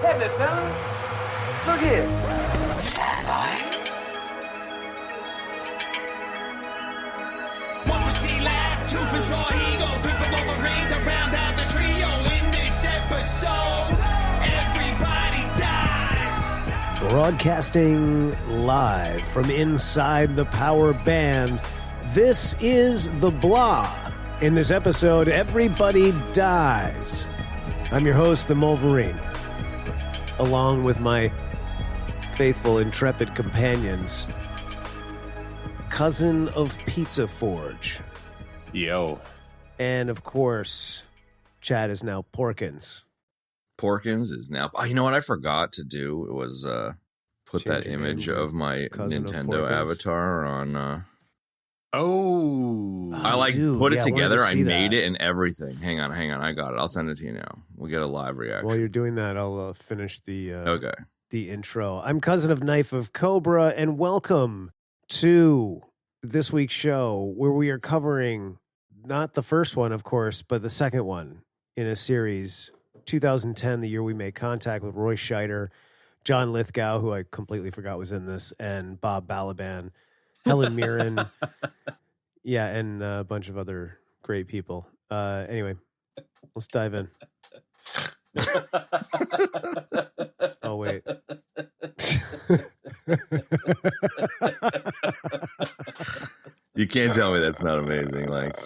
Damn it, fella. Look here. Stand by. One for C-Lab, two for Troy Eagle, three for Wolverine to round out the trio. In this episode, everybody dies. Broadcasting live from inside the power band, this is The Blah. In this episode, everybody dies. I'm your host, the Wolverine, along with my faithful, intrepid companions, cousin of Pizza Forge. Yo. And, of course, Chad is now Porkins. Porkins is now... Oh, you know what I forgot to do? It was put that image of my Nintendo avatar on... I put it together. I made it and everything. Hang on. I got it. I'll send it to you now. We'll get a live reaction. While you're doing that, I'll finish the okay. The intro. I'm cousin of Knife of Cobra, and welcome to this week's show where we are covering not the first one, of course, but the second one in a series. 2010, the year we made contact with Roy Scheider, John Lithgow, who I completely forgot was in this, and Bob Balaban. Helen Mirren, yeah, and a bunch of other great people. Anyway, let's dive in. Oh, wait. You can't tell me that's not amazing. Like,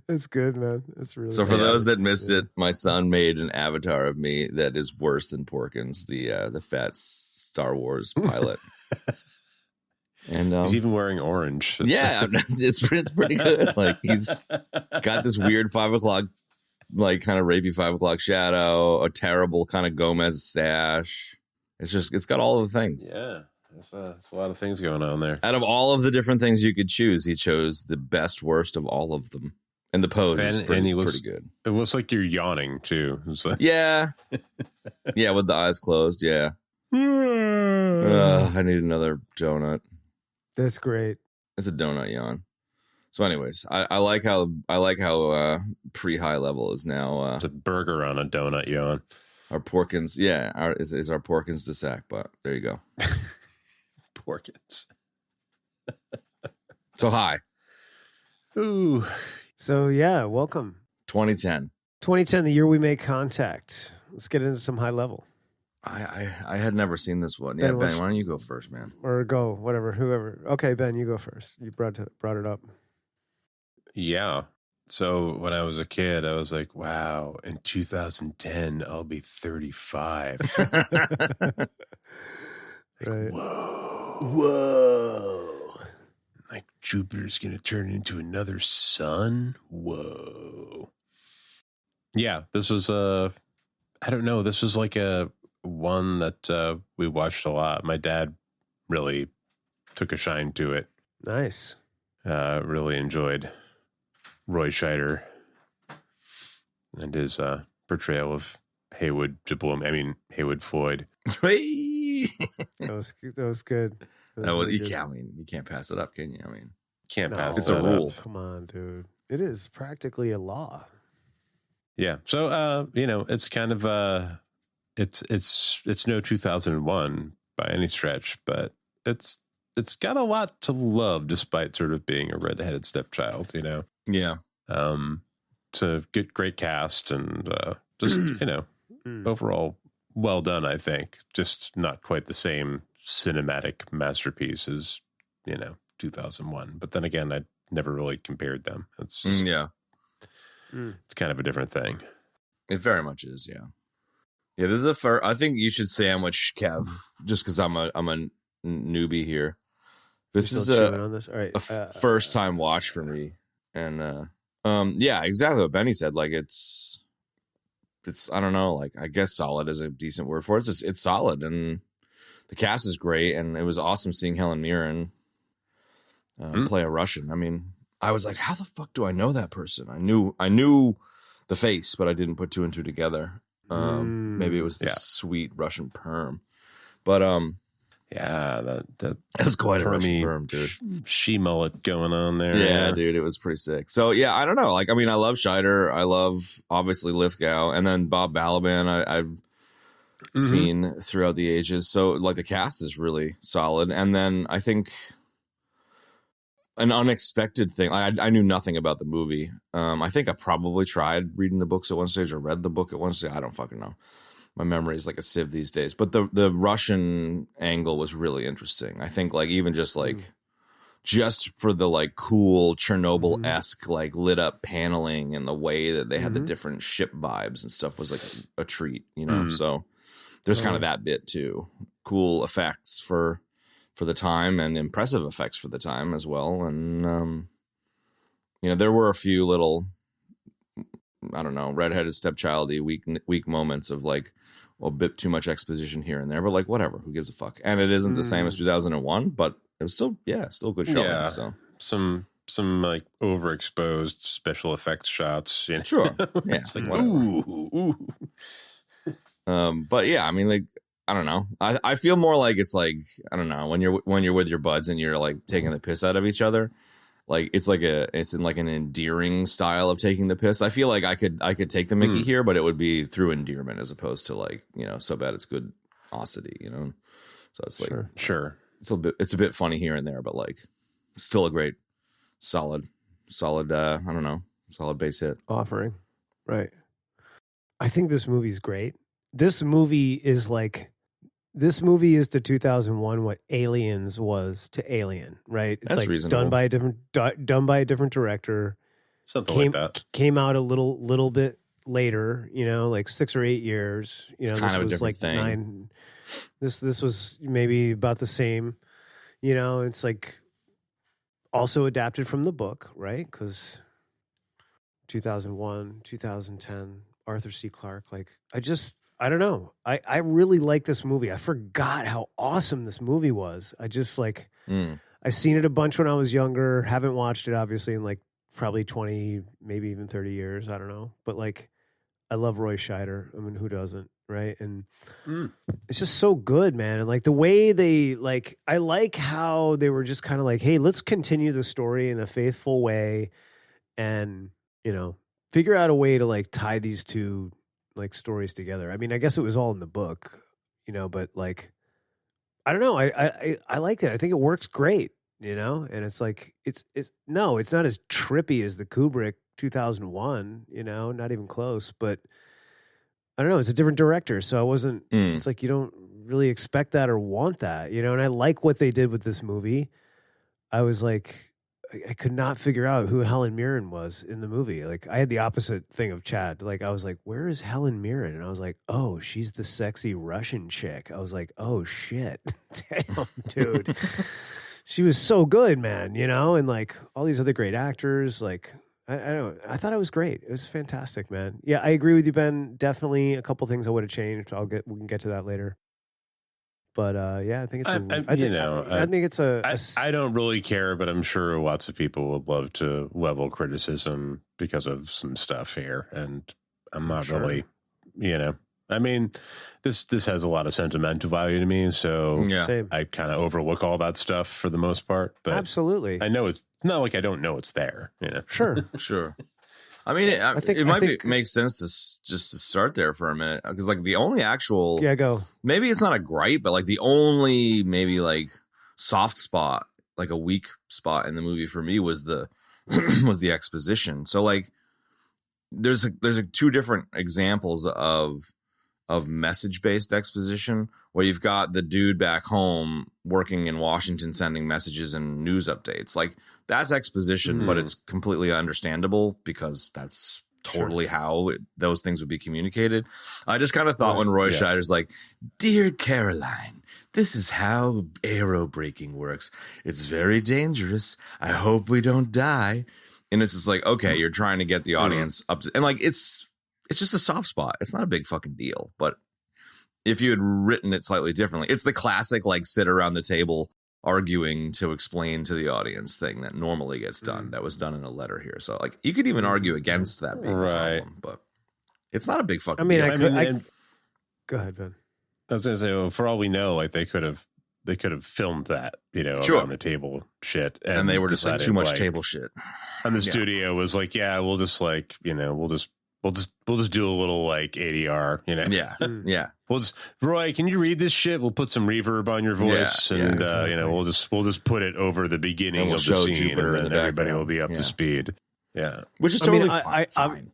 it's good, man. It's really so. For those that missed it, my son made an avatar of me that is worse than Porkins, the fat Star Wars pilot. And he's even wearing orange. Yeah, it's pretty good. Like, he's got this weird 5 o'clock, like, kind of rapey 5 o'clock shadow, a terrible kind of Gomez stash. It's got all of the things. Yeah, there's a lot of things going on there. Out of all of the different things you could choose, he chose the best worst of all of them. And the pose is pretty good. It looks like you're yawning too. Yeah, yeah, with the eyes closed. Yeah. I need another donut. That's great. It's a donut yawn. So, anyways, I like how pre-high level is now. It's a burger on a donut yawn. Our Porkins, yeah, is our Porkins to sack, but there you go. Porkins. So hi. Ooh. So yeah, welcome. 2010. 2010, the year we made contact. Let's get into some high level. I had never seen this one. Yeah, Ben, why don't you go first, man? Or go, whatever, whoever. Okay, Ben, you go first. You brought it up. Yeah. So when I was a kid, I was like, wow, in 2010, I'll be 35. Right. Whoa. Like, Jupiter's going to turn into another sun? Whoa. Yeah, this was this was like one that we watched a lot. My dad really took a shine to it. Nice. Really enjoyed Roy Scheider and his portrayal of Haywood Floyd. That was good. You can't pass it up, can you? Can't pass it up. It's a rule. Come on, dude. It is practically a law. Yeah. So it's kind of it's no 2001 by any stretch, but it's got a lot to love despite sort of being a redheaded stepchild, Yeah. It's a great cast and just, overall well done, I think. Just not quite the same cinematic masterpiece as, 2001. But then again, I never really compared them. It's just, it's kind of a different thing. It very much is, yeah. Yeah, this is I think you should sandwich Kev, just because I'm a newbie here. This is a first time watch for me, and yeah, exactly what Benny said. Like it's I don't know, like I guess solid is a decent word for it. It's solid, and the cast is great, and it was awesome seeing Helen Mirren play a Russian. I was like, how the fuck do I know that person? I knew the face, but I didn't put two and two together. Maybe it was the sweet Russian perm, but Yeah, that was quite a Russian permy perm, dude. She mullet going on there. Yeah, dude, it was pretty sick. So yeah, I don't know. Like, I mean, I love Scheider. I love obviously Lithgow, and then Bob Balaban. I've seen throughout the ages. So like the cast is really solid. And then I think an unexpected thing. I knew nothing about the movie. I think I probably tried reading the books at one stage or read the book at one stage. I don't fucking know. My memory is like a sieve these days. But the Russian angle was really interesting. I think like even just like just for the like cool Chernobyl-esque like lit up paneling and the way that they had the different ship vibes and stuff was like a treat, you know. So there's kind of that bit too. Cool effects for the time and impressive effects for the time as well. And you know, there were a few little, I don't know, redheaded stepchildy weak moments of like a bit too much exposition here and there, but like whatever, who gives a fuck? And it isn't the same as 2001, but it was still still good showing. Yeah, so some like overexposed special effects shots. You know? Sure, yeah, it's like ooh. But yeah, I mean, like, I don't know. I feel more like it's like, I don't know, when you're with your buds and you're like taking the piss out of each other. Like it's in like an endearing style of taking the piss. I feel like I could take the Mickey here, but it would be through endearment as opposed to like, you know, so bad it's good osity, you know. So it's like sure. It's a bit funny here and there, but like still a great solid I don't know, solid base hit offering. Right. I think this movie's great. This movie is to 2001 what Aliens was to Alien, right? It's That's like reasonable. done by a different director. Something like that. Came out a little bit later, you know, like 6 or 8 years. You know, it's kind this of a was different like thing. 9. This was maybe about the same. You know, it's like also adapted from the book, right? Because 2001, 2010, Arthur C. Clarke. Like, I don't know. I really like this movie. I forgot how awesome this movie was. I just like, I seen it a bunch when I was younger. Haven't watched it obviously in like probably 20, maybe even 30 years. I don't know. But like, I love Roy Scheider. I mean, who doesn't, right? And it's just so good, man. And like the way they like, I like how they were just kind of like, hey, let's continue the story in a faithful way and, you know, figure out a way to like tie these two like stories together. I mean, I guess it was all in the book, you know, but like, I don't know. I liked it. I think it works great, you know? And it's like, it's not as trippy as the Kubrick 2001, you know, not even close, but I don't know. It's a different director. So I wasn't, it's like, you don't really expect that or want that, you know? And I like what they did with this movie. I was like, I could not figure out who Helen Mirren was in the movie. Like I had the opposite thing of Chad. Like I was like, where is Helen Mirren? And I was like, oh, she's the sexy Russian chick. I was like, oh shit. Damn, dude. She was so good, man, you know? And like all these other great actors, like I don't know. I thought it was great. It was fantastic, man. Yeah, I agree with you, Ben. Definitely a couple things I would have changed. We can get to that later. But yeah, I think it's. I think it's I don't really care, but I'm sure lots of people would love to level criticism because of some stuff here, and I'm not really, you know. I mean, this has a lot of sentimental value to me, so I kind of overlook all that stuff for the most part. But absolutely, I know it's not like I don't know it's there. You know, sure. I mean, it might make sense to start there for a minute because, like, the only actual go. Maybe it's not a gripe, but like the only maybe like soft spot, like a weak spot in the movie for me was the exposition. So like, there's two different examples of message based exposition where you've got the dude back home working in Washington sending messages and news updates. Like that's exposition, but it's completely understandable because that's totally how those things would be communicated. I just kind of thought when Roy Scheider's like, "Dear Caroline, this is how aero braking works. It's very dangerous. I hope we don't die." And it's just like, okay, you're trying to get the audience up to, and like it's just a soft spot. It's not a big fucking deal. But if you had written it slightly differently, it's the classic like sit around the table arguing to explain to the audience thing that normally gets done. That was done in a letter here. So like you could even argue against that being a problem, but it's not a big fucking deal. Go ahead, Ben. I was going to say, well, for all we know, like they could have filmed that, Sure. around the table shit, and they were just like decided, too much table shit. And the studio was like, yeah, we'll just like, we'll just do a little like ADR, Yeah. Roy, can you read this shit? We'll put some reverb on your voice, and exactly. we'll just put it over the beginning of the show scene, Jupiter and in then the everybody will background. be up to speed. Yeah, Which is I mean, totally fine.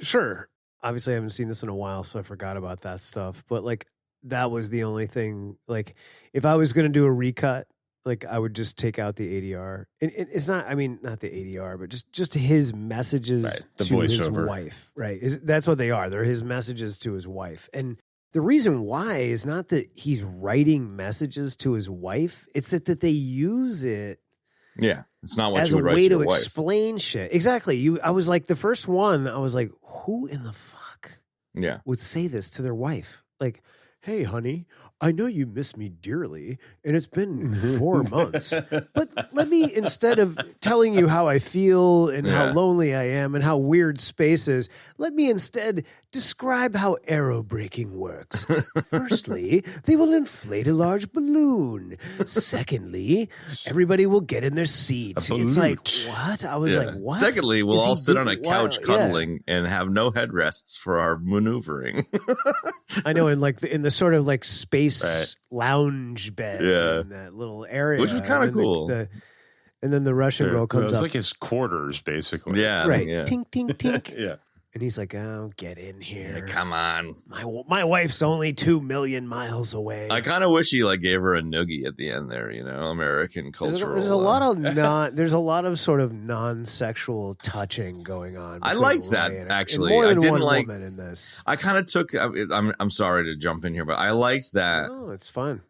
Sure. Obviously, I haven't seen this in a while, so I forgot about that stuff. But like, that was the only thing. Like, if I was going to do a recut, like, I would just take out the ADR. It's not. I mean, not the ADR, but just his messages the to his voiceover. wife. Right. That's what they are. They're his messages to his wife. And the reason why is not that he's writing messages to his wife. It's that they use it. Yeah, it's not what as you a would write way to to your wife. explain shit. Exactly. I was like, the first one, I was like, who in the fuck Yeah. would say this to their wife? Like, hey, honey, I know you miss me dearly, and it's been 4 months. But let me, instead of telling you how I feel and how lonely I am and how weird space is, let me instead describe how aerobraking works. Firstly, they will inflate a large balloon. Secondly, everybody will get in their seat. It's like, what? I was like, what? Secondly, we'll Is he all sit on a doing- couch Yeah. cuddling and have no headrests for our maneuvering. I know, in like in the sort of like space lounge bed, Yeah. in that little area, Which was kinda And then cool. and then the Russian girl It comes was up, like his quarters, basically. Yeah. right? Yeah. Tink, tink, tink, yeah. and he's like, "Oh, get in here! Come on. My wife's only 2 million miles away." I kind of wish he like gave her a noogie at the end there, American cultural. There's a lot of there's a lot of sort of non-sexual touching going on. I between liked Roy that, and actually. more I than didn't one like- woman in this. I kind of took. I'm sorry to jump in here, but I liked that Oh, it's fun.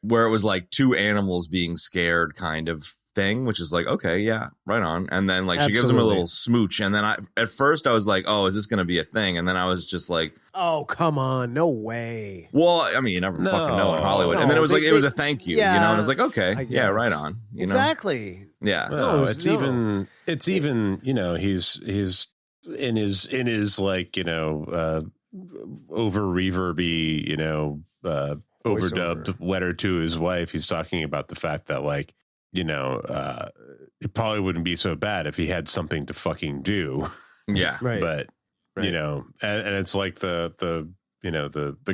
where it was like two animals being scared kind of thing, which is like, okay, yeah, right on. And then like she gives him a Absolutely. little smooch, and then at first I was like, oh, is this going to be a thing? And then I was just like, Oh, come on, no way. well, I mean, you never fucking know in Hollywood. No, and then it was they- like it was a thank you, and I was like, I okay, yeah, guess. right on, Exactly. yeah. No, No, it's even he's in his like over reverby overdubbed letter to his wife. He's talking about the fact that like it probably wouldn't be so bad if he had something to fucking do. Yeah, Right. But Right. and it's like the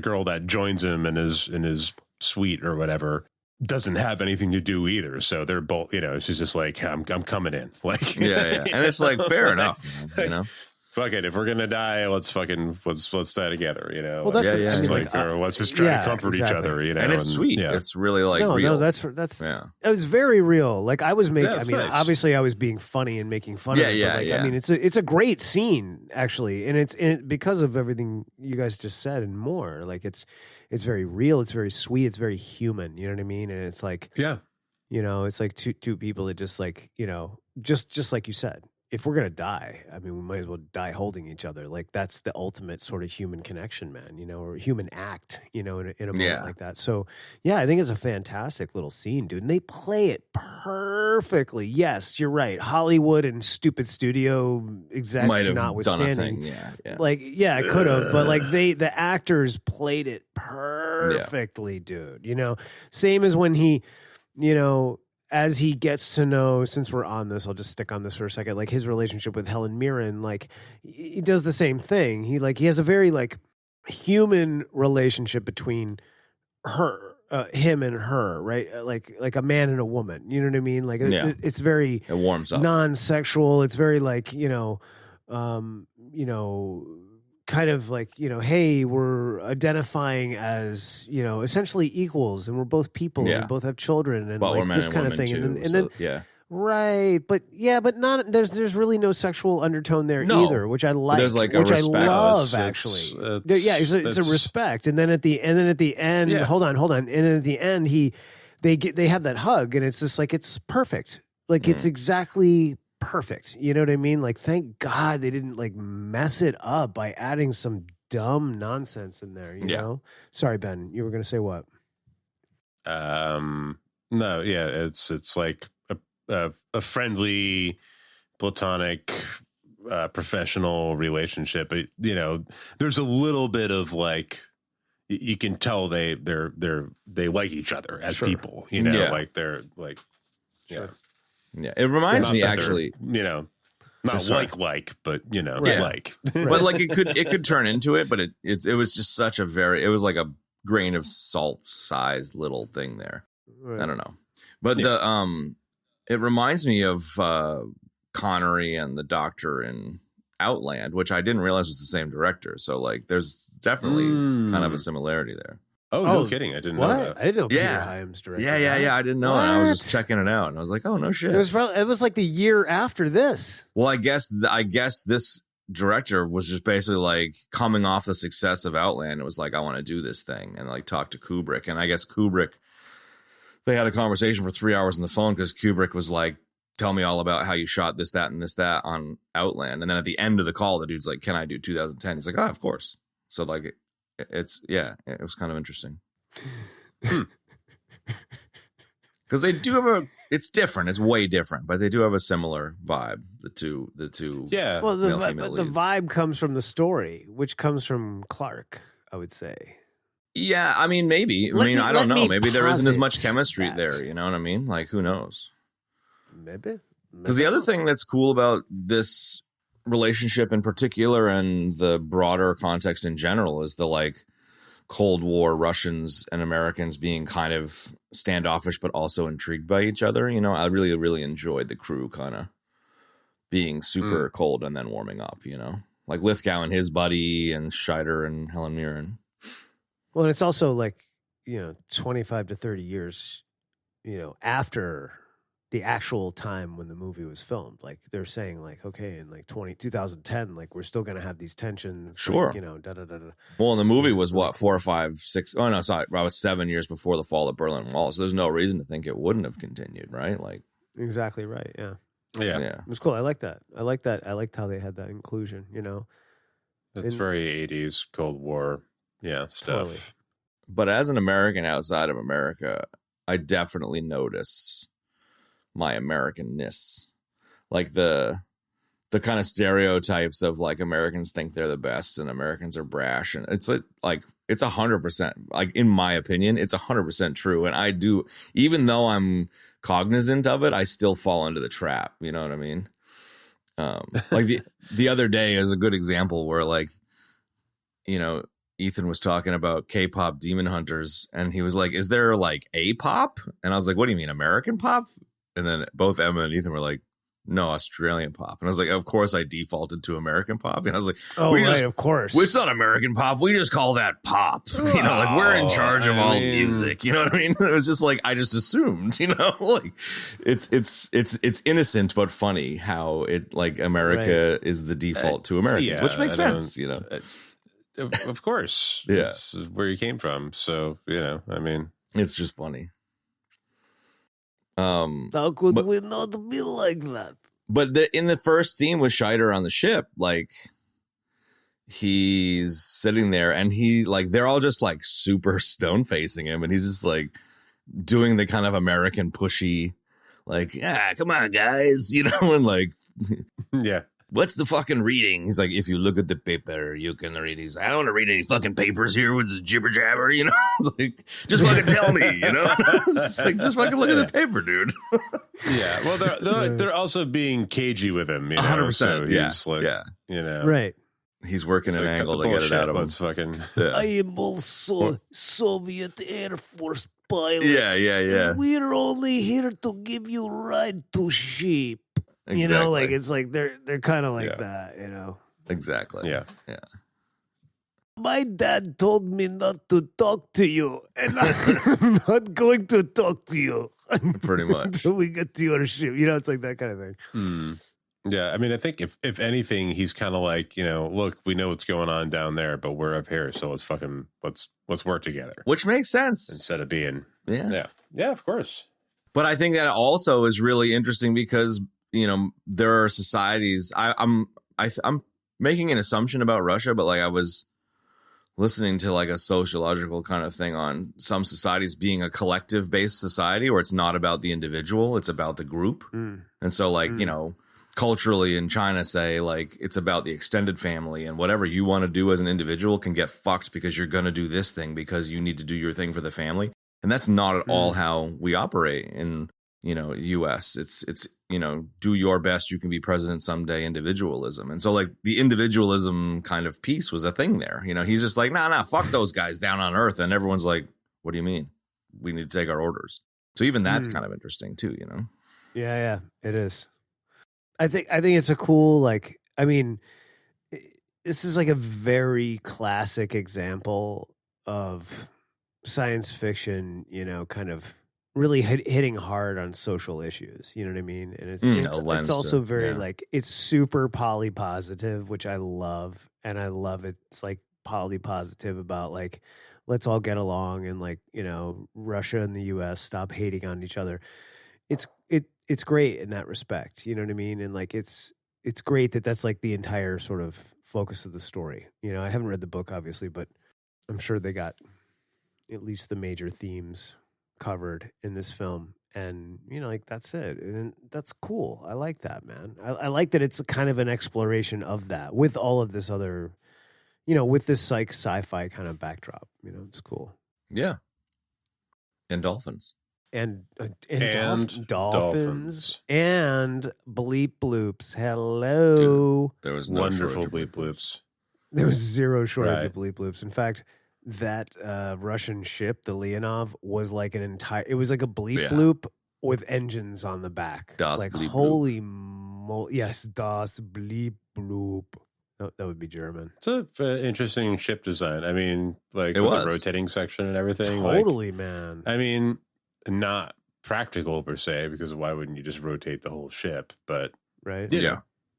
girl that joins him in his suite or whatever doesn't have anything to do either. So they're both, she's just like, I'm coming in. Like, yeah. And it's like fair enough, man, Fuck it. If we're gonna die, let's die together. Well, that's the- I mean, or let's just try to comfort exactly. each other. And it's sweet. Yeah. It's really like no, real. that's yeah. it was very real. Like I was making. Yeah, I it's mean, nice. obviously, I was being funny and making fun Yeah, of it. yeah, but like, yeah. I mean, it's a great scene actually, and it's because of everything you guys just said and more. Like it's very real. It's very sweet. It's very human. You know what I mean? And it's like it's like two people that just like just like you said. If we're gonna die, I mean, we might as well die holding each other. Like that's the ultimate sort of human connection, man. Or human act. In a moment like that. So yeah, I think it's a fantastic little scene, dude. And they play it perfectly. Yes, you're right. Hollywood and stupid studio execs Might have done a notwithstanding. thing. Yeah. Like, yeah, it could have, but like the actors played it perfectly, dude. Same as when he, as he gets to know, since we're on this, I'll just stick on this for a second, like his relationship with Helen Mirren, like he does the same thing. He has a very like human relationship between him and her, right? Like a man and a woman, you know what I mean? Like it's very It warms up. non-sexual. It's very like, kind of like, hey, we're identifying as, essentially equals, and we're both people and we both have children and but like we're men this and kind of women thing. too, And so, then yeah. right. But not, there's really no sexual undertone there No. either, which I like, there's like a which I respect. love It's- actually. it's- It's a respect. And then at the end, Yeah. hold on. And then at the end, they have that hug and it's just like, it's perfect. Like it's exactly perfect. You know what I mean? Like, thank God they didn't like mess it up by adding some dumb nonsense in there, you know? Sorry, Ben, you were going to say what? No, yeah, it's like a friendly, platonic, professional relationship. But, there's a little bit of like, you can tell they like each other as people, you know, like they're like, yeah. It reminds me actually, you know, not like, but you know, like, but like it could turn into it, but it was just such a it was like a grain of salt sized little thing there. Right. I don't know, but it reminds me of Connery and the Doctor in Outland, which I didn't realize was the same director. So like, there's definitely kind of a similarity there. Oh, no kidding! I didn't know that. I didn't know Peter Hyams directed. Yeah. I didn't know. And I was just checking it out, and I was like, "Oh no, shit!" It was like the year after this. Well, I guess this director was just basically like coming off the success of Outland. It was like, I want to do this thing, and like talk to Kubrick. And I guess Kubrick, they had a conversation for 3 hours on the phone because Kubrick was like, "Tell me all about how you shot this, that, and this, that on Outland." And then at the end of the call, the dude's like, "Can I do 2010?" He's like, "Oh, of course." So like. It was kind of interesting because they do have it's different. It's way different, but they do have a similar vibe. The two. Yeah. Well, the vibe comes from the story, which comes from Clark, I would say. Yeah, I mean, maybe. I don't know. Maybe there isn't as much chemistry there. You know what I mean? Like, who knows? Maybe. Because the other thing that's cool about this relationship in particular and the broader context in general is the like Cold War Russians and Americans being kind of standoffish but also intrigued by each other. You know, I really, really enjoyed the crew kind of being super cold and then warming up, you know, like Lithgow and his buddy and Scheider and Helen Mirren. Well, and it's also like, you know, 25 to 30 years, you know, after the actual time when the movie was filmed. Like they're saying like, okay, in like 2010, like we're still going to have these tensions. Sure. Like, you know, Well, and the movie was what, 4 or 5, 6. Oh no, sorry. I was 7 years before the fall of the Berlin Wall. So there's no reason to think it wouldn't have continued. Right. Like exactly right. Yeah. Yeah. It was cool. I like that. I liked how they had that inclusion, you know, that's very 80s Cold War. Yeah. Stuff. Totally. But as an American outside of America, I definitely notice my Americanness, like the kind of stereotypes of like Americans think they're the best and Americans are brash, and it's like it's 100%, like in my opinion, it's 100% true. And I do, even though I'm cognizant of it, I still fall into the trap. You know what I mean? Like the other day is a good example where like, you know, Ethan was talking about K-pop Demon Hunters, and he was like, "Is there like a pop?" And I was like, "What do you mean, American pop?" And then both Emma and Ethan were like, "No, Australian pop." And I was like, of course I defaulted to American pop. And I was like, of course. It's not American pop. We just call that pop. You know, like we're in charge of all music. You know what I mean? It was just like, I just assumed, you know, like it's innocent but funny how it like America is the default to Americans, which makes sense, you know. Of course. Yeah. It's where you came from. So, you know, I mean, it's just funny. How could we not be like that? But in the first scene with Scheider on the ship, like he's sitting there and he like they're all just like super stone facing him, and he's just like doing the kind of American pushy, like, "Yeah, come on, guys," you know, and like, yeah. What's the fucking reading? He's like, "If you look at the paper, you can read." He's like, "I don't want to read any fucking papers here with this jibber jabber," you know? It's like, just fucking tell me, you know? It's like, just fucking look at the paper, dude. Yeah. Well, they're also being cagey with him, you know? 100%. So yeah. he's like, you know. Right. He's working an angle to get it out of him. Let's fucking. Yeah. I am also Soviet Air Force pilot. Yeah. And we're only here to give you ride to ship. Exactly. You know, like it's like they're kind of like that, you know. Exactly. Yeah. My dad told me not to talk to you, and I'm not going to talk to you. Pretty much. Until we get to your ship. You know, it's like that kind of thing. Yeah, I mean, I think if anything, he's kind of like, you know, look, we know what's going on down there, but we're up here, so let's work together. Which makes sense. Instead of being Yeah, of course. But I think that also is really interesting because, you know, there are societies. I'm making an assumption about Russia, but like I was listening to like a sociological kind of thing on some societies being a collective based society where it's not about the individual, it's about the group. And so like, you know, culturally in China say like it's about the extended family, and whatever you want to do as an individual can get fucked because you're going to do this thing because you need to do your thing for the family. And that's not at all how we operate in, US. It's, do your best. You can be president someday individualism. And so like the individualism kind of piece was a thing there. He's just like, nah, fuck those guys down on earth. And everyone's like, what do you mean? We need to take our orders. So even that's kind of interesting too, Yeah, it is. I think it's a cool, like, I mean, this is like a very classic example of science fiction, kind of really hitting hard on social issues. You know what I mean? And it's also very like, it's super polypositive, which I love. And I love it's like polypositive about like, let's all get along and like, Russia and the US stop hating on each other. It's great in that respect. You know what I mean? And like, it's great that that's like the entire sort of focus of the story. I haven't read the book obviously, but I'm sure they got at least the major themes covered in this film. And, like that's it. And that's cool. I like that, man. I like that it's kind of an exploration of that with all of this other, with this like sci-fi kind of backdrop, it's cool. Yeah. And dolphins. And dolphins and bleep bloops. Hello. Dude, there was no wonderful bleep bloops. There was zero shortage of bleep bloops. In fact, that Russian ship, the Leonov, was like it was like a bleep bloop with engines on the back. Das like bleep holy moly. Yes, Das bleep bloop. That would be German. It's an interesting ship design. I mean, like with the rotating section and everything. Totally, man. I mean, not practical per se, because why wouldn't you just rotate the whole ship? But right,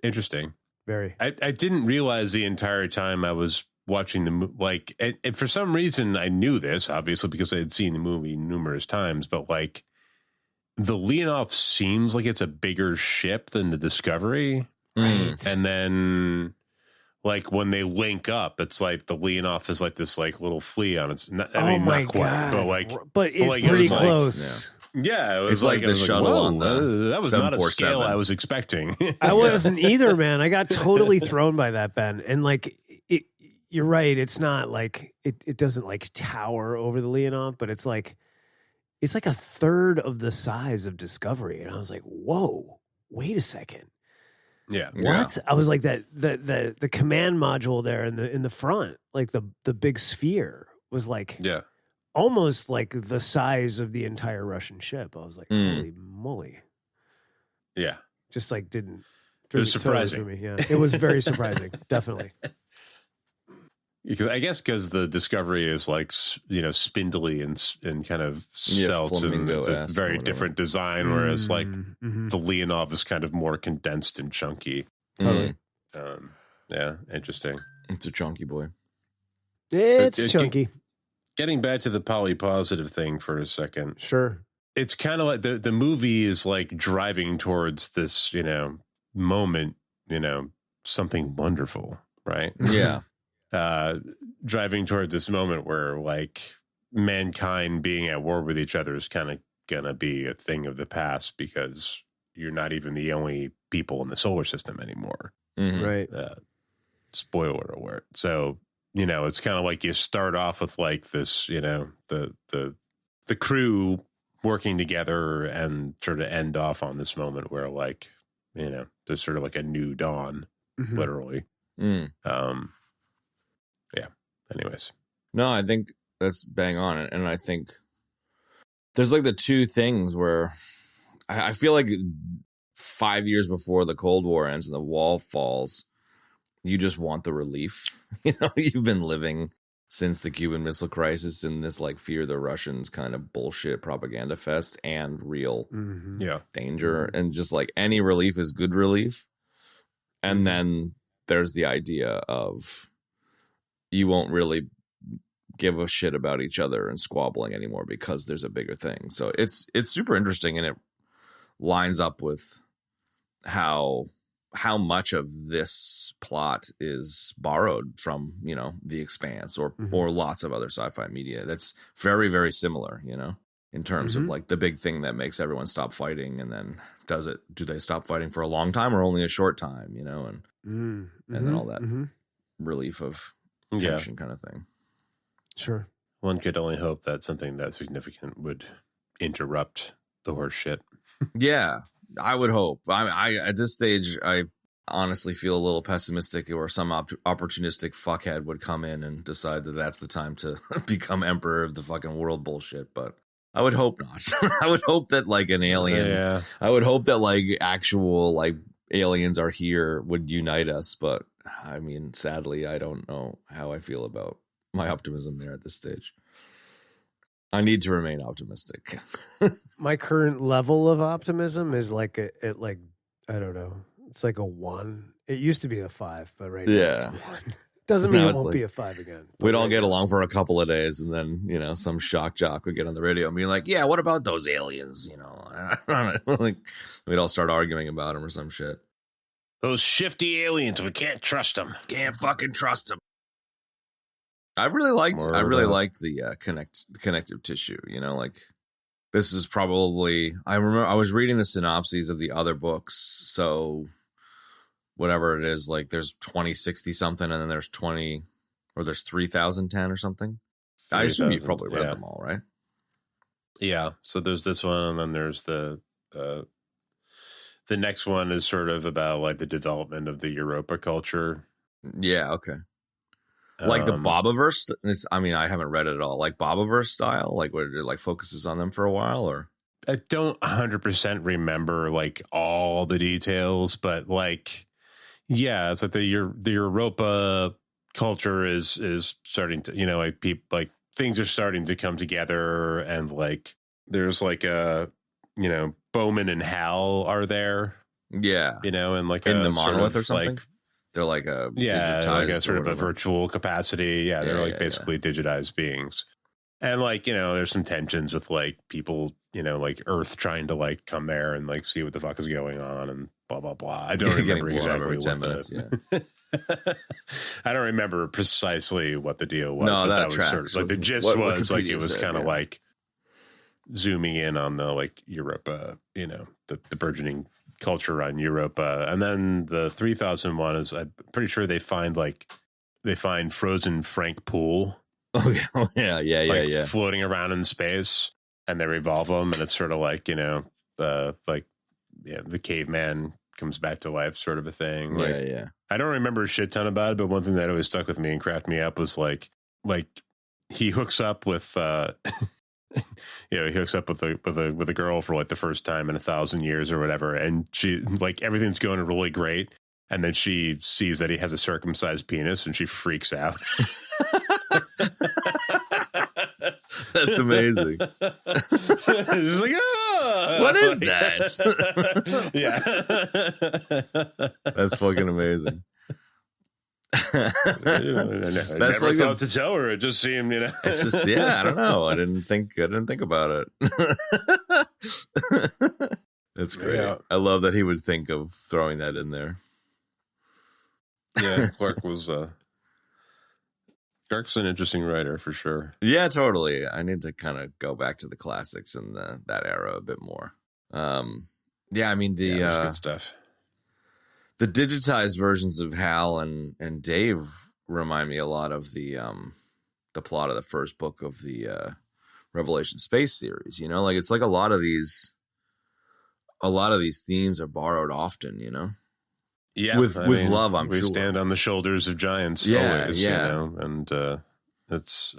interesting. Very. I didn't realize the entire time I was watching the movie. And for some reason I knew this, obviously, because I had seen the movie numerous times. But like, the Leonov seems like it's a bigger ship than the Discovery, right? And then, like when they link up, it's like the Leonov is like this like little flea on its. Not quite, but it's pretty close. Yeah, it was it's like the shuttle on the that was not a scale I was expecting. I wasn't either, man. I got totally thrown by that, Ben. And like, you're right. It's not like it doesn't like tower over the Leonov, but it's like a third of the size of Discovery. And I was like, whoa, wait a second. Yeah. What? I was like the command module there in the front, like the big sphere was like almost like the size of the entire Russian ship. I was like, holy moly. Yeah. Just like it was surprising. Totally me. Yeah. It was very surprising. Definitely. Because the Discovery is like, spindly and kind of svelte, and it's a very different design, whereas like the Leonov is kind of more condensed and chunky. Totally. Yeah, interesting. It's a chunky boy. It's chunky. Getting back to the polypositive thing for a second. Sure. It's kind of like the movie is like driving towards this, moment, something wonderful, right? Yeah. Driving toward this moment where like mankind being at war with each other is kind of gonna be a thing of the past, because you're not even the only people in the solar system anymore. Right. Spoiler alert. So, it's kind of like you start off with like this, the crew working together, and sort of end off on this moment where like, there's sort of like a new dawn, literally. Yeah. Anyways. No, I think that's bang on. And I think there's like the two things where I feel like 5 years before the Cold War ends and the wall falls, you just want the relief. You've been living since the Cuban Missile Crisis in this like fear the Russians kind of bullshit propaganda fest and real danger. And just like any relief is good relief. And then there's the idea of you won't really give a shit about each other and squabbling anymore because there's a bigger thing. So it's super interesting, and it lines up with how much of this plot is borrowed from, The Expanse or lots of other sci-fi media. That's very, very similar, in terms of like the big thing that makes everyone stop fighting and then do they stop fighting for a long time or only a short time, you know, and then all that relief of tension kind of thing. Sure. One could only hope that something that significant would interrupt the horse shit. Yeah, I would hope. I at this stage, I honestly feel a little pessimistic, or some opportunistic fuckhead would come in and decide that that's the time to become emperor of the fucking world bullshit. But I would hope not. I would hope that like an alien. Yeah. I would hope that like actual like aliens are here would unite us. But I mean, sadly, I don't know how I feel about my optimism there at this stage. I need to remain optimistic. My current level of optimism is like I don't know. It's like a 1. It used to be a 5, but right now it's 1. Doesn't mean it won't be a 5 again. We'd all get along for a couple of days, and then, you know, some shock jock would get on the radio and be like, yeah, what about those aliens? You know, like we'd all start arguing about them or some shit. Those shifty aliens, we can't trust them. Can't fucking trust them. I really liked the connective tissue, you know, like this is probably, I remember I was reading the synopses of the other books. So whatever it is, like there's 2060 something, and then there's 3010 or something. I assume you probably read them all, right? Yeah. So there's this one, and then there's the next one is sort of about like the development of the Europa culture. Yeah. Okay. Like the Bobaverse. I mean, I haven't read it at all. Like Bobaverse style, like where it like focuses on them for a while, or I don't 100% remember like all the details, but like, yeah, it's like the Europa culture is starting to, you know, like people like things are starting to come together, and like there's like a, you know, Bowman and Hal are there, yeah, you know, and like in the monolith sort of or something. Like, they're like a like a sort of a virtual capacity. Yeah, they're like basically digitized beings. And like, you know, there's some tensions with like people, you know, like Earth trying to like come there and like see what the fuck is going on and blah, blah, blah. I don't remember exactly 10 minutes, I don't remember precisely what the deal was. No, that was sort of like the gist was like it was kind of like zooming in on the like Europa, you know, the burgeoning culture on Europa. And then the 3001 is, I'm pretty sure they find frozen Frank Poole. Oh yeah, floating around in space, and they revolve them, and it's sort of like, you know, the caveman comes back to life sort of a thing. Like, I don't remember a shit ton about it, but one thing that always stuck with me and cracked me up was like he hooks up with you know, he hooks up with a girl for like the first time in 1,000 years or whatever, and she like everything's going really great, and then she sees that he has a circumcised penis, and she freaks out. That's amazing. She's like, oh, what is that? Yeah, that's fucking amazing. That's like thought to tell her. It just seemed, you know, it's just, I don't know. I didn't think about it. That's great. Yeah. I love that he would think of throwing that in there. Yeah, Clark's an interesting writer for sure. Yeah, totally. I need to kind of go back to the classics and that era a bit more. Yeah, I mean good stuff. The digitized versions of Hal and Dave remind me a lot of the plot of the first book of the Revelation Space series. You know, like it's like a lot of these themes are borrowed often. You know, yeah, with love. I'm we sure we stand on the shoulders of giants. Yeah, always, you know, and it's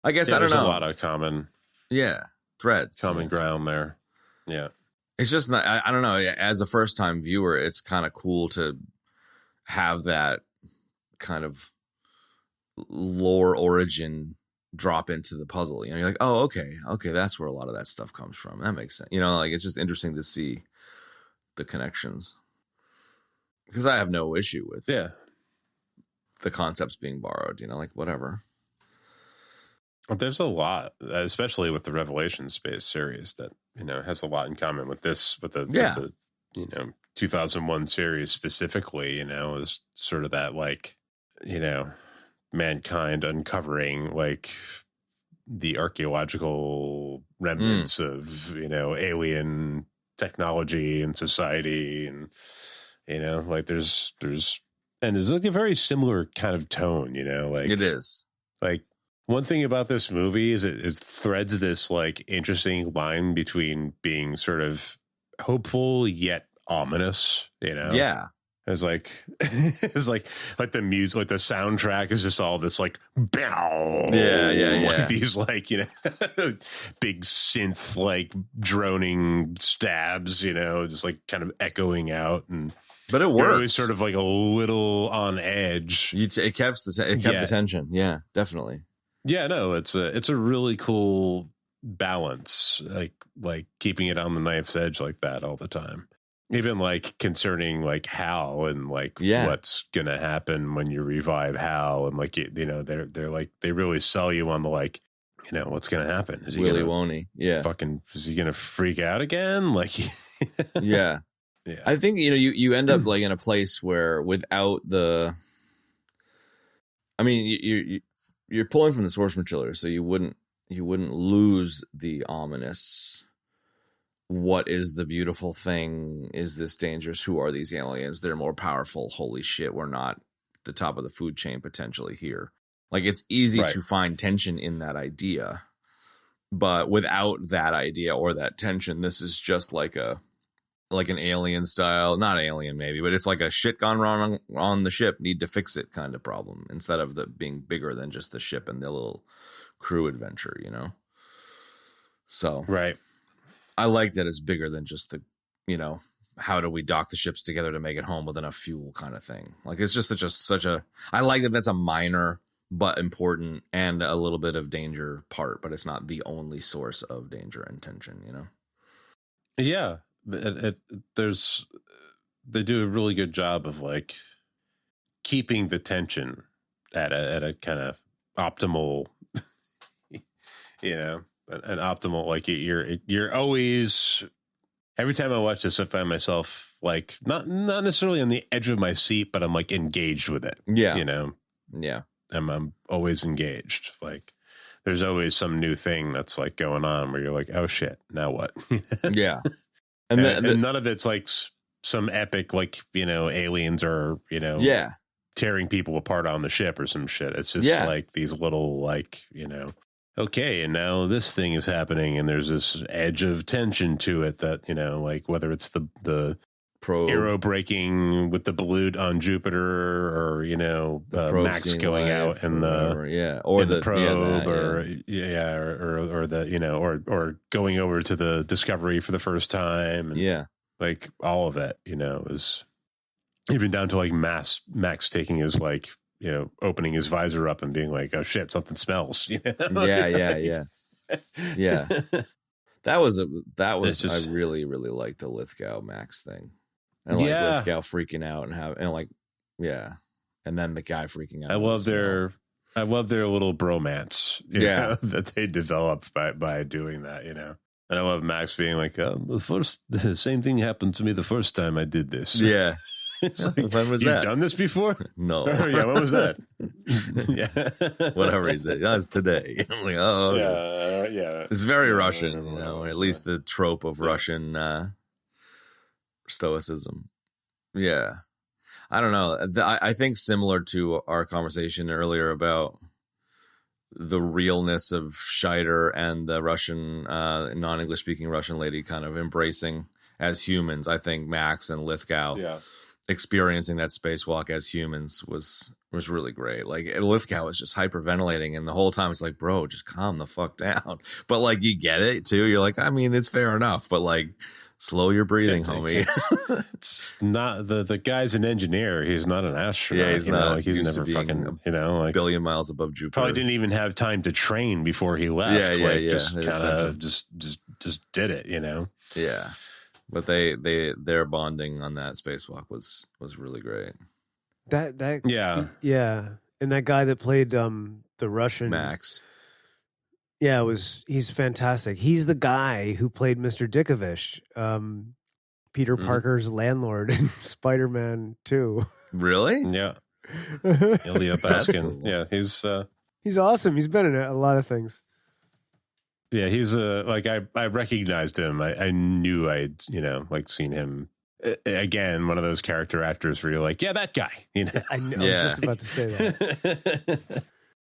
I guess I don't know. There's a lot of common threads, common ground there. Yeah. It's just not, I don't know. As a first time viewer, it's kind of cool to have that kind of lore origin drop into the puzzle. You know, you're like, oh, okay, that's where a lot of that stuff comes from. That makes sense. You know, like it's just interesting to see the connections, because I have no issue with the concepts being borrowed. You know, like whatever. There's a lot, especially with the Revelation Space series, that, you know, has a lot in common with this, with the you know, 2001 series specifically. You know, is sort of that, like, you know, mankind uncovering like the archaeological remnants of, you know, alien technology and society, and like there's like a very similar kind of tone, like it is. Like one thing about this movie is it threads this like interesting line between being sort of hopeful yet ominous, Yeah. It's like the music, like the soundtrack is just all this like bow, like these like big synth like droning stabs, just like kind of echoing out, but it works. Always sort of like a little on edge. It kept the tension. Yeah, definitely. Yeah, no, it's a really cool balance, like keeping it on the knife's edge like that all the time. Even like concerning like Hal and like what's gonna happen when you revive Hal, and like they're like they really sell you on the like what's gonna happen. Is he Willy won't he? Yeah, is he gonna freak out again? Like yeah. I think you end up like in a place where without the, I mean you're pulling from the source material, so you wouldn't lose the ominous. What is the beautiful thing? Is this dangerous? Who are these aliens? They're more powerful. Holy shit, we're not the top of the food chain potentially here. Like it's easy to find tension in that idea, but without that idea or that tension, this is just like an alien style, not alien maybe, but it's like a shit gone wrong on the ship, need to fix it kind of problem, instead of the being bigger than just the ship and the little crew adventure, So right. I like that it's bigger than just the, how do we dock the ships together to make it home with enough fuel kind of thing. Like it's just such a I like that that's a minor but important and a little bit of danger part, but it's not the only source of danger and tension, Yeah, they do a really good job of like keeping the tension at a kind of optimal, an optimal, like you're always, every time I watch this, I find myself like not necessarily on the edge of my seat, but I'm like engaged with it. Yeah. Yeah. I'm always engaged. Like there's always some new thing that's like going on where you're like, oh shit, now what? Yeah. And none of it's like some epic, like, aliens are, tearing people apart on the ship or some shit. It's just like these little, like, okay, and now this thing is happening, and there's this edge of tension to it that, like whether it's the aero braking with the balloon on Jupiter, or Max going out in the or the probe, or the or going over to the Discovery for the first time, and like all of it, is even down to like Max taking his like opening his visor up and being like, oh shit, something smells. Yeah. That was just, I really, really liked the Lithgow Max thing. And like Lithgow freaking out and then the guy freaking out. I love their little bromance, that they developed by doing that, And I love Max being like, the same thing happened to me the first time I did this. Yeah. It's like, when was you've done this before? No. Yeah, when was that? Whatever he said. That's today. I'm like, yeah. It's very Russian, or at least the trope of Russian stoicism. Yeah. I don't know. I think similar to our conversation earlier about the realness of Scheider and the Russian, non-English speaking Russian lady kind of embracing as humans. I think Max and Lithgow experiencing that spacewalk as humans was really great. Like Lithgow was just hyperventilating, and the whole time it's like, bro, just calm the fuck down. But like you get it too. You're like, I mean, it's fair enough, but like slow your breathing, homie. It's not the guy's an engineer. He's not an astronaut. Yeah, he's not. Like he's never fucking like a billion miles above Jupiter. Probably didn't even have time to train before he left. Just kind of just did it. Yeah. But their bonding on that spacewalk was really great. And that guy that played the Russian Max. Yeah, he's fantastic. He's the guy who played Mr. Dickovich, Peter Parker's landlord in Spider-Man 2. Really? Yeah. Ilya Baskin. Cool. Yeah, he's awesome. He's been in a lot of things. Yeah, he's like I recognized him. I knew I'd like seen him again. One of those character actors where you're like, yeah, that guy. I was just about to say that.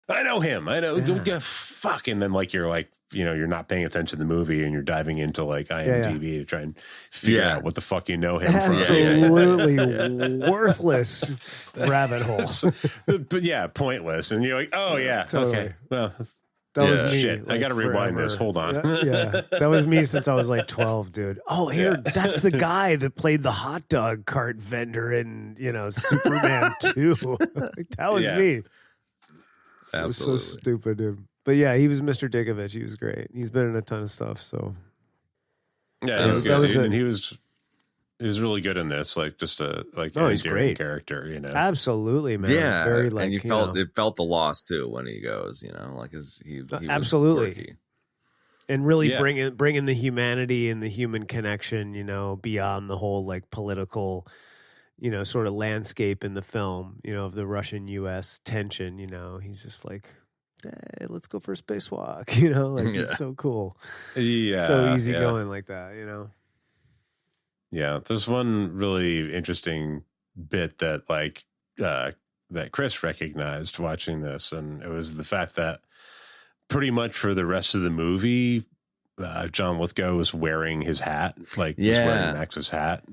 I know him. I know. Yeah. Fuck, and then like you're like you're not paying attention to the movie and you're diving into like IMDb to try and figure out what the fuck you know him from. Absolutely worthless rabbit hole. But yeah, pointless. And you're like, oh yeah, totally. okay, well. That was me. Shit, like, I got to rewind this. Hold on. Yeah, that was me since I was like 12, dude. Oh, that's the guy that played the hot dog cart vendor in, Superman 2. That was me. It was so stupid, dude. But yeah, he was Mr. Dickovich. He was great. He's been in a ton of stuff. So yeah, he was good. And he was really good in this. Like just a he's great character. Absolutely, man. Yeah, very and you felt it felt the loss too when he goes. Like he absolutely. Was quirky. And really bringing the humanity and the human connection, beyond the whole like political, sort of landscape in the film, of the Russian-U.S. tension. He's just like, hey, let's go for a spacewalk. It's so cool. Yeah, so easy going like that. Yeah, there's one really interesting bit that that Chris recognized watching this, and it was the fact that pretty much for the rest of the movie, John Lithgow was wearing his hat, was wearing Max's hat.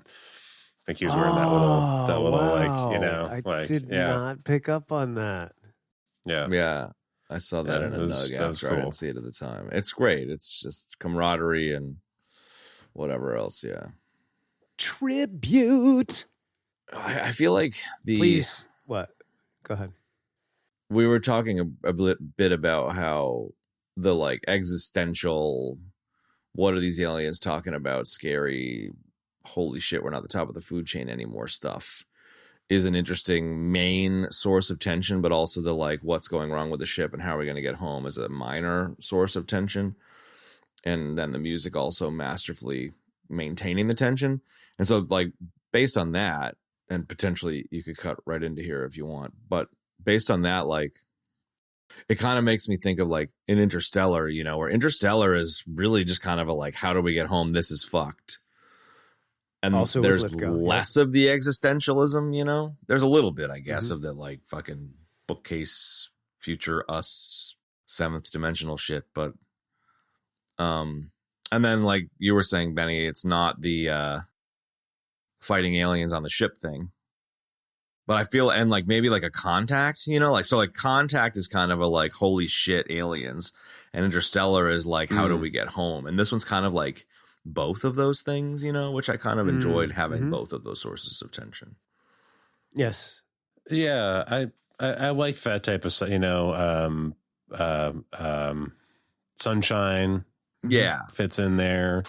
Like he was wearing that little wow. I did not pick up on that. Yeah. I saw that in a nug after. Cool. I didn't see it at the time. It's great. It's just camaraderie and whatever else. Yeah. Tribute. I feel like Please. What? Go ahead. We were talking a bit about how the like existential, what are these aliens talking about? Scary, holy shit, we're not the top of the food chain anymore stuff is an interesting main source of tension, but also the like what's going wrong with the ship and how are we going to get home is a minor source of tension. And then the music also masterfully maintaining the tension. And so like based on that, and potentially you could cut right into here if you want, but based on that, like it kind of makes me think of like in Interstellar, where Interstellar is really just kind of a like, how do we get home? This is fucked. And also there's less of the existentialism, there's a little bit, I guess, of the like fucking bookcase future us seventh dimensional shit. But, and then like you were saying, Benny, it's not the, fighting aliens on the ship thing. But I feel, and like maybe like a Contact, so like Contact is kind of a like, holy shit, aliens. And Interstellar is like, how do we get home? And this one's kind of like both of those things, which I kind of enjoyed having both of those sources of tension. Yes. Yeah. I like that type of stuff, Sunshine. Yeah. Fits in there.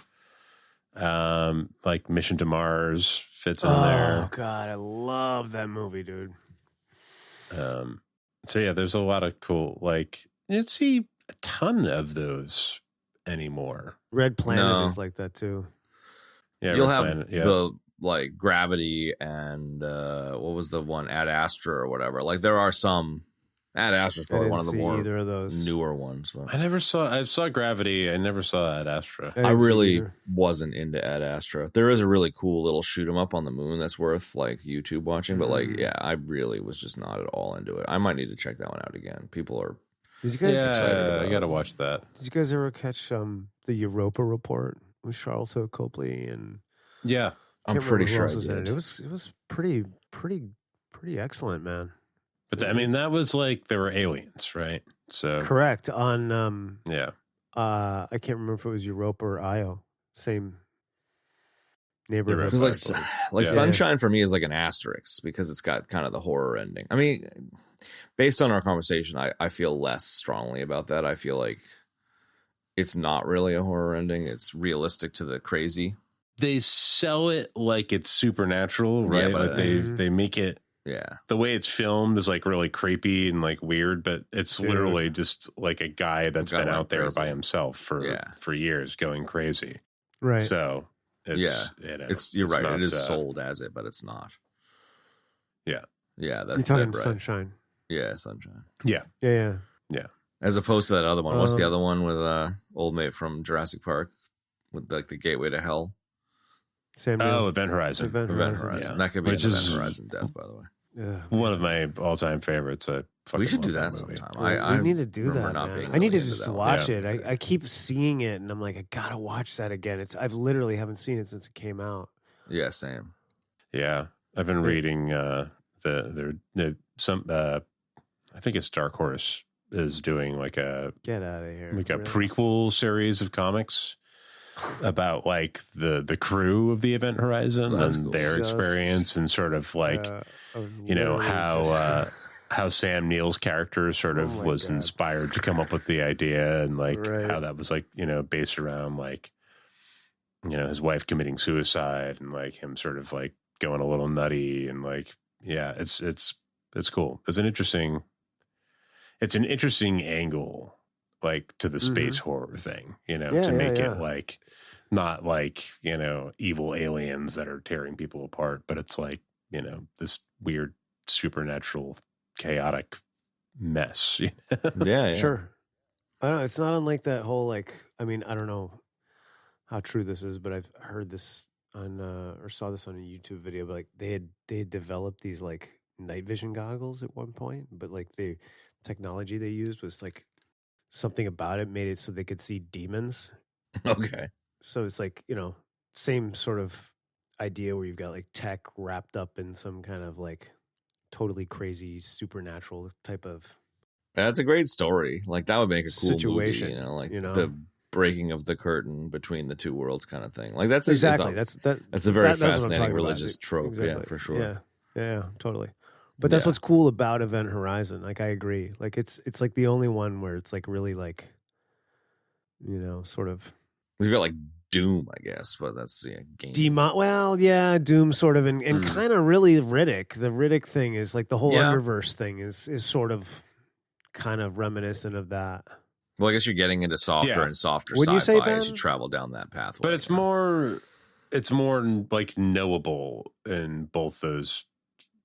Like Mission to Mars fits in there. Oh God, I love that movie, dude. So yeah, there's a lot of cool, like you don't see a ton of those anymore. Red Planet is like that too. Yeah, you'll have the like Gravity and what was the one, Ad Astra or whatever. Like there are some. Ad Astra's probably one of the more either of those newer ones. But. I saw Gravity. I never saw Ad Astra. I really wasn't into Ad Astra. There is a really cool little shoot 'em up on the moon that's worth like YouTube watching. But like, yeah, I really was just not at all into it. I might need to check that one out again. People are. Did you guys? I gotta watch that. Did you guys ever catch the Europa Report with Charlton Copley and? Yeah, I'm pretty sure I did. It was pretty excellent, man. But I mean, that was like there were aliens, right? So correct on I can't remember if it was Europa or Io, same neighborhood. Because like Sunshine for me is like an asterisk because it's got kind of the horror ending. I mean, based on our conversation, I feel less strongly about that. I feel like it's not really a horror ending. It's realistic to the crazy. They sell it like it's supernatural, right? Yeah, like they make it. Yeah. The way it's filmed is like really creepy and like weird, but it's literally just like a guy that's been out there by himself for years going crazy. Right. So it's, you're right. Not, it is sold as it, but it's not. Yeah. Yeah. That's you're talking right. Sunshine. Yeah. Sunshine. Yeah. Yeah. Yeah. As opposed to that other one. What's the other one with old mate from Jurassic Park with like the gateway to hell? Event Horizon. Event Horizon. Yeah. That could be an Event Horizon death, by the way. One of my all-time favorites. We should do that sometime. We need to do that, man. I need to just watch it. I keep seeing it, and I'm like, I gotta watch that again. I've literally haven't seen it since it came out. Yeah, same. Yeah, I've been reading I think it's Dark Horse is doing like a get out of here, like a prequel series of comics about like the crew of the Event Horizon and their experience and sort of like how Sam Neill's character sort of was inspired to come up with the idea and like how that was like based around like his wife committing suicide and like him sort of like going a little nutty and like it's cool. It's an interesting angle like to the space horror thing, to make it like not like, evil aliens that are tearing people apart, but it's like, this weird supernatural chaotic mess. Yeah, sure. I don't know. It's not unlike that whole like, I mean, I don't know how true this is, but I've heard this on or saw this on a YouTube video, but like they had developed these like night vision goggles at one point, but like the technology they used was like something about it made it so they could see demons. Okay. So it's like, same sort of idea where you've got like tech wrapped up in some kind of like totally crazy supernatural type of. That's a great story. Like that would make a cool situation, movie, the breaking of the curtain between the two worlds kind of thing. Like that's exactly that's a very fascinating religious about. trope. Exactly. Yeah, for sure. Yeah, totally. But that's what's cool about Event Horizon. Like I agree. Like it's like the only one where it's like really like, sort of. We've got like Doom, I guess, but that's game. Doom sort of, and kind of really Riddick. The Riddick thing is like the whole Underverse thing is sort of kind of reminiscent of that. Well, I guess you're getting into softer and softer Would sci-fi you say, Ben? as you travel down that pathway. But it's more like knowable in both those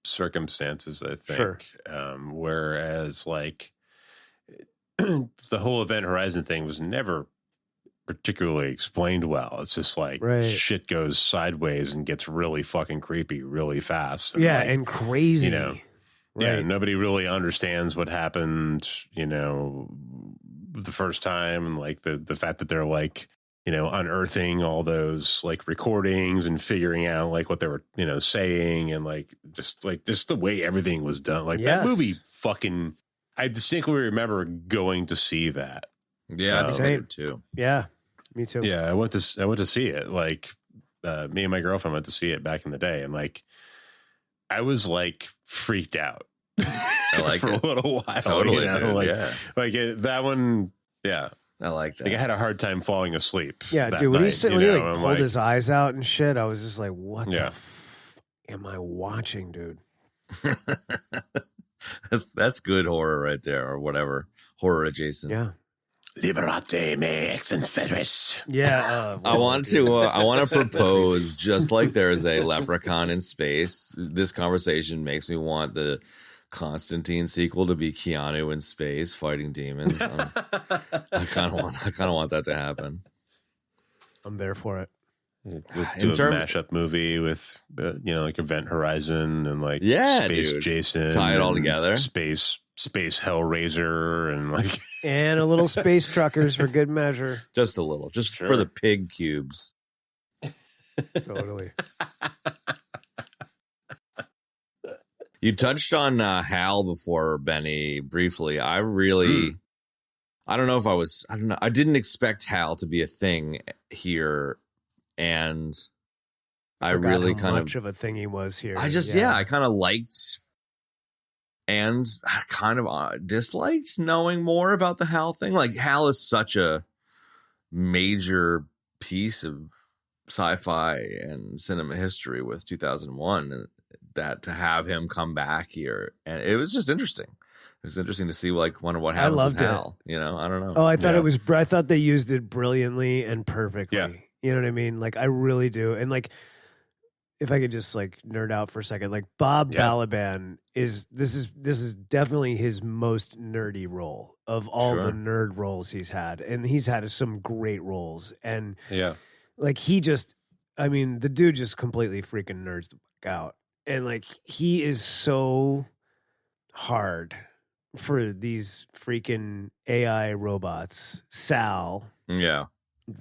circumstances, I think. Sure. Whereas like the whole Event Horizon thing was never particularly explained well. It's just like shit goes sideways and gets really fucking creepy really fast. And crazy. Yeah, nobody really understands what happened, the first time, and like the fact that they're like, unearthing all those like recordings and figuring out like what they were, saying, and like just the way everything was done. Like that movie fucking, I distinctly remember going to see that. Yeah, same too. Yeah, me too. Yeah, I went to see it. Like me and my girlfriend went to see it back in the day, and like I was like freaked out. I like for it. a little while. Totally, dude, that one. Yeah, I like that. Like I had a hard time falling asleep. Yeah, dude. When he like pulled his eyes out and shit, I was just like, "What the am I watching, dude?" That's good horror right there, or whatever horror adjacent. Yeah. Liberate me, ex infedris. Yeah. I want to propose, just like there is a leprechaun in space, this conversation makes me want the Constantine sequel to be Keanu in space fighting demons. I kind of want that to happen. I'm there for it. Do a mashup movie with like Event Horizon and like Space dude. Jason, tie it all together. Space Hellraiser and like and a little Space Truckers for good measure. Just a little, for the pig cubes. Totally. You touched on Hal before, Benny, briefly. I really, I don't know. I didn't expect Hal to be a thing here, and I really kind much of a thing he was here. I just, I kind of liked and I kind of disliked knowing more about the Hal thing. Like Hal is such a major piece of sci-fi and cinema history with 2001, and that to have him come back here, and it was just interesting. It was interesting to see like what happens with Hal. I don't know. Oh, I thought I thought they used it brilliantly and perfectly. Yeah. You know what I mean? Like I really do. And like if I could just like nerd out for a second, like Bob Balaban is definitely his most nerdy role of all the nerd roles he's had, and he's had some great roles, and like the dude just completely freaking nerds the fuck out, and like he is so hard for these freaking AI robots. Sal, the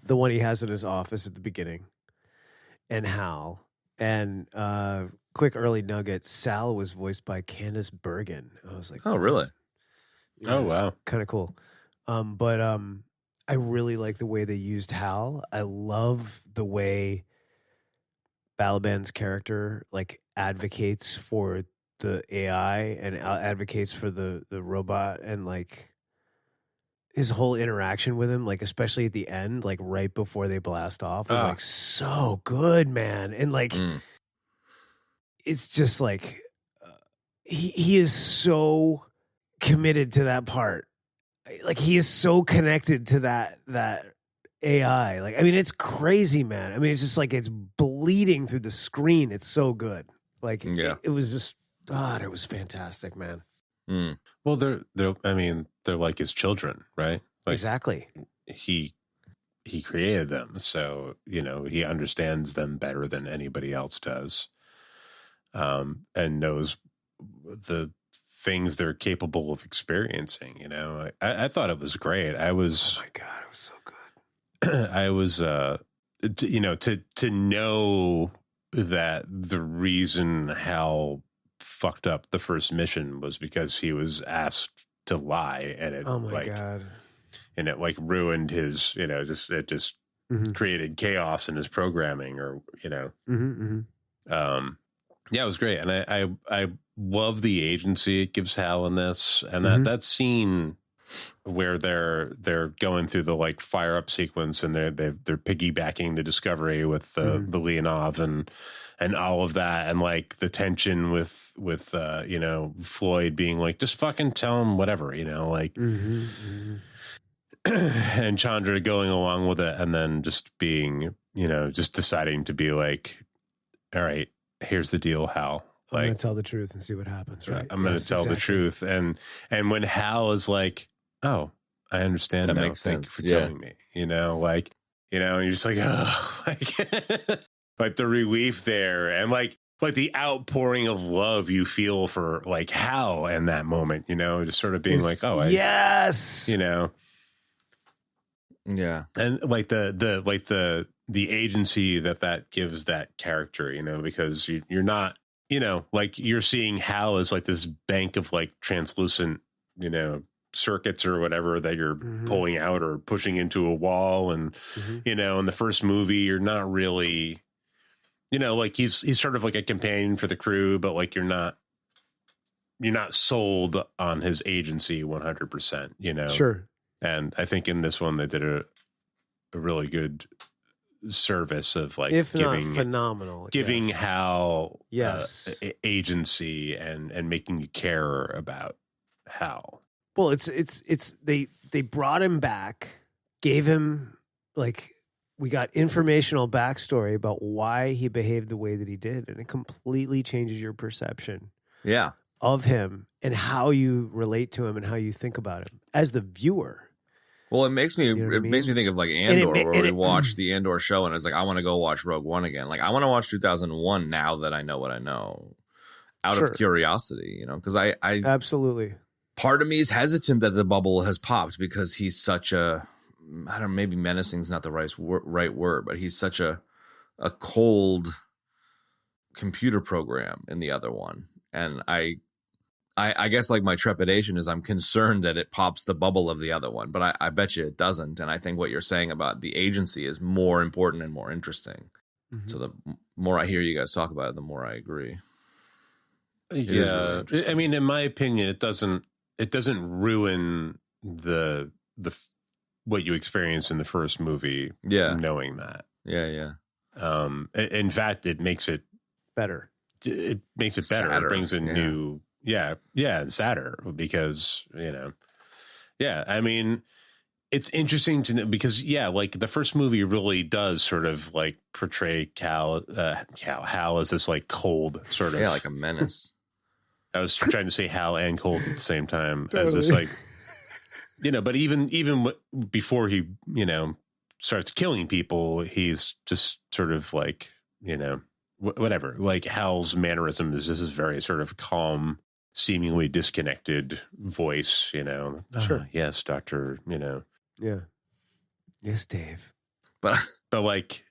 one he has in his office at the beginning, and Hal. And quick early nugget, Sal was voiced by Candice Bergen. I was like, oh, really? Yeah, wow. Kind of cool. But I really like the way they used Hal. I love the way Balaban's character like advocates for the AI and advocates for the robot, and like his whole interaction with him, like especially at the end, like right before they blast off, was like so good, man. And like it's just like he is so committed to that part. Like he is so connected to that AI. Like, I mean, it's crazy, man. I mean, it's just like it's bleeding through the screen. It's so good. Like it was just it was fantastic, man. Well, they're like his children, right? Like, exactly. He created them, so he understands them better than anybody else does, and knows the things they're capable of experiencing. I thought it was great. Oh my god, it was so good. I was to know that the reason Hal fucked up the first mission was because he was asked to lie, and it god, and it like ruined his it just created chaos in his programming, or yeah, it was great. And I love the agency it gives Hal in this, and that scene where they're going through the like fire up sequence, and they're piggybacking the Discovery with the Leonov and all of that, and like the tension with Floyd being like, just fucking tell him whatever, and Chandra going along with it, and then just being just deciding to be like, all right, here's the deal, Hal. Like, I'm going to tell the truth and see what happens, right? I'm going to tell the truth. And when Hal is like, oh, I understand. That now. makes Thank sense. you for telling me, and you're just like, oh, like the relief there. And like the outpouring of love you feel for like Hal in that moment, just sort of being like, oh, yes. Yeah. And like the agency that gives that character, because you're not, like you're seeing Hal as like this bank of like translucent, circuits or whatever that you're pulling out or pushing into a wall. And, in the first movie, you're not really, like he's sort of like a companion for the crew, but like you're not sold on his agency 100%, Sure. And I think in this one they did a really good service of like, if not phenomenal, giving Hal agency and making you care about Hal. Well, it's they brought him back, gave him like, we got informational backstory about why he behaved the way that he did, and it completely changes your perception of him and how you relate to him and how you think about him as the viewer. Well, it makes me makes me think of like Andor, where we watched the Andor show, and it's like, I want to go watch Rogue One again. Like, I want to watch 2001 now that I know what I know, out of curiosity, because I absolutely, part of me is hesitant that the bubble has popped because he's such a, I don't know, maybe menacing is not the right word, but he's such a cold computer program in the other one, and I guess like my trepidation is I'm concerned that it pops the bubble of the other one, but I bet you it doesn't. And I think what you're saying about the agency is more important and more interesting. So the more I hear you guys talk about it, the more I agree. Yeah. I mean, in my opinion, it doesn't ruin the what you experience in the first movie. Yeah. Knowing that. Yeah. In fact, it makes it better. It makes it better. Sadder. It brings a new, and sadder because, I mean, it's interesting to know because like the first movie really does sort of like portray Hal as this like cold sort of like a menace. I was trying to say Hal and cold at the same time as this like, but even before he, starts killing people, he's just sort of like, whatever, like Hal's mannerism is this is very sort of calm, seemingly disconnected voice, Sure. Yes, doctor, Yeah. Yes, Dave. But like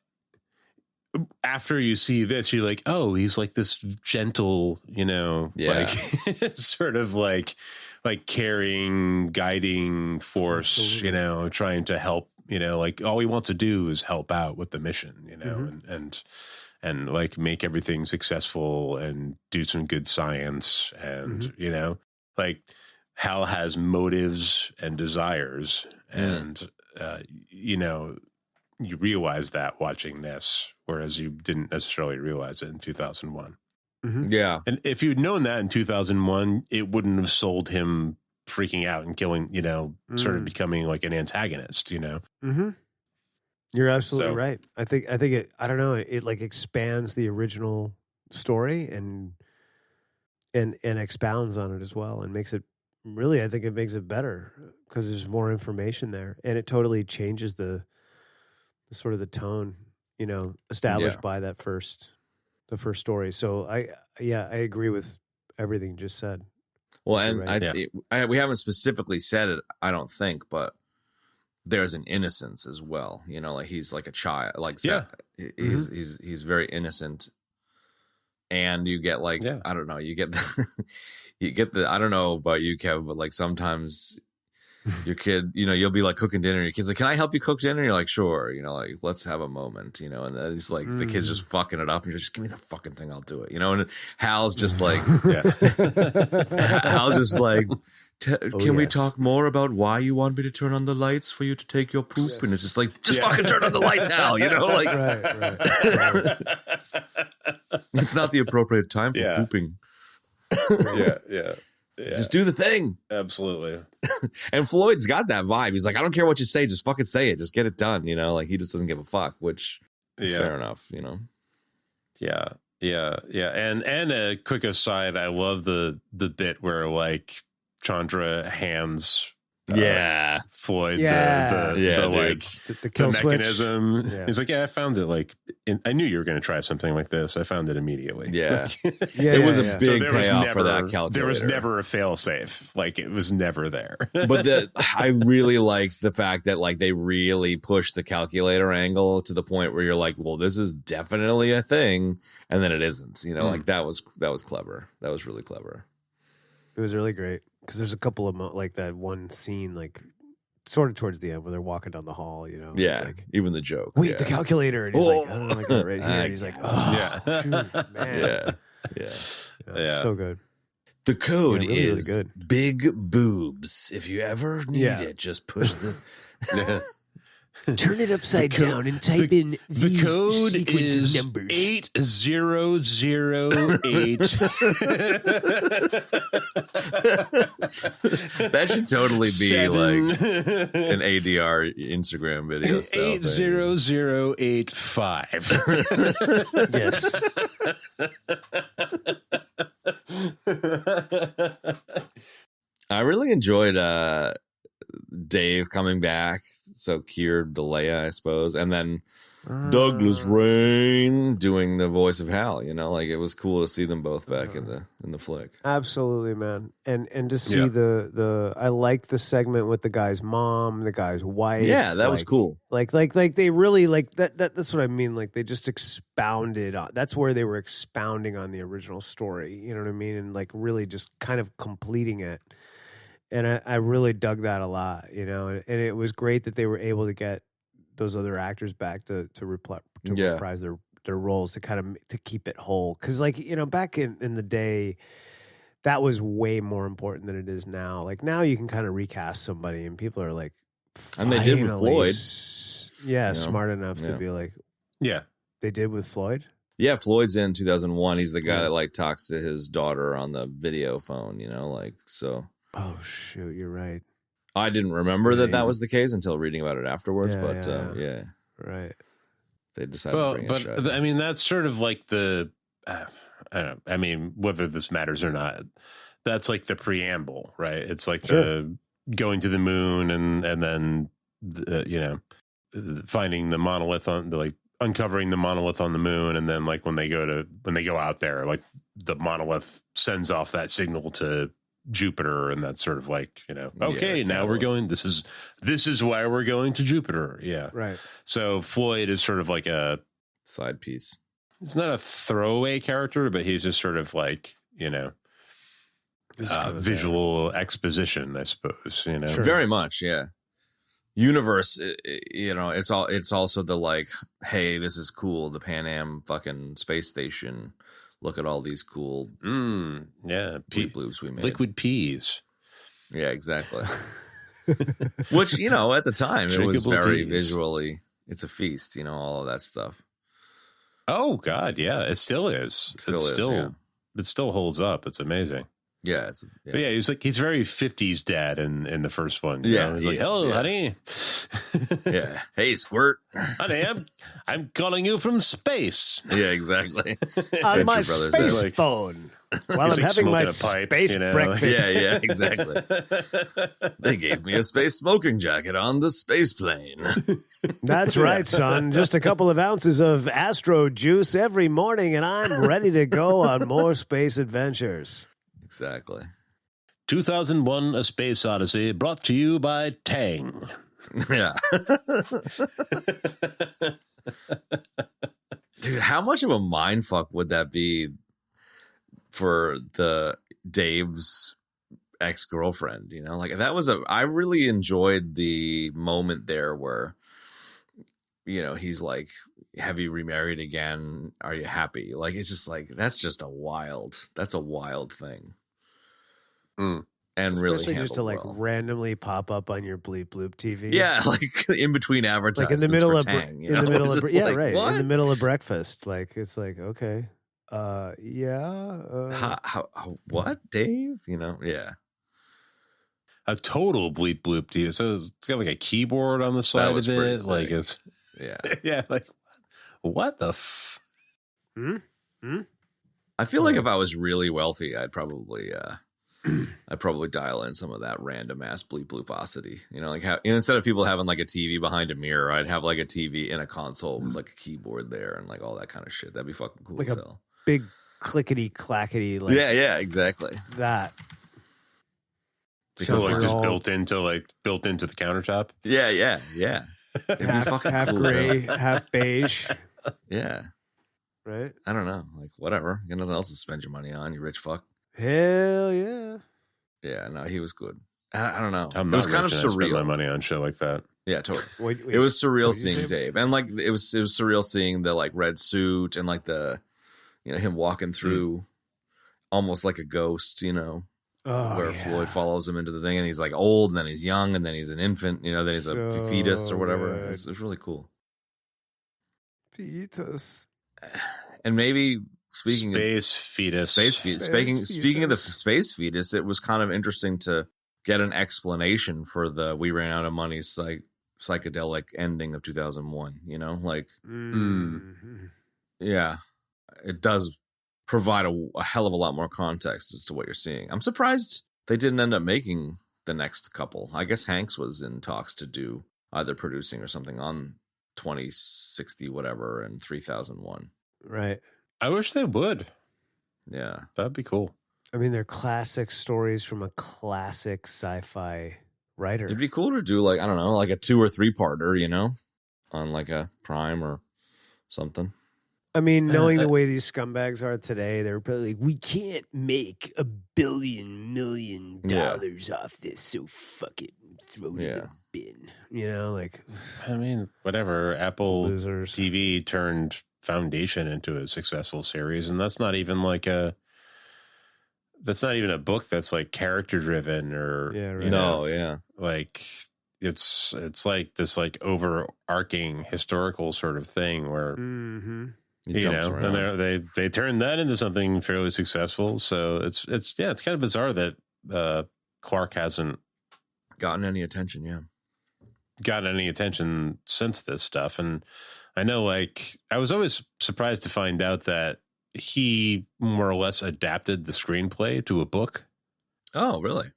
after you see this, you're like, oh, he's like this gentle, like sort of like caring, guiding force, Absolutely. trying to help, like all he wants to do is help out with the mission, and like make everything successful and do some good science. And, like Hal has motives and desires and, you realize that watching this, whereas you didn't necessarily realize it in 2001. Mm-hmm. Yeah. And if you'd known that in 2001, it wouldn't have sold him freaking out and killing, sort of becoming like an antagonist, Mm-hmm. You're absolutely right. I think it, I don't know, it like expands the original story and expounds on it as well and makes it really, I think it makes it better because there's more information there and it totally changes the sort of the tone, established by the first story. So I agree with everything you just said. Well, and right. we haven't specifically said it, I don't think, but there's an innocence as well. Like he's like a child, like he's very innocent, and you get like I don't know, you get the I don't know about you, Kev, but like sometimes your kid, you'll be like cooking dinner. Your kid's like, "Can I help you cook dinner?" You're like, "Sure." Like, let's have a moment. And then it's like the kid's just fucking it up, and you're just, "Give me the fucking thing, I'll do it." And Hal's just like, Hal's just like, "Can we talk more about why you want me to turn on the lights for you to take your poop?" Yes. And it's just like, just fucking turn on the lights, Hal. Like, right. It's not the appropriate time for pooping. Yeah. Just do the thing. Absolutely. And Floyd's got that vibe. He's like, I don't care what you say, just fucking say it. Just get it done. Like he just doesn't give a fuck, which is fair enough, Yeah. And a quick aside, I love the bit where like Chandra hands Floyd the kill mechanism. Yeah. He's like, I found it like I knew you were going to try something like this. I found it immediately. It was a big payoff for that calculator. There was never a fail safe. Like it was never there. But I really liked the fact that like they really pushed the calculator angle to the point where you're like, well, this is definitely a thing, and then it isn't. Like that was clever. That was really clever. It was really great. Because there's a couple of like that one scene, like sort of towards the end where they're walking down the hall, Yeah, like, even the joke. Wait, the calculator. And he's like, I don't know, I got it right here. And he's like, shoot, man. Yeah. So good. The code really, is really good. big boobs. If you ever need it, just push the... Turn it upside down and type in the code is numbers. 8008. That should totally be like an ADR Instagram video. 80085. Yes. I really enjoyed Dave coming back, so cured Leia, I suppose, and then Douglas Rain doing the voice of Hal. Like it was cool to see them both back in the flick. Absolutely, man, and to see the I liked the segment with the guy's mom, the guy's wife. Yeah, that was cool. Like they really like that. That's what I mean. Like they just expounded on. That's where they were expounding on the original story. You know what I mean? And like really just kind of completing it. And I really dug that a lot, and it was great that they were able to get those other actors back to reprise their roles to kind of to keep it whole. Because like back in the day, that was way more important than it is now. Like now you can kind of recast somebody, and people are like, and they did with Floyd, smart enough to be like, they did with Floyd. Yeah, Floyd's in 2001. He's the guy that like talks to his daughter on the video phone. Like so. Oh shoot, you're right. I didn't remember that was the case until reading about it afterwards. Yeah, but yeah. Right. They decided to bring it. But I mean, that's sort of like the. I don't know. I mean, whether this matters or not, that's like the preamble, right? It's like the going to the moon and then finding the monolith uncovering the monolith on the moon, and then like when they go out there, like the monolith sends off that signal to Jupiter, and that's sort of like, okay, now we're going. This is why we're going to Jupiter. Yeah, right. So Floyd is sort of like a side piece. He's not a throwaway character, but he's just sort of like visual exposition, I suppose. Sure. Very much, yeah. Universe, it's also the like, hey, this is cool. The Pan Am fucking space station. Look at all these cool, bleep bloops we made. Liquid peas. Yeah, exactly. Which at the time it was very visually. It's a feast, all of that stuff. Oh God, yeah, it still is. It still holds up. It's amazing. Yeah, But yeah, he's very 50s dad in the first one. He's like, hello, honey. Yeah. Hey, Squirt. Honey, I'm calling you from space. Yeah, exactly. On my space phone. While I'm having my space breakfast. Yeah, exactly. They gave me a space smoking jacket on the space plane. That's right, son. Just a couple of ounces of Astro juice every morning, and I'm ready to go on more space adventures. Exactly. 2001: A Space Odyssey, brought to you by Tang. Yeah. Dude, how much of a mindfuck would that be for the Dave's ex-girlfriend? Like that was I really enjoyed the moment there where, he's like, have you remarried again? Are you happy? Like, it's just like, that's a wild thing. Mm. And especially really just to like randomly pop up on your Bleep Bloop TV. Yeah, like in between advertisements, like in the middle of Tang, in the middle of breakfast. Like it's like, okay, how what, Dave? Yeah, a total Bleep Bloop TV. So it's got like a keyboard on the side of it. Sick. Like it's yeah, like what the I feel like if I was really wealthy, I'd probably dial in some of that random ass bleep blooposity. Like instead of people having like a TV behind a mirror, I'd have like a TV in a console with like a keyboard there and like all that kind of shit. That'd be fucking cool like as a hell. Big clickety clackety. Like yeah, exactly. That. Because like just built into the countertop. Yeah. Half gray, half beige. Yeah. Right. I don't know. Like whatever. You got nothing else to spend your money on, you rich fuck. Hell yeah. Yeah, no, he was good. I don't know. It was kind of surreal. Spend my money on shit like that. Yeah, totally. Wait, it was surreal seeing Dave, and like it was surreal seeing the like red suit and like the, him walking through, almost like a ghost. Where Floyd follows him into the thing, and he's like old, and then he's young, and then he's an infant. Then he's a fetus or whatever. It's really cool. Fetus. And maybe. Speaking of the space fetus, it was kind of interesting to get an explanation for the "we ran out of money" psychedelic ending of 2001. Yeah, it does provide a hell of a lot more context as to what you're seeing. I'm surprised they didn't end up making the next couple. I guess Hanks was in talks to do either producing or something on 2060 whatever and 3001. Right. I wish they would. Yeah. That'd be cool. I mean, they're classic stories from a classic sci-fi writer. It'd be cool to do like, I don't know, like a 2 or 3 parter, on like a Prime or something. I mean, knowing the way these scumbags are today, they're probably like, we can't make $1 billion off this, so fuck it, throw it in the bin. I mean, whatever. Apple losers. TV turned Foundation into a successful series, and that's not even a book that's like character driven or like it's like this like overarching historical sort of thing where and they turned that into something fairly successful. So it's kind of bizarre that Clark hasn't gotten any attention. Yeah. Gotten any attention since this stuff. And I know, like, I was always surprised to find out that he more or less adapted the screenplay to a book. Oh, really?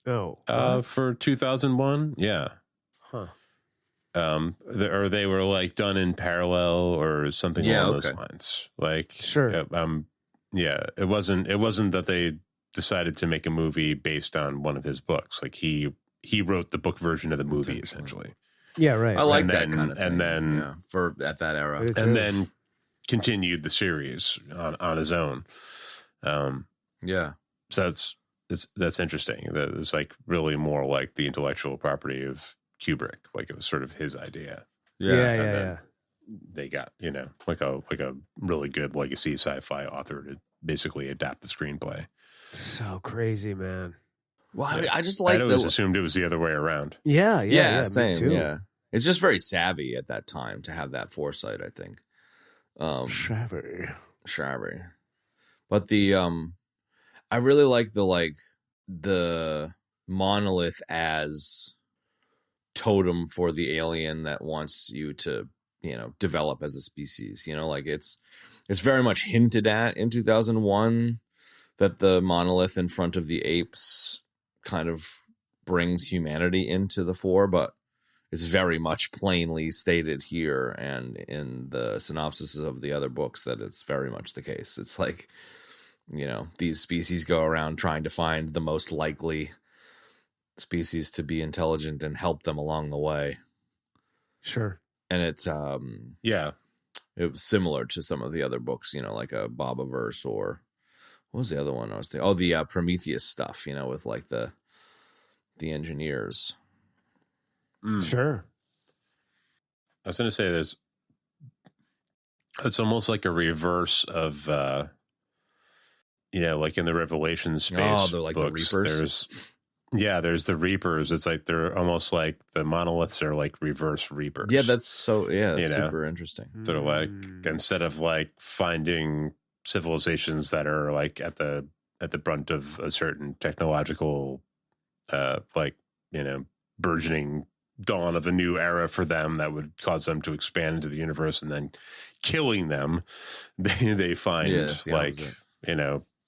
Oh, for 2001. Yeah. huh. Or they were like done in parallel or something along those lines. Like, sure. Yeah, it wasn't that they decided to make a movie based on one of his books. Like he wrote the book version of the movie essentially. Yeah, right. I like that kind of thing. And then for at that era, and then continued the series on his own. Yeah. So that's interesting. That it was like really more like the intellectual property of Kubrick. Like it was sort of his idea. Yeah. They got, like a really good legacy sci-fi author to basically adapt the screenplay. So crazy, man. Well, I just like. I always assumed it was the other way around. Yeah. Same. Me too. Yeah, it's just very savvy at that time to have that foresight. I think. Savvy. But I really like the monolith as totem for the alien that wants you to develop as a species. Like it's very much hinted at in 2001 that the monolith in front of the apes kind of brings humanity into the fore, but it's very much plainly stated here and in the synopsis of the other books that it's very much the case. It's like, these species go around trying to find the most likely species to be intelligent and help them along the way. Sure. And it's it was similar to some of the other books, like a Bobaverse, or what was the other one I was thinking? Oh, the Prometheus stuff, with like the engineers. Sure. I was going to say it's almost like a reverse of, like in the Revelation space. Oh, they're like books, the Reapers. There's the Reapers. It's like they're almost like the monoliths are like reverse Reapers. Yeah, that's super interesting. They're like, instead of like finding civilizations that are like at the brunt of a certain technological, burgeoning dawn of a new era for them that would cause them to expand into the universe, and then killing them, they find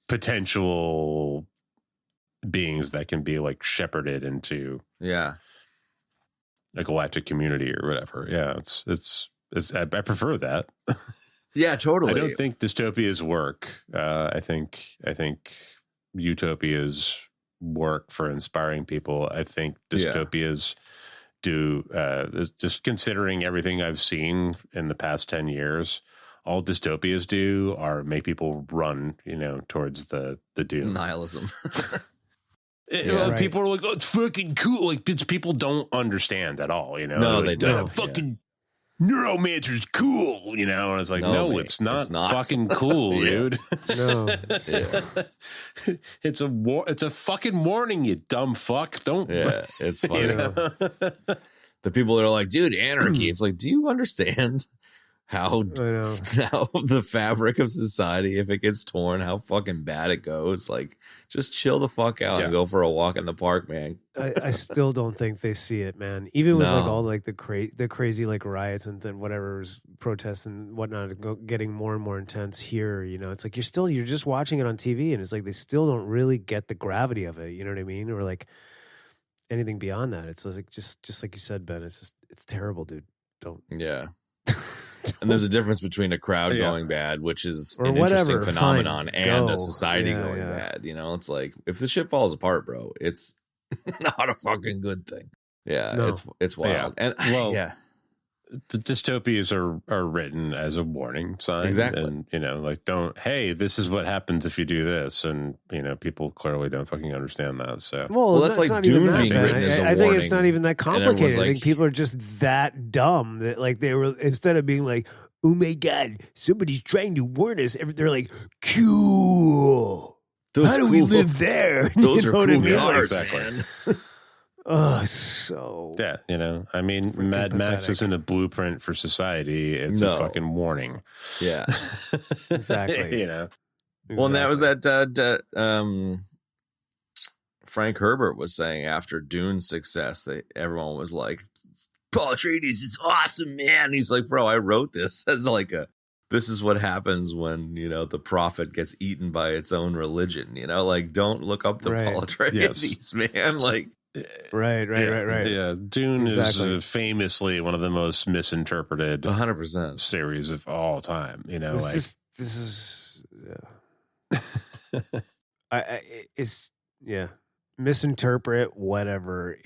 potential beings that can be like shepherded into a galactic community or whatever. Yeah, it's I prefer that. Yeah, totally. I don't think dystopias work. I think utopias work for inspiring people. I think dystopias do. Just considering everything I've seen in the past 10 years, all dystopias do are make people run, towards the doom. Nihilism. People are like, "Oh, it's fucking cool." Like, people don't understand at all. No, like, they don't. Fucking neuromancer's cool. And it's like, no, it's not fucking cool, dude. No. It's a fucking warning, you dumb fuck. Don't. Yeah, it's funny. The people that are like, dude, anarchy. It's like, do you understand how the fabric of society, if it gets torn, how fucking bad it goes? Like, just chill the fuck out and go for a walk in the park, man. I still don't think they see it, man. Even with like all like the crazy like riots and then whatever's protests and whatnot getting more and more intense here, it's like you're just watching it on TV, and it's like they still don't really get the gravity of it. You know what I mean? Or like anything beyond that. It's like just like you said, Ben. It's terrible, dude. Don't. Yeah. And there's a difference between a crowd going bad, which is an interesting phenomenon, and a society going bad. It's like, if the shit falls apart, bro, it's not a fucking good thing. Yeah, no. It's wild. Yeah. And the dystopias are written as a warning sign. Exactly. And, like, hey, this is what happens if you do this. And, people clearly don't fucking understand that. So, well that's like Dune being written as a warning. I think it's not even that complicated. I think people are just that dumb that, like, they were, instead of being like, oh my God, somebody's trying to warn us, they're like, cool. How do we live there? Those are cool cars, man. Oh, so I mean, Mad Max isn't a blueprint for society; it's a fucking warning. Yeah, exactly. Well, and that was that Frank Herbert was saying after Dune's success, everyone was like, Paul Atreides is awesome, man. And he's like, bro, I wrote this as like this is what happens when, the prophet gets eaten by its own religion, like, don't look up to Paul Atreides, man. Like, right. Yeah, Dune is famously one of the most misinterpreted 100% series of all time. This is it's misinterpret whatever,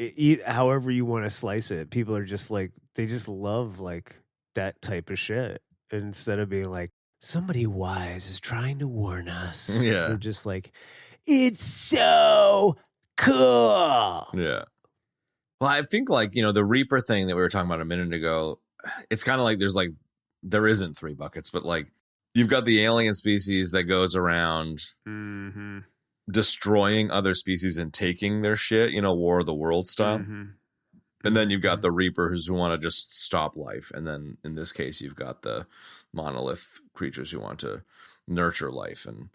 however you want to slice it. People are just like, they just love like that type of shit instead of being like, somebody wise is trying to warn us. Yeah, they're just like, it's so cool. Yeah. Well, I think like, the Reaper thing that we were talking about a minute ago, it's kind of like there isn't three buckets, but like you've got the alien species that goes around destroying other species and taking their shit, War of the World style. And then you've got the Reapers who want to just stop life. And then in this case, you've got the monolith creatures who want to nurture life. And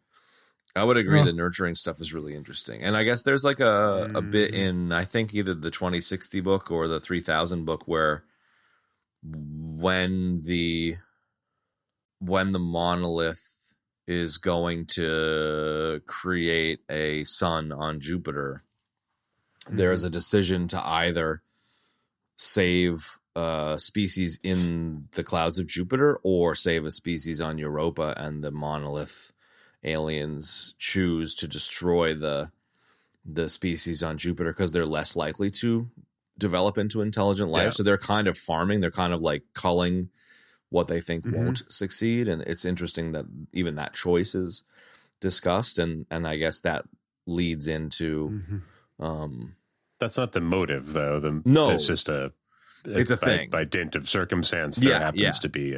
I would agree the nurturing stuff is really interesting. And I guess there's like a bit in, I think, either the 2060 book or the 3000 book where when the monolith is going to create a sun on Jupiter, there's a decision to either save a species in the clouds of Jupiter or save a species on Europa, and the monolith aliens choose to destroy the species on Jupiter because they're less likely to develop into intelligent life. Yeah. So they're kind of farming. They're kind of like culling what they think won't succeed. And it's interesting that even that choice is discussed. And I guess that leads into, that's not the motive though. No, it's just it's a thing by dint of circumstance. There happens to be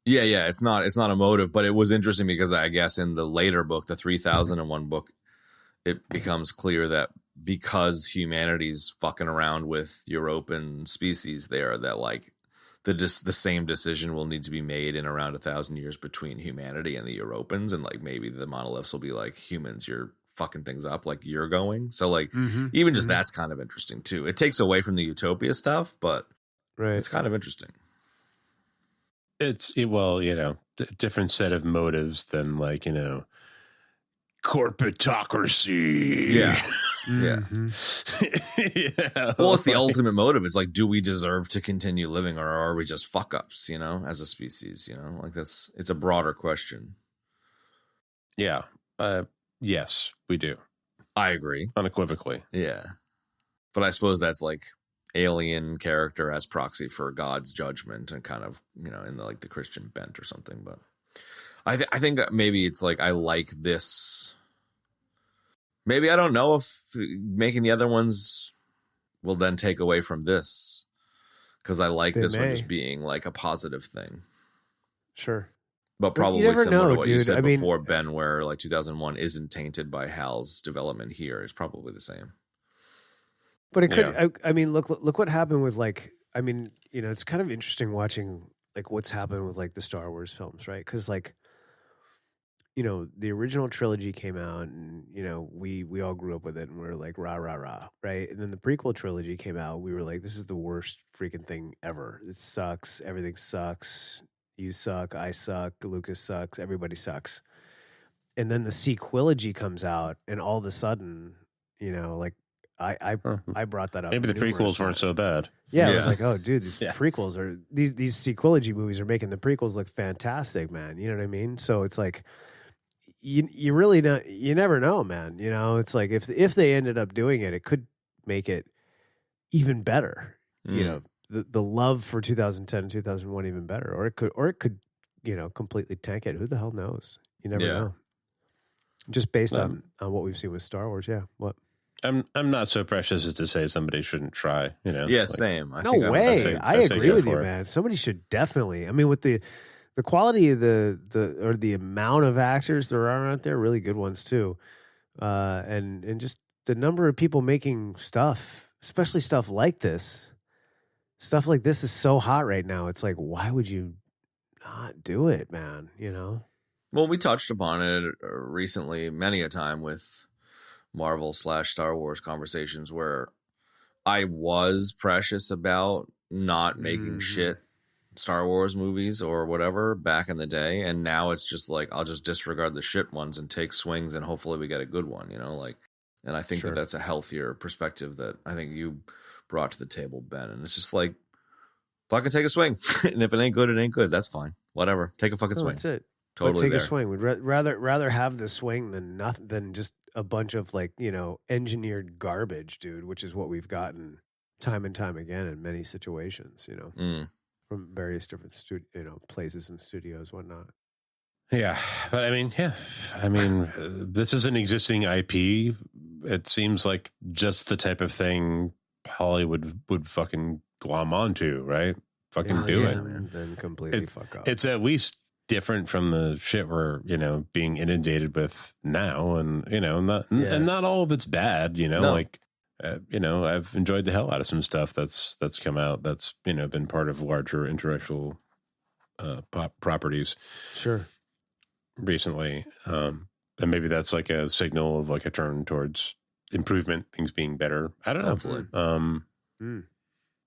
Yeah. It's not a motive, but it was interesting because I guess in the later book, the 3001 book, it becomes clear that because humanity's fucking around with European species there, that like the same decision will need to be made in around 1,000 years between humanity and the Europans. And like, maybe the monoliths will be like, humans, you're fucking things up like you're going. So like, even just that's kind of interesting too. It takes away from the utopia stuff, but it's kind of interesting. It's different set of motives than like, corporatocracy. Yeah. Well, it's the ultimate motive. It's like, do we deserve to continue living, or are we just fuck ups, as a species, like it's a broader question. Yeah. Yes, we do. I agree. Unequivocally. Yeah. But I suppose that's like alien character as proxy for God's judgment and kind of, in the Christian bent or something. But I think maybe it's like, I like this. Maybe I don't know if making the other ones will then take away from this, because I like this one just being like a positive thing. Sure. But probably similar to what you said before, Ben, where like 2001 isn't tainted by Hal's development here. It's probably the same. But it could. Yeah. I mean, look what happened with like. I mean, it's kind of interesting watching like what's happened with like the Star Wars films, right? Because like, the original trilogy came out, and we all grew up with it, and we were like rah rah rah, right? And then the prequel trilogy came out. We were like, this is the worst freaking thing ever. It sucks. Everything sucks. You suck. I suck. Lucas sucks. Everybody sucks. And then the sequelogy comes out, and all of a sudden, like I brought that up. Maybe the prequels weren't so bad. Yeah, I was like, oh, dude, these prequels are these sequelogy movies are making the prequels look fantastic, man. You know what I mean? So it's like you really don't, you never know, man. It's like if they ended up doing it, it could make it even better. The love for 2010 and 2001 even better, or it could completely tank it. Who the hell knows? You never know. Just based on what we've seen with Star Wars, What? I'm not so precious as to say somebody shouldn't try. Yeah, same. I agree with you, man. Somebody should definitely. I mean, with the quality of the amount of actors there are out there, really good ones too, and just the number of people making stuff, especially stuff like this. Stuff like this is so hot right now. It's like, why would you not do it, man? Well, we touched upon it recently many a time with Marvel / Star Wars conversations where I was precious about not making shit Star Wars movies or whatever back in the day, and now it's just like I'll just disregard the shit ones and take swings, and hopefully we get a good one, you know, like. And I think that that's a healthier perspective that I think you brought to the table, Ben. And it's just like, fucking take a swing, and if it ain't good, it ain't good. That's fine. Whatever, take a fucking swing. That's it. Totally, take there. a swing. We'd rather have the swing than just a bunch of like, you know, engineered garbage, dude. Which is what we've gotten time and time again in many situations, you know, from various different places and studios, whatnot. Yeah, but I mean, this is an existing IP. It seems like just the type of thing Hollywood would fucking glom onto, right? Fucking do it, and then completely fuck up. It's at least different from the shit we're, you know, being inundated with now, and you know, and not all of it's bad, you know, like. You know, I've enjoyed the hell out of some stuff that's come out that's, you know, been part of larger intellectual properties. Sure. Recently, and maybe that's like a signal of like a turn towards improvement, things being better. I don't know. Hopefully.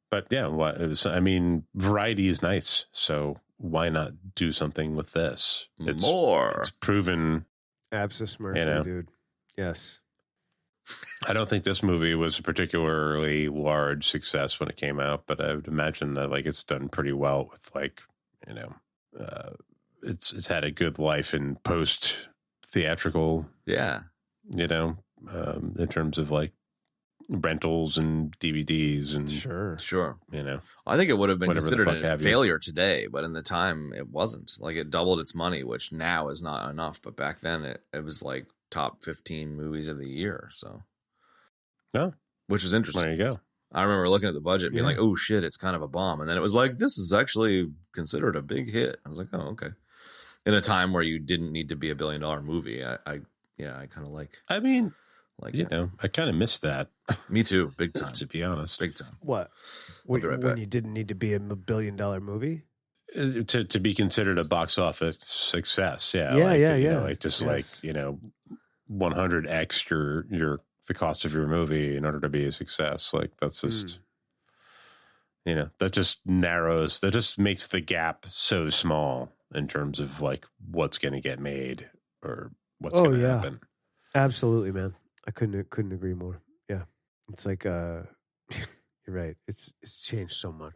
But yeah, I mean, variety is nice. So why not do something with this? It's proven. Abscess You know, dude. Yes. I don't think this movie was a particularly large success when it came out, but I would imagine that like it's done pretty well with like, you know, it's had a good life in post theatrical. Yeah. You know, in terms of like rentals and DVDs and sure. You know, I think it would have been considered a failure today, but in the time it wasn't. Like it doubled its money, which now is not enough. But back then it was like top 15 movies of the year. So, which is interesting. There you go. I remember looking at the budget and being like, oh shit, it's kind of a bomb. And then it was like, this is actually considered a big hit. I was like, oh, okay. In a time where you didn't need to be $1 billion movie. I kind of like. I mean, like, you know, I kind of missed that. Me too. Big time. To be honest. Big time. What? When you didn't need to be $1 billion movie? To be considered a box office success. Yeah. You know, like just like, you know, 100x the cost of your movie in order to be a success. Like that's just, you know, that just makes the gap so small in terms of like what's going to get made or what's going to happen. Absolutely, man. I couldn't agree more. Yeah. It's like, you're right. It's changed so much.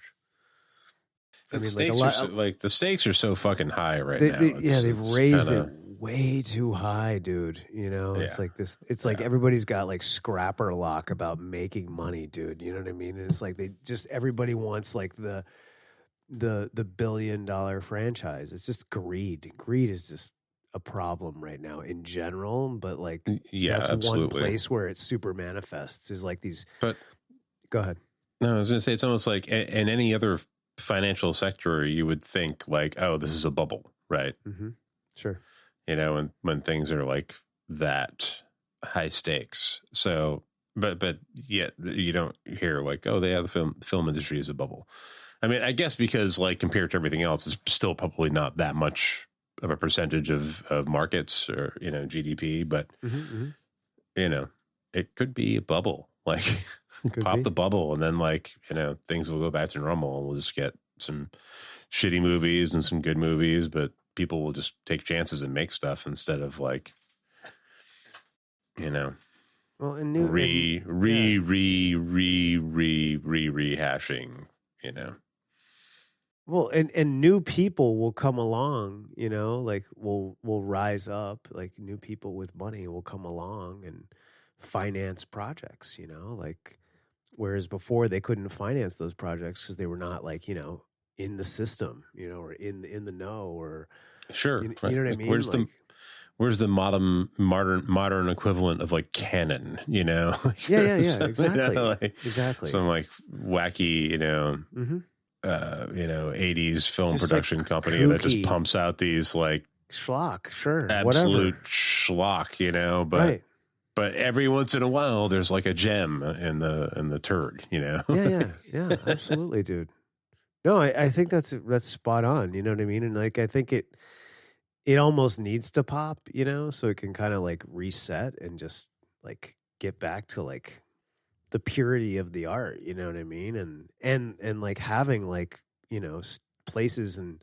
I mean, the stakes are so fucking high now. They've raised it way too high, dude. You know, it's like this. It's like everybody's got like scrapper lock about making money, dude. You know what I mean? And it's like everybody wants like the $1 billion franchise. It's just greed. Greed is just a problem right now in general. But like, that's absolutely. One place where it super manifests is like these. But go ahead. No, I was going to say it's almost like in any other financial sector, you would think like, oh, this is a bubble, right? Mm-hmm. Sure. You know, when things are like that high stakes. So, but yet you don't hear like, oh, the film industry is a bubble. I mean, I guess because like compared to everything else, it's still probably not that much of a percentage of markets or, you know, GDP, but you know, it could be a bubble. Like pop the bubble and then like, you know, things will go back to normal and we'll just get some shitty movies and some good movies, but people will just take chances and make stuff instead of like, you know, rehashing, you know. Well, and new people will come along, you know, like will rise up, like new people with money will come along and finance projects, you know, like whereas before they couldn't finance those projects because they were not like, you know, in the system, you know, or in the know or sure, you know what I mean? Where's the modern equivalent of like canon, you know? Yeah, exactly. You know, like exactly. Some like wacky, you know, you know, 80s film just production like company kooky, that just pumps out these like schlock, sure, absolute whatever. Schlock, you know, but every once in a while there's like a gem in the turd, you know. Yeah, absolutely, dude. No, I think that's spot on, you know what I mean? And like I think it almost needs to pop, you know, so it can kind of like reset and just like get back to like the purity of the art, you know what I mean? And like having like, you know, places and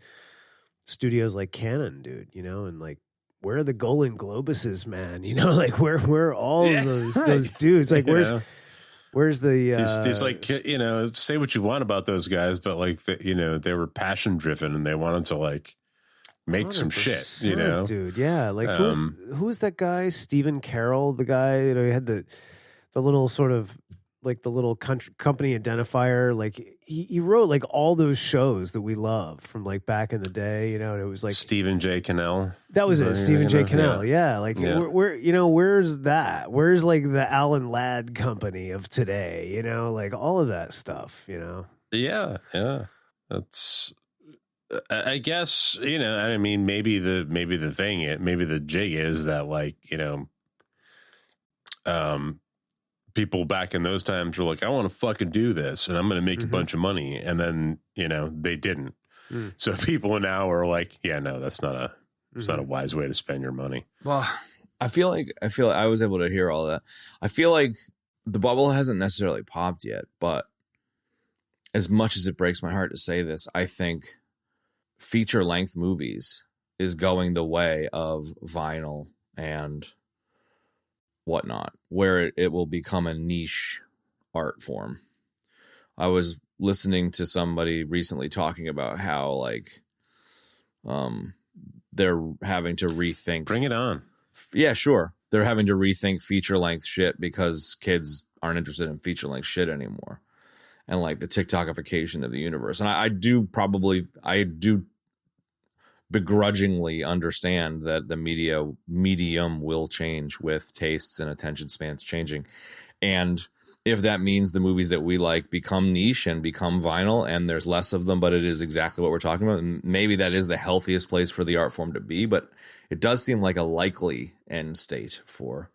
studios like Canon, dude, you know, and like where are the Golden Globuses, man? You know, like where are all of those dudes? Like where's the these like, you know, say what you want about those guys, but like you know, they were passion driven and they wanted to like make some shit, you know, dude. Yeah, like who's that guy? Stephen Carroll, the guy, you know, he had the little sort of like the little company identifier. Like he wrote like all those shows that we love from like back in the day, you know. And it was like Stephen J. Cannell. That was it, Stephen J. Cannell. Yeah, like where you know, where's that? Where's like the Alan Ladd company of today? You know, like all of that stuff. You know. Yeah. That's. I guess, you know, I mean, maybe the jig is that, like, you know, people back in those times were like, I want to fucking do this and I'm going to make a bunch of money. And then, you know, they didn't. So people now are like, yeah, no, that's not a wise way to spend your money. Well, I feel like I was able to hear all that. I feel like the bubble hasn't necessarily popped yet, but as much as it breaks my heart to say this, I think feature length movies is going the way of vinyl and whatnot, where it will become a niche art form. I was listening to somebody recently talking about how like they're having to rethink. Bring it on. Yeah, sure. They're having to rethink feature length shit because kids aren't interested in feature length shit anymore. And like the TikTokification of the universe. And I do begrudgingly understand that the medium will change with tastes and attention spans changing. And if that means the movies that we like become niche and become vinyl and there's less of them, but it is exactly what we're talking about, and maybe that is the healthiest place for the art form to be, but it does seem like a likely end state for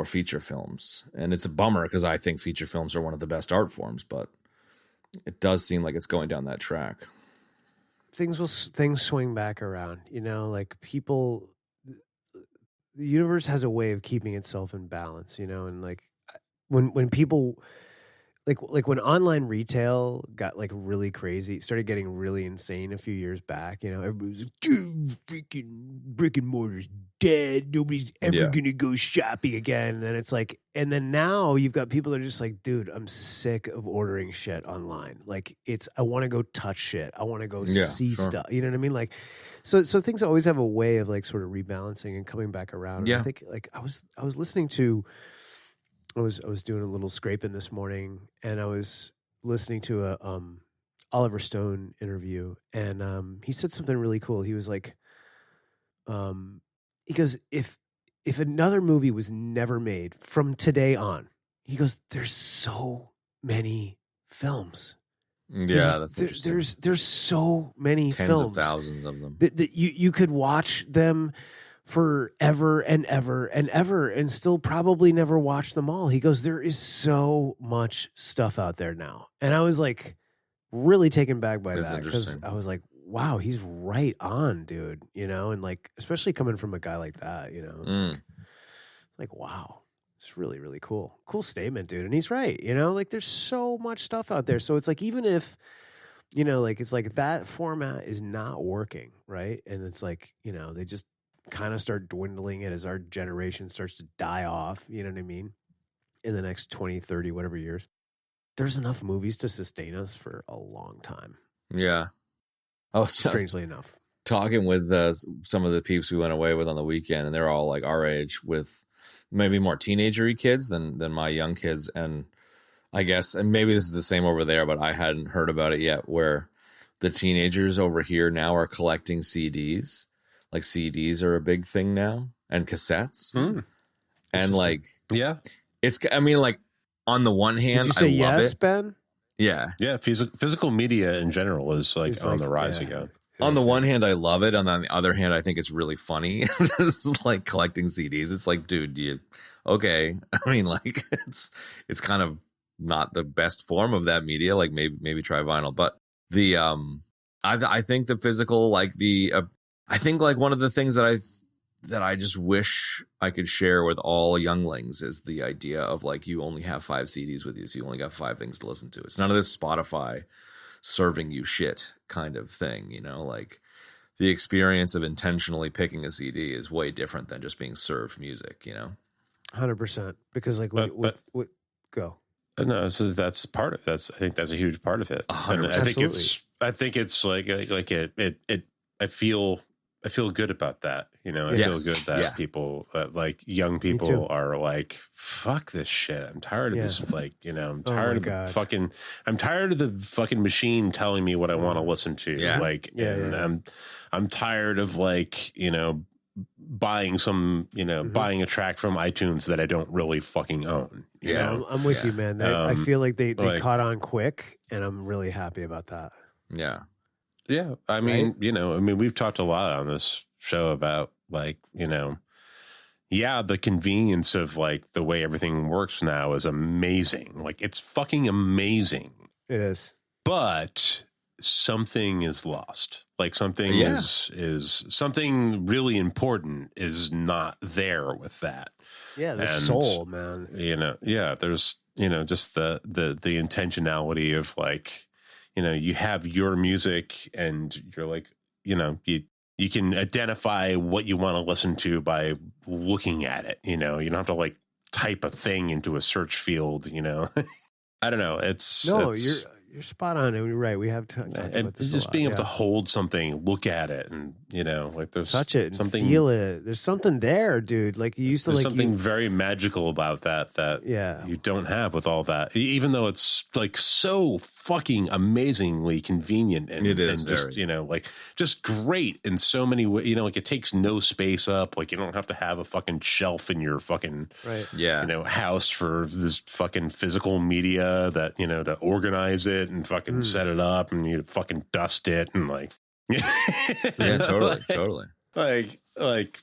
feature films. And it's a bummer because I think feature films are one of the best art forms, but it does seem like it's going down that track. Things swing back around, you know, like people, the universe has a way of keeping itself in balance, you know, and like when people like when online retail got like really crazy, started getting really insane a few years back, you know, everybody was like, dude, freaking brick and mortar's dead. Nobody's ever going to go shopping again. And then it's like, and then now you've got people that are just like, dude, I'm sick of ordering shit online. Like I want to go touch shit. I want to go see stuff. You know what I mean? Like, so things always have a way of like sort of rebalancing and coming back around. And I think like I was listening to, I was doing a little scraping this morning, and I was listening to a Oliver Stone interview, and he said something really cool. He was like, he goes, if another movie was never made from today on, he goes, there's so many films. Yeah, that's interesting. There's so many tens films, of thousands of them that you could watch them forever and ever and ever and still probably never watch them all. He goes, there is so much stuff out there now. And I was like really taken back by that, because I was like, wow, he's right on, dude, you know, and like especially coming from a guy like that, you know, it's like wow, it's really, really cool statement, dude. And he's right, you know, like there's so much stuff out there. So it's like, even if, you know, like it's like that format is not working, right? And it's like, you know, they just kind of start dwindling it as our generation starts to die off, you know what I mean, in the next 20, 30, whatever years. There's enough movies to sustain us for a long time. Yeah. Oh, strangely enough. Talking with some of the peeps we went away with on the weekend, and they're all like our age, with maybe more teenager-y kids than my young kids. And I guess, and maybe this is the same over there, but I hadn't heard about it yet, where the teenagers over here now are collecting CDs. Like CDs are a big thing now, and cassettes. And like, it's, I mean, like on the one hand, did you say I love yes, it. Ben? Yeah. Physical media in general is like on the rise again. On the one hand, I love it. And on the other hand, I think it's really funny. This is like collecting CDs. It's like, dude, okay. I mean, like it's kind of not the best form of that media. Like maybe try vinyl, but I think the physical, like I think like one of the things that that I just wish I could share with all younglings is the idea of like, you only have 5 CDs with you, so you only got 5 things to listen to. It's none of this Spotify serving you shit kind of thing, you know, like the experience of intentionally picking a CD is way different than just being served music, you know? 100%. Because like, go. No, so that's part of I think that's a huge part of it. And I think it's like I feel good about that. You know, I feel good that people, like young people are like, fuck this shit. I'm tired of this. Like, you know, I'm tired I'm tired of the fucking machine telling me what I want to listen to. Yeah. Like, I'm tired of like, you know, buying a track from iTunes that I don't really fucking own. You know? I'm with you, man. I feel like they caught on quick, and I'm really happy about that. Yeah. Yeah. I mean, you know, we've talked a lot on this show about like, you know, the convenience of like the way everything works now is amazing. Like it's fucking amazing. It is. But something is lost. Like something is something really important is not there with that. Yeah, the soul, man. You know, there's, you know, just the intentionality of like, you know, you have your music and you're like, you know, you can identify what you want to listen to by looking at it. You know, you don't have to like type a thing into a search field, you know. I don't know. You're spot on. You're right. We have talked about this just being able to hold something, look at it, and you know, like there's touch it, and something, feel it. There's something there, dude. Like you used to. There's like something very magical about that you don't have with all that. Even though it's like so fucking amazingly convenient, and it is, and just you know, like just great in so many ways. You know, like it takes no space up. Like you don't have to have a fucking shelf in your fucking you know, house for this fucking physical media that, you know, to organize it and fucking set it up, and you fucking dust it and like totally like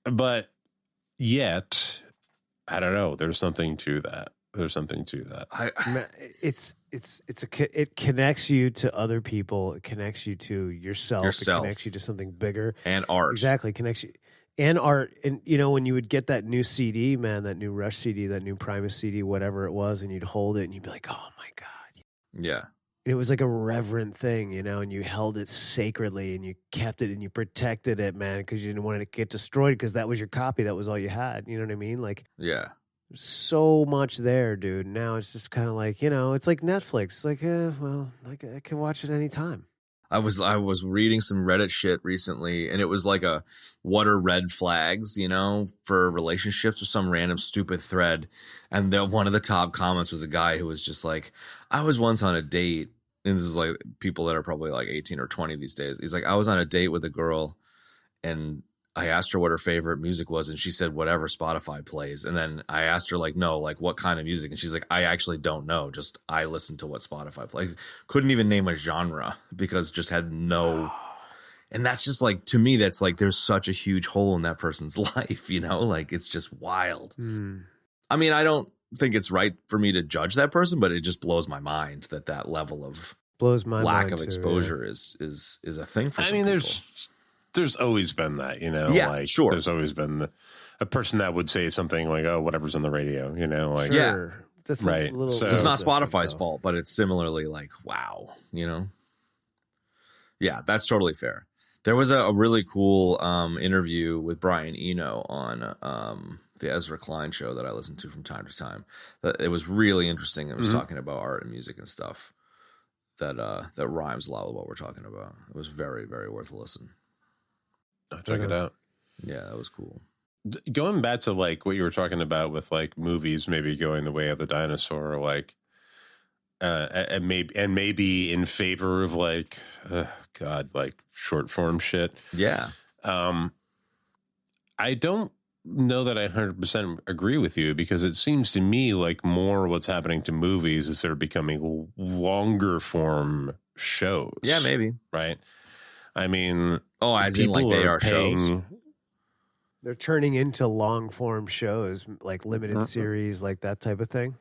but yet I don't know, there's something to that. It connects you to other people, it connects you to yourself. It connects you to something bigger, and art. Exactly, connects you and art. And you know, when you would get that new CD, man, that new Rush CD, that new Primus CD, whatever it was, and you'd hold it and you'd be like, oh my god. Yeah. And it was like a reverent thing, you know, and you held it sacredly and you kept it and you protected it, man, because you didn't want it to get destroyed because that was your copy. That was all you had. You know what I mean? Like, yeah. There's so much there, dude. Now it's just kind of like, you know, it's like Netflix. It's like, well, like I can watch it anytime. I was reading some Reddit shit recently, and it was like a what are red flags, you know, for relationships, or some random stupid thread. And one of the top comments was a guy who was just like, I was once on a date, and this is like people that are probably like 18 or 20 these days. He's like, I was on a date with a girl, and I asked her what her favorite music was, and she said whatever Spotify plays. And then I asked her, like, no, like what kind of music? And she's like, I actually don't know. Just I listen to what Spotify plays. Couldn't even name a genre because just had no. And that's just like, to me, that's like there's such a huge hole in that person's life, you know, like it's just wild. I mean, I don't think it's right for me to judge that person, but it just blows my mind that level of lack of exposure is a thing for some people. There's always been that, you know, yeah, like sure. There's always been a person that would say something like, oh, whatever's on the radio, you know, like, yeah, that's right. So it's not Spotify's fault, but it's similarly like, wow, you know? Yeah, that's totally fair. There was a really cool interview with Brian Eno on the Ezra Klein show that I listen to from time to time. It was really interesting. It was talking about art and music and stuff that rhymes a lot with what we're talking about. It was very, very worth a listen. I'll check it out. Yeah, that was cool. Going back to like what you were talking about with like movies maybe going the way of the dinosaur, like and maybe in favor of like like short form shit. Yeah. I don't know that I 100% agree with you, because it seems to me like more what's happening to movies is they're becoming longer form shows. Yeah, maybe. Right. I mean, as in like they are shows. They're turning into long form shows, like limited series, like that type of thing.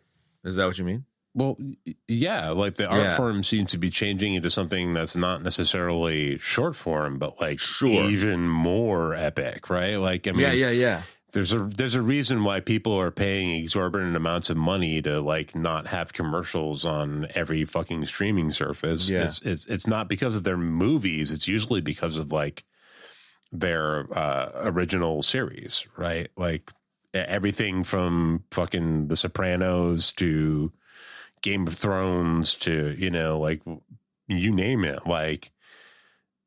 Is that what you mean? Well, yeah, like the art form seems to be changing into something that's not necessarily short form, but like even more epic, right? Like, I mean, yeah. There's a reason why people are paying exorbitant amounts of money to like not have commercials on every fucking streaming service. Yeah. It's not because of their movies. It's usually because of like their original series, right? Like everything from fucking The Sopranos to Game of Thrones to, you know, like you name it. Like,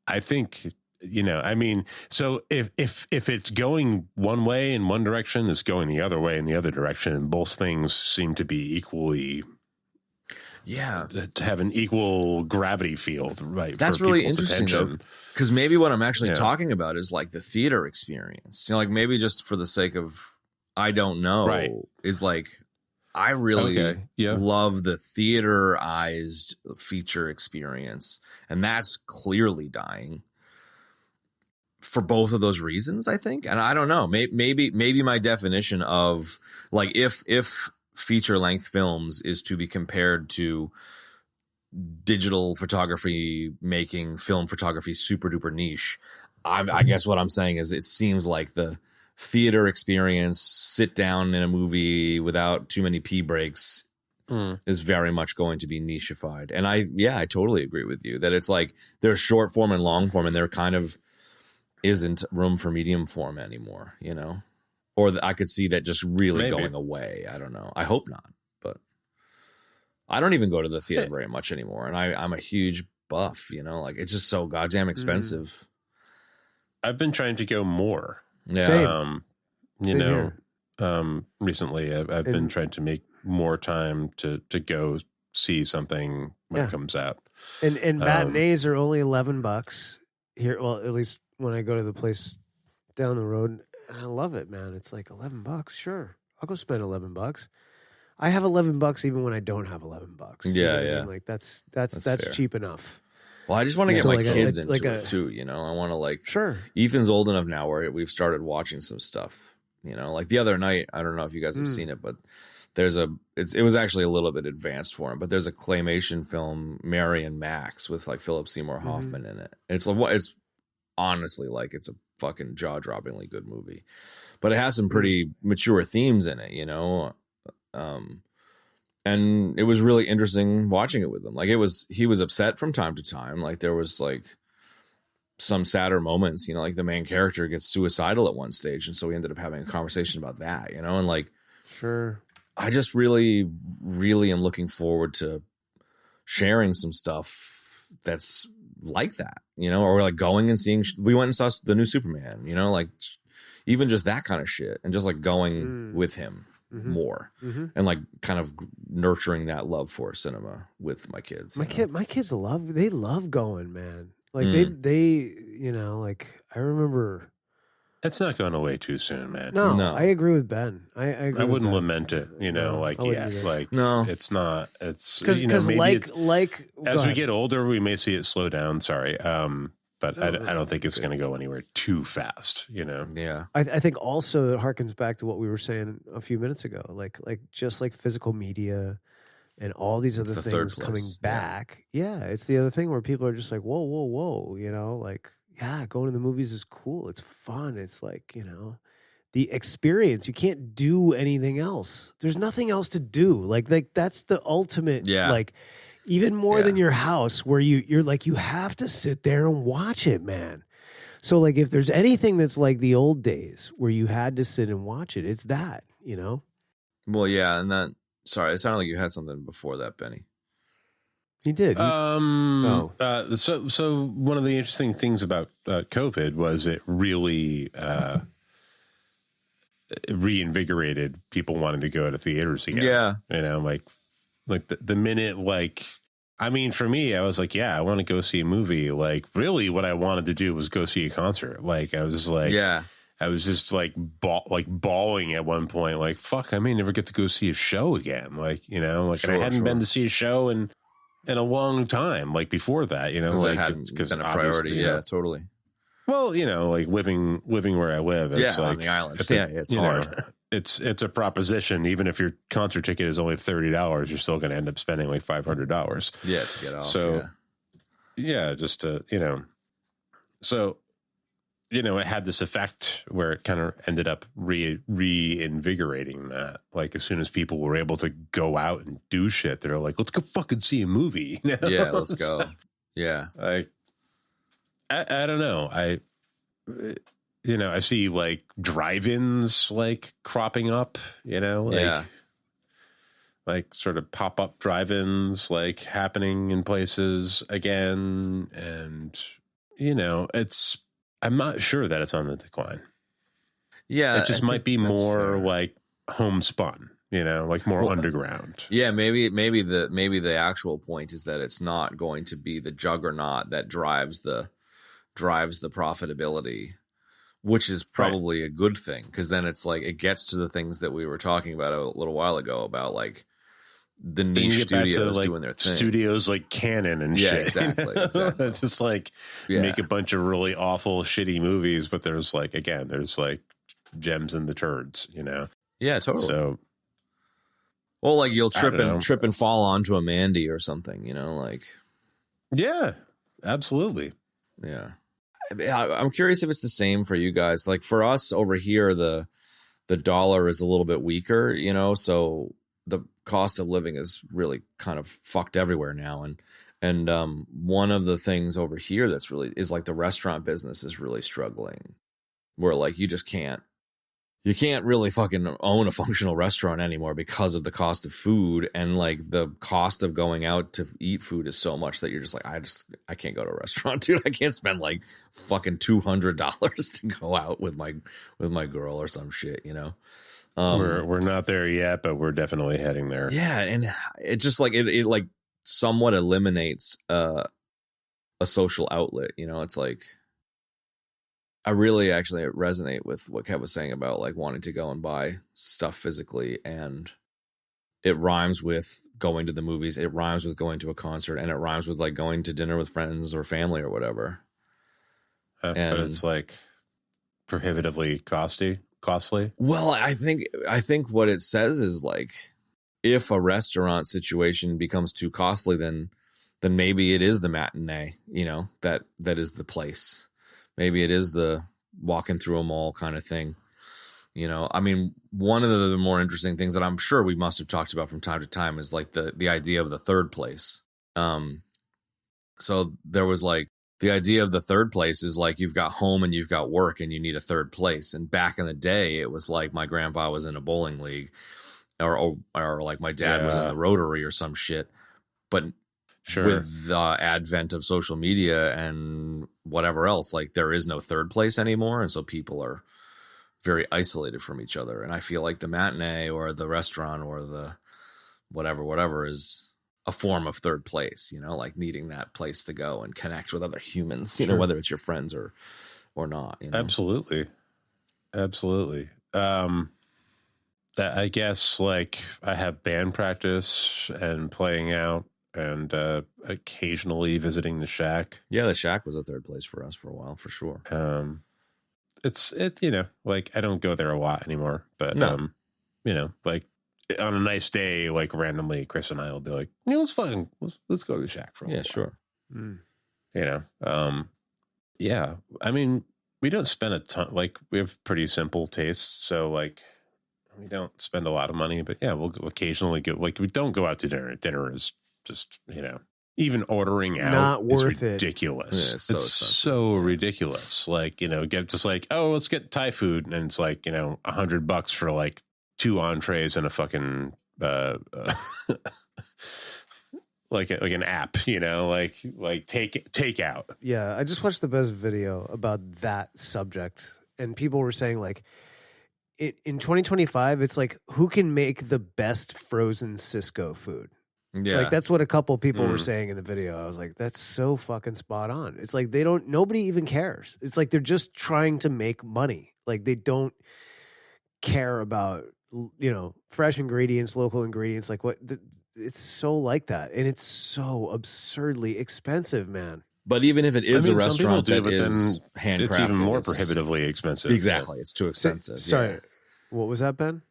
I think, you know, I mean, so if it's going one way in one direction, it's going the other way in the other direction, and both things seem to be equally, to have an equal gravity field, right? That's for really interesting, because maybe what I'm actually talking about is like the theater experience. You know, like maybe just for the sake of I don't know, is like I really love the theaterized feature experience, and that's clearly dying for both of those reasons, I think. And I don't know, maybe my definition of like if feature length films is to be compared to digital photography, making film photography super duper niche, I guess what I'm saying is it seems like the theater experience, sit down in a movie without too many pee breaks, is very much going to be nicheified. And I totally agree with you that it's like there's short form and long form, and there kind of isn't room for medium form anymore, you know? Or I could see that just really going away. I don't know. I hope not, but I don't even go to the theater very much anymore. And I'm a huge buff, you know, like it's just so goddamn expensive. I've been trying to go more. Yeah. Recently I've been trying to make more time to go see something when it comes out. And matinees are only $11 here. Well, at least when I go to the place down the road, and I love it, man. It's like $11. Sure. I'll go spend $11. I have $11 even when I don't have $11. Yeah. I mean? Like that's cheap enough. Well, I just want to get my kids into it too, you know. I want to like Ethan's old enough now where we've started watching some stuff, you know. Like the other night, I don't know if you guys have seen it, but there's it was actually a little bit advanced for him, but there's a claymation film, Mary and Max, with like Philip Seymour Hoffman in it. It's honestly like it's a fucking jaw-droppingly good movie, but it has some pretty mature themes in it, you know. And it was really interesting watching it with him. Like he was upset from time to time. Like there was like some sadder moments, you know, like the main character gets suicidal at one stage. And so we ended up having a conversation about that, you know, and like, I just really, really am looking forward to sharing some stuff that's like that, you know, or like going and seeing, we went and saw the new Superman, you know, like even just that kind of shit, and just like going with him more and like kind of nurturing that love for cinema with my kids. My kids love going, man. Like they you know, like I remember. It's not going away too soon, man. No. I agree with Ben. I agree. I wouldn't lament it, you know, it's not. It's because as we get older, we may see it slow down. Sorry, but I don't think it's going to go anywhere too fast, you know. Yeah, I think also it harkens back to what we were saying a few minutes ago, like just like physical media and all these other things coming back. Yeah, it's the other thing where people are just like, whoa, you know, like. Yeah, going to the movies is cool. It's fun. It's like, you know, the experience. You can't do anything else. There's nothing else to do. Like that's the ultimate. Yeah. Like even more than your house, where you're like you have to sit there and watch it, man. So like if there's anything that's like the old days where you had to sit and watch it, it's that, you know. Well, yeah, and that. Sorry, it sounded like you had something before that, Benny. He did. So one of the interesting things about COVID was it really reinvigorated people wanting to go to theaters again. Yeah, you know, like the minute, like, I mean, for me, I was like, yeah, I want to go see a movie. Like, really, what I wanted to do was go see a concert. Like, I was like, I was just like bawling at one point. Like, fuck, I may never get to go see a show again. Like, you know, like I hadn't been to see a show in a long time, like before that, you know, like because been a priority, totally. Well, you know, like living where I live, it's like on the island, it's it's hard. it's a proposition. Even if your concert ticket is only $30, you're still going to end up spending like $500. Yeah, to get off. So just to, so, it had this effect where it kind of ended up reinvigorating that. Like as soon as people were able to go out and do shit, they're like, let's go fucking see a movie. Yeah, let's go. Yeah. I don't know. I see like drive-ins like cropping up, like sort of pop-up drive-ins like happening in places again. And, I'm not sure that it's on the decline. Yeah. It just might be more like homespun, like more underground. Yeah. Maybe the actual point is that it's not going to be the juggernaut that drives the profitability, which is probably a good thing. Cause then it's like, it gets to the things that we were talking about a little while ago about like the niche studios doing their thing. Studios like Canon and shit. Exactly. Just like make a bunch of really awful, shitty movies, but there's like, again, there's like gems in the turds, Yeah, totally. So, well, like you'll trip and fall onto a Mandy or something, like. Yeah, absolutely. Yeah. I'm curious if it's the same for you guys. Like for us over here, the dollar is a little bit weaker, so the cost of living is really kind of fucked everywhere now. And one of the things over here that's really is like the restaurant business is really struggling, where like you can't really fucking own a functional restaurant anymore because of the cost of food, and like the cost of going out to eat food is so much that you're just like, I can't go to a restaurant, dude. I can't spend like fucking $200 to go out with my girl or some shit, We're not there yet, but we're definitely heading there. Yeah, and it just like it like somewhat eliminates a social outlet. It's like I really actually resonate with what Kev was saying about like wanting to go and buy stuff physically, and it rhymes with going to the movies, it rhymes with going to a concert, and it rhymes with like going to dinner with friends or family or whatever. But it's like prohibitively costly. Well, I think what it says is like, if a restaurant situation becomes too costly, then maybe it is the matinee, that is the place. Maybe it is the walking through a mall kind of thing. I mean, one of the more interesting things that I'm sure we must have talked about from time to time is like the idea of the third place. So there was like, the idea of the third place is like you've got home and you've got work and you need a third place. And back in the day, it was like my grandpa was in a bowling league, or like my dad was in the Rotary or some shit. But with the advent of social media and whatever else, like there is no third place anymore. And so people are very isolated from each other. And I feel like the matinee or the restaurant or the whatever is a form of third place, like needing that place to go and connect with other humans, whether it's your friends or not. Absolutely. I guess like I have band practice and playing out and occasionally visiting the Shack. Yeah, the Shack was a third place for us for a while, for sure. It's like I don't go there a lot anymore, but like on a nice day, like randomly, Chris and I will be like, let's go to the Shack for a while. Sure. Yeah. I mean, we don't spend a ton. Like we have pretty simple tastes, so like we don't spend a lot of money. But yeah, we'll occasionally go. Like we don't go out to dinner. Dinner is just even ordering out not worth is ridiculous. Yeah, it's so ridiculous. Like get just like, oh, let's get Thai food, and it's like $100 for like 2 entrees and a fucking like an app, like take out. Yeah, I just watched the best video about that subject, and people were saying like, in 2025, it's like who can make the best frozen Cisco food. Yeah, like that's what a couple people were saying in the video. I was like, that's so fucking spot on. It's like nobody even cares. It's like they're just trying to make money. Like they don't care about fresh ingredients, local ingredients. Like what? It's so like that, and it's so absurdly expensive, man. But even if it is a restaurant that is handcrafted, it's even more prohibitively expensive. Exactly, it's too expensive. Sorry. What was that, Ben?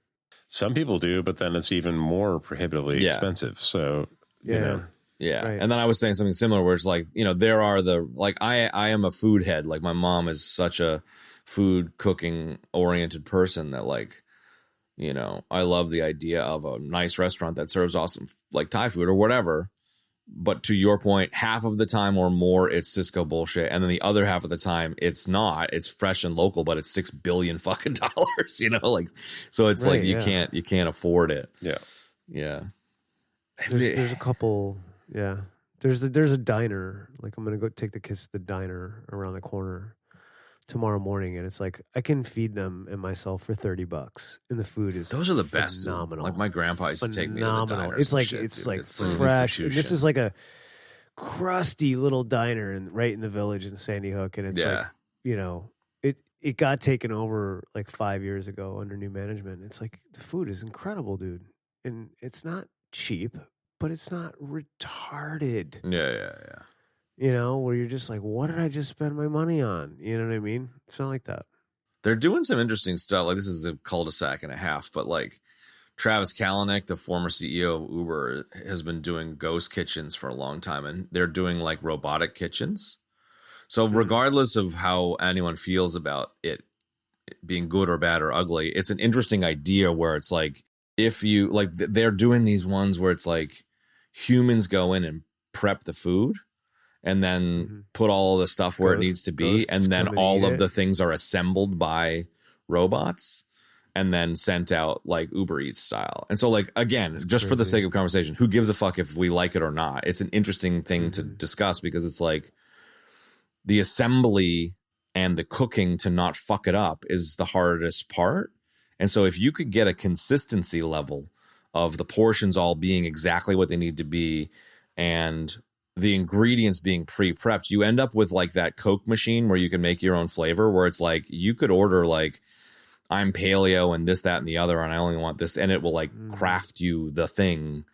Some people do, but then it's even more prohibitively expensive. So, you know. Yeah. Right. And then I was saying something similar where it's like, you know, there are I am a food head. Like my mom is such a food cooking oriented person that like, you know, I love the idea of a nice restaurant that serves awesome like Thai food or whatever. But to your point, half of the time or more, it's Cisco bullshit. And then the other half of the time, it's not. It's fresh and local, but it's $6 billion fucking dollars, you know? Like, so it's like you can't afford it. Yeah. Yeah. There's a couple. Yeah. There's a diner. Like I'm going to go take the kids to the diner around the corner tomorrow morning. And it's like, I can feed them and myself for $30. And the food is those are the best. Phenomenal. Like my grandpa used to take me to the diner. It's like, it's fresh. And this is like a crusty little diner right in the village in Sandy Hook. And it's like, you know, it got taken over like 5 years ago under new management. It's like the food is incredible, dude. And it's not cheap, but it's not retarded. Yeah. You know, where you're just like, what did I just spend my money on? You know what I mean? It's not like that. They're doing some interesting stuff. Like this is a cul-de-sac and a half, but like Travis Kalanick, the former CEO of Uber, has been doing ghost kitchens for a long time, and they're doing like robotic kitchens. So regardless of how anyone feels about it being good or bad or ugly, it's an interesting idea where it's like, if you like, they're doing these ones where it's like humans go in and prep the food and then put all the stuff where it needs to be. And then all of the things are assembled by robots and then sent out like Uber Eats style. And so like, again, just for the sake of conversation, who gives a fuck if we like it or not? It's an interesting thing to discuss because it's like the assembly and the cooking to not fuck it up is the hardest part. And so if you could get a consistency level of the portions all being exactly what they need to be and the ingredients being pre-prepped, you end up with like that Coke machine where you can make your own flavor, where it's like you could order like I'm paleo and this, that, and the other, and I only want this, and it will like craft you the thing,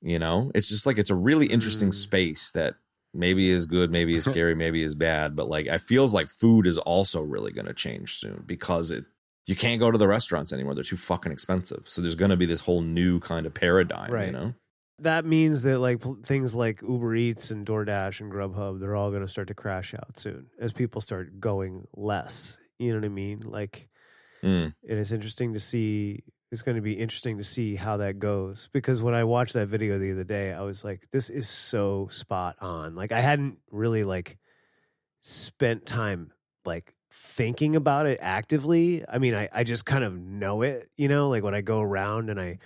you know? It's just like, it's a really interesting space that maybe is good, maybe is scary, maybe is bad, but like, it feels like food is also really going to change soon because you can't go to the restaurants anymore. They're too fucking expensive. So there's going to be this whole new kind of paradigm, you know? That means that like things like Uber Eats and DoorDash and Grubhub, they're all going to start to crash out soon as people start going less. You know what I mean? Like, and it's interesting to see. It's going to be interesting to see how that goes, because when I watched that video the other day, I was like, this is so spot on. Like I hadn't really like spent time like thinking about it actively. I mean, I just kind of know it, you know, like when I go around and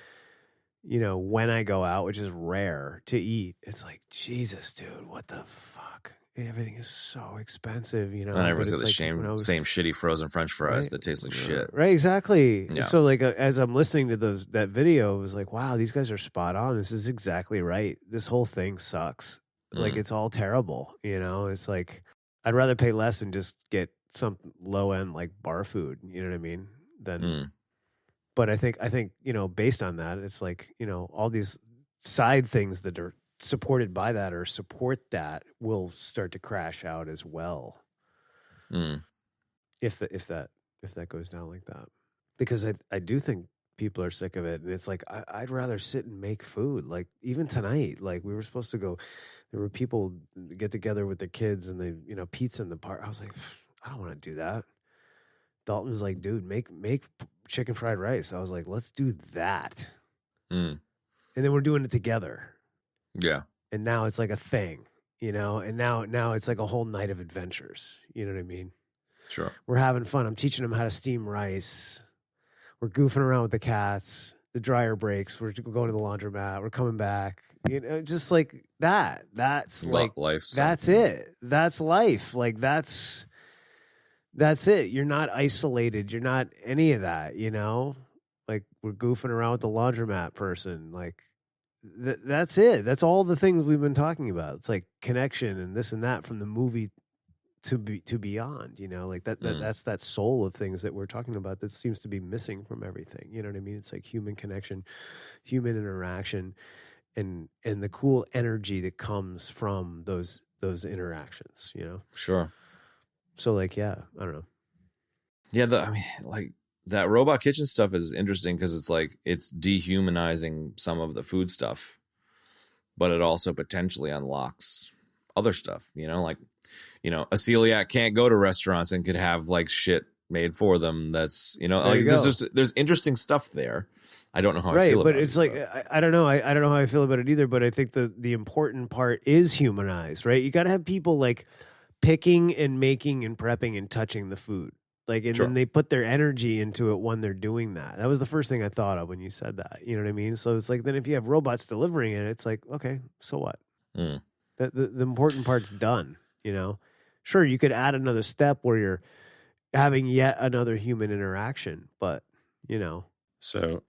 you know, when I go out, which is rare to eat, it's like, Jesus, dude, what the fuck? Everything is so expensive, you know. And everyone's got the same shitty frozen French fries that taste like shit. Right, exactly. Yeah. So like as I'm listening to that video, it was like, wow, these guys are spot on. This is exactly right. This whole thing sucks. Like it's all terrible, you know. It's like I'd rather pay less and just get some low end like bar food, you know what I mean? But I think you know, based on that, it's like, you know, all these side things that are supported by that or support that will start to crash out as well. If that goes down like that, because I do think people are sick of it, and it's like I'd rather sit and make food. Like even tonight, like we were supposed to go, there were people get together with their kids and they, you know, pizza in the park. I was like, I don't want to do that. Dalton was like, dude, make chicken fried rice. I was like, let's do that. And then we're doing it together. Yeah. And now it's like a thing, you know, and now it's like a whole night of adventures. You know what I mean? Sure. We're having fun. I'm teaching them how to steam rice. We're goofing around with the cats. The dryer breaks. We're going to the laundromat. We're coming back. You know, just like that. That's like life. That's it. That's life. Like that's it. You're not isolated. You're not any of that, you know? Like we're goofing around with the laundromat person. Like that's it. That's all the things we've been talking about. It's like connection and this and that from the movie to beyond, you know? Like that's that soul of things that we're talking about that seems to be missing from everything. You know what I mean? It's like human connection, human interaction, and the cool energy that comes from those interactions, you know? Sure. So like, yeah, I don't know. Yeah, I mean, like that robot kitchen stuff is interesting because it's like it's dehumanizing some of the food stuff, but it also potentially unlocks other stuff, like, a celiac can't go to restaurants and could have like shit made for them. That's, like there's interesting stuff there. I don't know how I feel about it. Right, but it's like, I don't know. I don't know how I feel about it either, but I think the important part is humanized, right? You got to have people like picking and making and prepping and touching the food. Like, and then they put their energy into it when they're doing that. That was the first thing I thought of when you said that. You know what I mean? So it's like, then if you have robots delivering it, it's like, okay, so what? The important part's done, Sure, you could add another step where you're having yet another human interaction, but, So,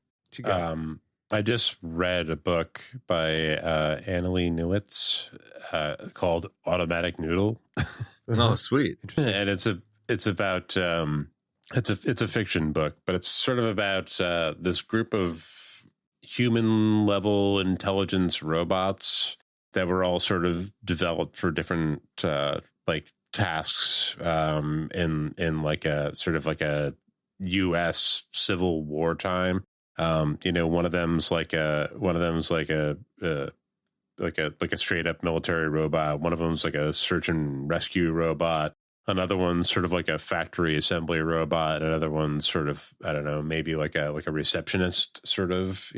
I just read a book by Annalee Newitz called Automatic Noodle. Oh, sweet. And it's about it's a fiction book, but it's sort of about this group of human level intelligence robots that were all sort of developed for different like tasks in like a sort of like a U.S. Civil War time. One of them's like a straight up military robot. One of them's like a search and rescue robot. Another one's sort of like a factory assembly robot. Another one's sort of, I don't know, maybe like a receptionist sort of,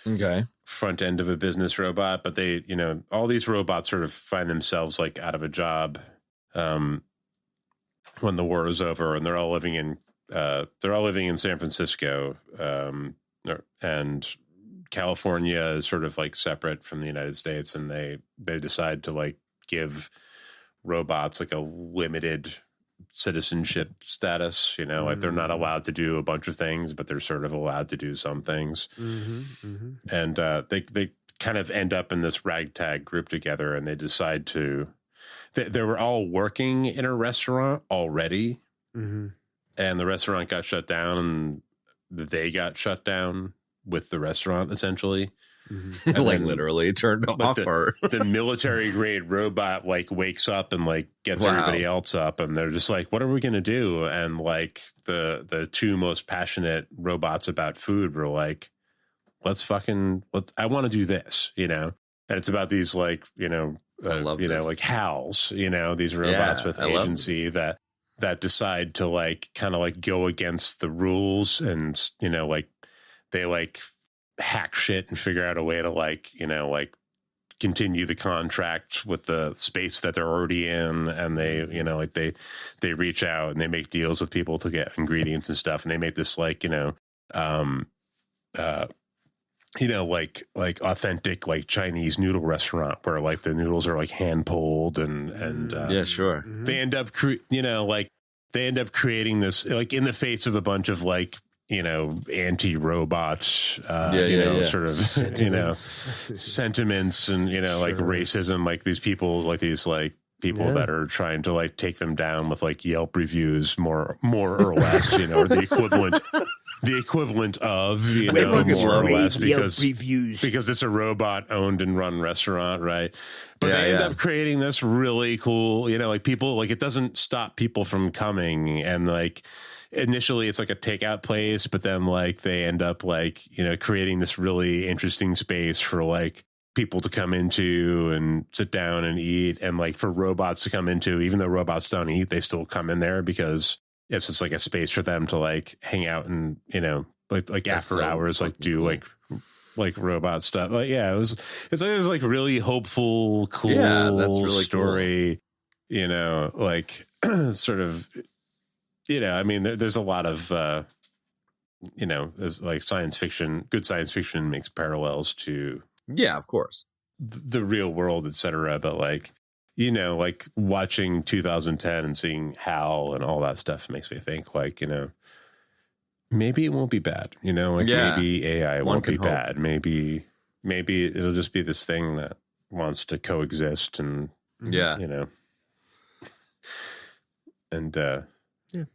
okay, front end of a business robot. But they, all these robots sort of find themselves like out of a job when the war is over, and they're all living in San Francisco, and California is sort of like separate from the United States, and they decide to like give robots like a limited citizenship status, like they're not allowed to do a bunch of things, but they're sort of allowed to do some things. And they kind of end up in this ragtag group together, and they decide to they were all working in a restaurant already, and the restaurant got shut down, and they got shut down with the restaurant essentially. Like literally turned off. The military grade robot like wakes up and like gets everybody else up, and they're just like, what are we going to do? And like the two most passionate robots about food were like, I want to do this, and it's about these like, like HALs, these robots with agency that decide to like kind of like go against the rules, and like they like hack shit and figure out a way to like continue the contract with the space that they're already in, and they like they reach out and they make deals with people to get ingredients and stuff, and they make this like like authentic like Chinese noodle restaurant where like the noodles are like hand pulled and yeah, sure. They end up creating this like in the face of a bunch of like anti-robot sort of sentiments and like racism, like these people that are trying to like take them down with like Yelp reviews more or less, or the equivalent of more or less because it's a robot owned and run restaurant, right? But they end up creating this really cool, like people, like it doesn't stop people from coming, and like initially it's like a takeout place, but then like they end up like creating this really interesting space for like people to come into and sit down and eat, and like for robots to come into, even though robots don't eat, they still come in there because it's just like a space for them to like hang out and like after hours like do like robot stuff. Like it's like really hopeful, cool, that's really story, cool. Like sort of I mean there's a lot of there's like science fiction. Good science fiction makes parallels to of course the real world, etc. But like like watching 2010 and seeing HAL and all that stuff makes me think like maybe it won't be bad, maybe AI won't be bad, maybe it'll just be this thing that wants to coexist and and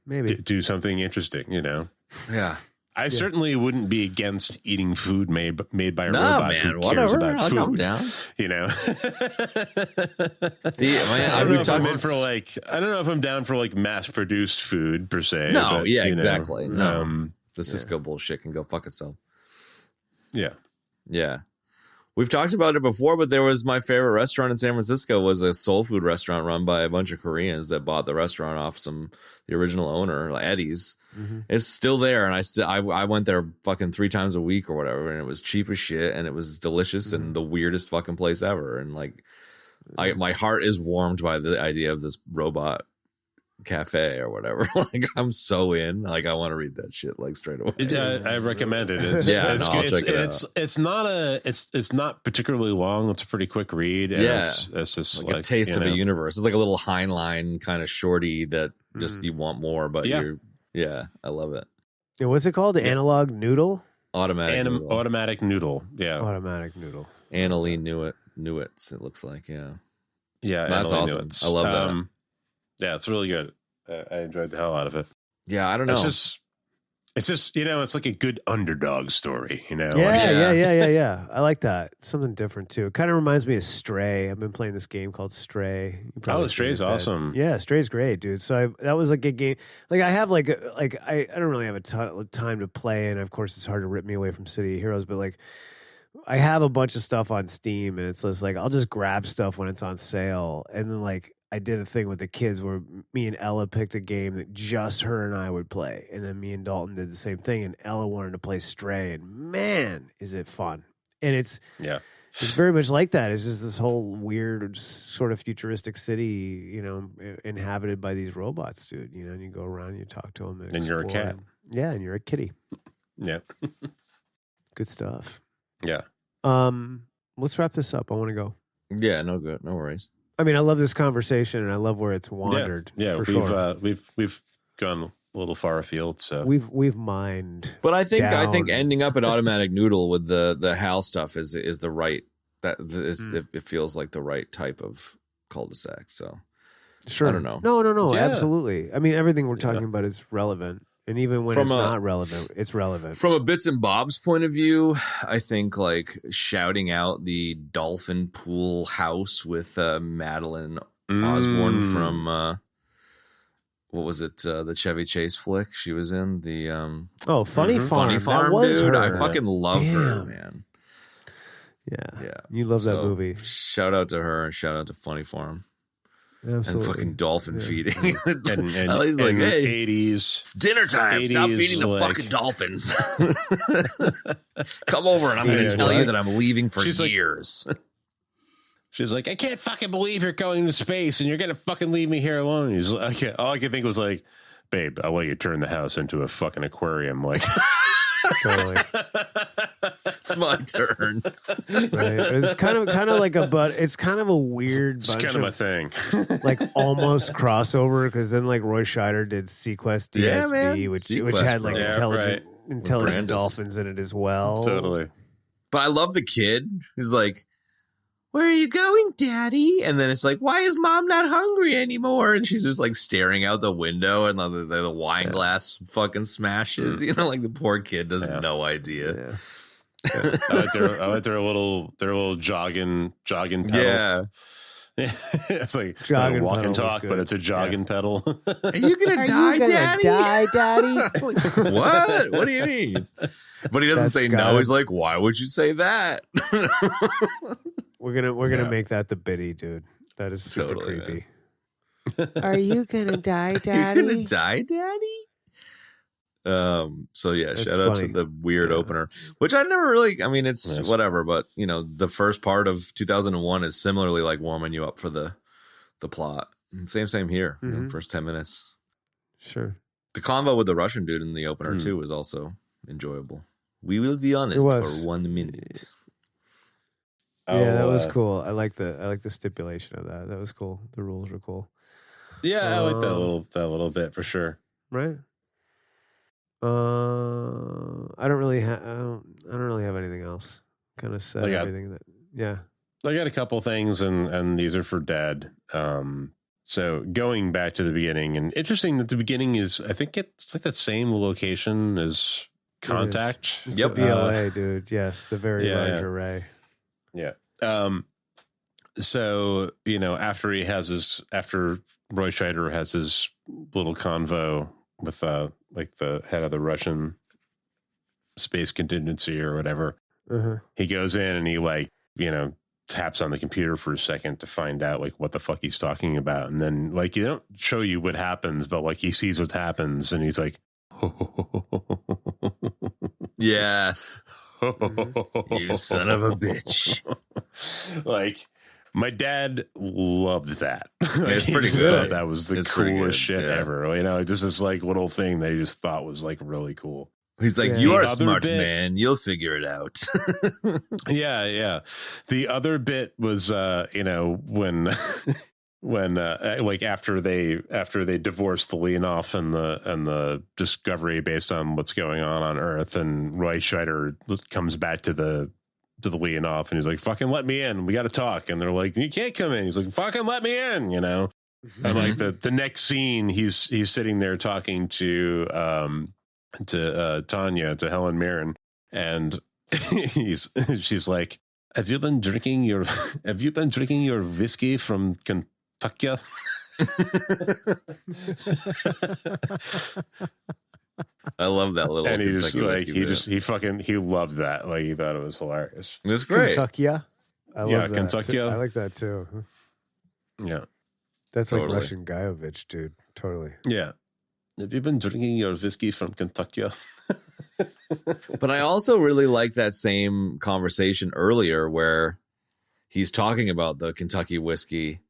maybe do something interesting, Yeah. I certainly wouldn't be against eating food made by a Nah, robot man, who cares whatever. about food. I'm down. You know, I don't know if I'm in for like. I don't know if I'm down for like mass-produced food per se. No, but, yeah, you know, exactly. No, the Cisco bullshit can go fuck itself. Yeah, yeah. We've talked about it before, but there was my favorite restaurant in San Francisco was a soul food restaurant run by a bunch of Koreans that bought the restaurant off the original owner, like Eddie's. Mm-hmm. It's still there, and I went there fucking 3 times a week or whatever, and it was cheap as shit, and it was delicious and the weirdest fucking place ever. And like, my heart is warmed by the idea of this robot cafe or whatever. Like, I'm so in. Like, I want to read that shit like straight away. I recommend it. It's I'll check it out. It's not particularly long. It's a pretty quick read. And it's just like a taste of a universe. It's like a little Heinlein kind of shorty that just you want more, but I love it. And what's it called? Analog Noodle? Automatic noodle. Automatic noodle. Yeah. Automatic Noodle. Annalie Newitz, it looks like. Yeah. That's Annalie awesome. Newitz. I love that. Yeah, it's really good. I enjoyed the hell out of it. Yeah, I don't know. It's just it's like a good underdog story, Yeah, yeah. I like that. Something different too. It kind of reminds me of Stray. I've been playing this game called Stray. Stray's awesome. Yeah, Stray's great, dude. So that was like a game. Like I have I don't really have a ton of time to play, and of course it's hard to rip me away from City of Heroes, but like I have a bunch of stuff on Steam, and it's just like I'll just grab stuff when it's on sale, and then like. I did a thing with the kids where me and Ella picked a game that just her and I would play. And then me and Dalton did the same thing. And Ella wanted to play Stray. And man, is it fun. And it's very much like that. It's just this whole weird sort of futuristic city, inhabited by these robots, dude. And you go around and you talk to them. And you're a cat. Yeah, and you're a kitty. Yeah. Good stuff. Yeah. Let's wrap this up. I want to go. Yeah, no good. No worries. I mean, I love this conversation, and I love where it's wandered. Yeah, we've gone a little far afield. So we've mined. But I think ending up at Automatic Noodle with the HAL stuff is the right it feels like the right type of cul-de-sac. So sure, I don't know. No, absolutely. I mean, everything we're talking about is relevant. And even when it's not relevant, it's relevant. From a Bits and Bob's point of view, I think like shouting out the dolphin pool house with Madeline Osborne from what was it? The Chevy Chase flick she was in. The Funny Farm. Funny Farm, that was dude. her. I fucking love her, man. Yeah. You love that movie. Shout out to her and shout out to Funny Farm. Absolutely. And fucking dolphin feeding. and he's like, hey, 80s. It's dinner time. Stop feeding the fucking dolphins. Come over and I'm going to tell you that I'm leaving for years. She's like, I can't fucking believe you're going to space and you're going to fucking leave me here alone. He's like, all I could think was like, babe, I'll let you turn the house into a fucking aquarium. Like, totally. It's my turn. Right. It's kind of like it's kind of a weird bunch kind of a thing. Like almost crossover, because then like Roy Scheider did Sequest DSV, which had like intelligent dolphins in it as well. Totally. But I love the kid who's like, where are you going, Daddy? And then it's like, why is Mom not hungry anymore? And she's just like staring out the window, and the wine glass fucking smashes. Like the poor kid has no idea. Yeah. I like their little jogging pedal. Yeah. It's like jogging walk and talk, but it's a jogging pedal. Are you gonna die, Daddy? What? What do you mean? But he doesn't say no. He's like, why would you say that? We're gonna make that the biddy, dude. That is super creepy. Are you gonna die, Daddy? Are you gonna die, Daddy? So yeah, shout out to the weird opener, which I never really, I mean, it's whatever, but the first part of 2001 is similarly like warming you up for the plot. And same here. First 10 minutes. Sure. The convo with the Russian dude in the opener too was also enjoyable. We will be honest for 1 minute. Yeah, that was cool. I like the stipulation of that. That was cool. The rules were cool. Yeah, I like that little bit for sure. Right. I don't really have anything else. Kind of said everything that. Yeah. I got a couple things, and these are for Dad. So going back to the beginning, and interesting that the beginning is, I think it's like that same location as contact. It's the VLA, dude. Yes, the very large array. Yeah. So, after Roy Scheider has his little convo with like the head of the Russian space contingency or whatever, he goes in and he taps on the computer for a second to find out like what the fuck he's talking about. And then like, you don't show you what happens, but like he sees what happens and he's like, yes, you son of a bitch. Like, my dad loved that. It's He pretty just good. thought that was the It's pretty coolest good, shit ever. Just this like little thing they just thought was like really cool. He's like, you are a smart man. You'll figure it out. Yeah. The other bit was, when like after they divorced the Leonov and the Discovery based on what's going on Earth, and Roy Scheider comes back to the Leonov and he's like, fucking let me in, we got to talk. And they're like, you can't come in. He's like, fucking let me in, And like the next scene, he's sitting there talking to Tanya, to Helen Mirren, and she's like, have you been drinking your whiskey from Kentucky? I love that little. And he's like, Kentucky he loved that. Like, he thought it was hilarious. It was great. Kentucky. I love that. Kentucky. I like that too. Yeah, that's totally. like Russian Guyovich, dude. Totally. Yeah. Have you been drinking your whiskey from Kentucky? But I also really like that same conversation earlier where he's talking about the Kentucky whiskey